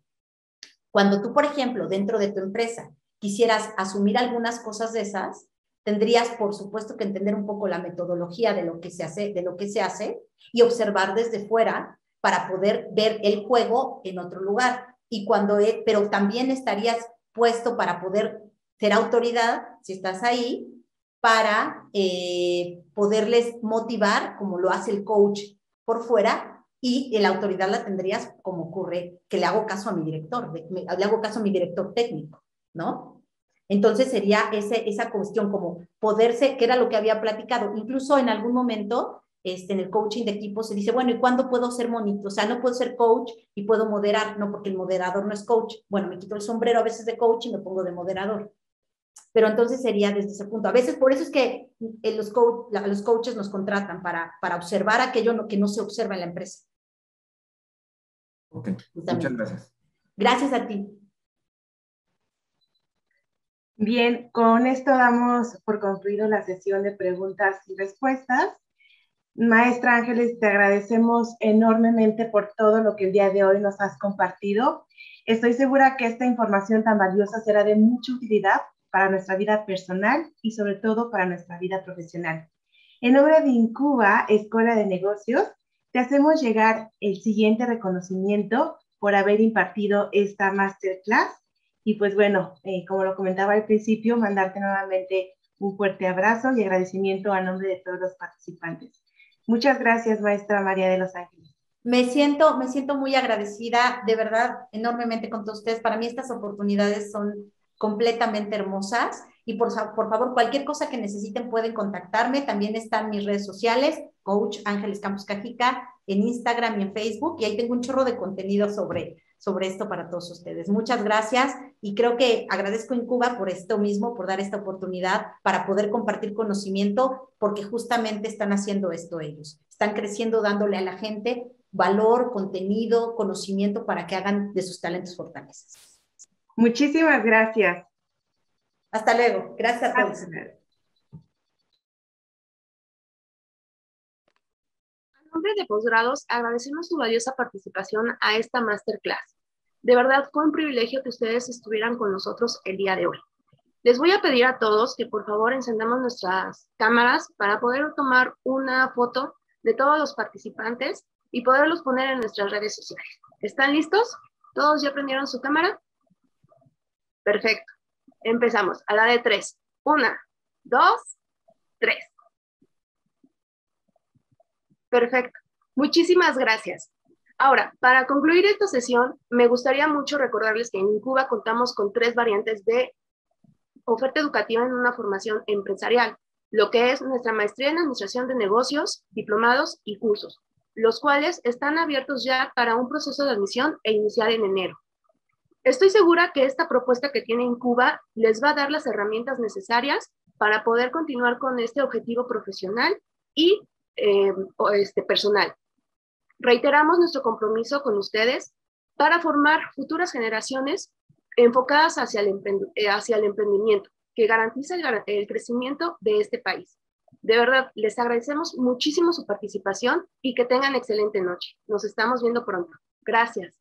cuando tú, por ejemplo, dentro de tu empresa quisieras asumir algunas cosas de esas, tendrías, por supuesto, que entender un poco la metodología de lo que se hace y observar desde fuera para poder ver el juego en otro lugar. Pero también estarías puesto para poder ser autoridad, si estás ahí, para poderles motivar, como lo hace el coach por fuera, y la autoridad la tendrías como ocurre, que le hago caso a mi director, le hago caso a mi director técnico, ¿no? Entonces sería esa cuestión como poderse, que era lo que había platicado, incluso en algún momento en el coaching de equipo se dice, bueno, ¿y cuándo puedo ser monitor? O sea, no puedo ser coach y puedo moderar, no, porque el moderador no es coach. Bueno, me quito el sombrero a veces de coach y me pongo de moderador. Pero entonces sería desde ese punto. A veces, por eso es que los coaches nos contratan para observar aquello que no se observa en la empresa. Ok, muchas gracias. Gracias a ti. Bien, con esto damos por concluido la sesión de preguntas y respuestas. Maestra Ángeles, te agradecemos enormemente por todo lo que el día de hoy nos has compartido. Estoy segura que esta información tan valiosa será de mucha utilidad para nuestra vida personal y sobre todo para nuestra vida profesional. En nombre de Incuba, Escuela de Negocios, te hacemos llegar el siguiente reconocimiento por haber impartido esta masterclass. Y pues bueno, como lo comentaba al principio, mandarte nuevamente un fuerte abrazo y agradecimiento a nombre de todos los participantes. Muchas gracias, maestra María de los Ángeles. Me siento muy agradecida, de verdad, enormemente con todos ustedes. Para mí estas oportunidades son completamente hermosas y por favor, cualquier cosa que necesiten pueden contactarme. También están mis redes sociales, Coach Ángeles Campos Cajica, en Instagram y en Facebook, y ahí tengo un chorro de contenido sobre esto para todos ustedes. Muchas gracias y creo que agradezco a Incuba por esto mismo, por dar esta oportunidad para poder compartir conocimiento, porque justamente están haciendo esto ellos. Están creciendo dándole a la gente valor, contenido, conocimiento para que hagan de sus talentos fortalezas. Muchísimas gracias. Hasta luego. Gracias a todos. En nombre de Posgrados, agradecemos su valiosa participación a esta masterclass. De verdad, fue un privilegio que ustedes estuvieran con nosotros el día de hoy. Les voy a pedir a todos que por favor encendamos nuestras cámaras para poder tomar una foto de todos los participantes y poderlos poner en nuestras redes sociales. ¿Están listos? ¿Todos ya prendieron su cámara? Perfecto. Empezamos a la de 3. 1, 2, 3. Perfecto. Muchísimas gracias. Ahora, para concluir esta sesión, me gustaría mucho recordarles que en Incuba contamos con 3 variantes de oferta educativa en una formación empresarial, lo que es nuestra maestría en administración de negocios, diplomados y cursos, los cuales están abiertos ya para un proceso de admisión e iniciar en enero. Estoy segura que esta propuesta que tiene Incuba les va a dar las herramientas necesarias para poder continuar con este objetivo profesional y personal. Reiteramos nuestro compromiso con ustedes para formar futuras generaciones enfocadas hacia el emprendimiento, que garantiza el crecimiento de este país. De verdad, les agradecemos muchísimo su participación y que tengan excelente noche. Nos estamos viendo pronto. Gracias.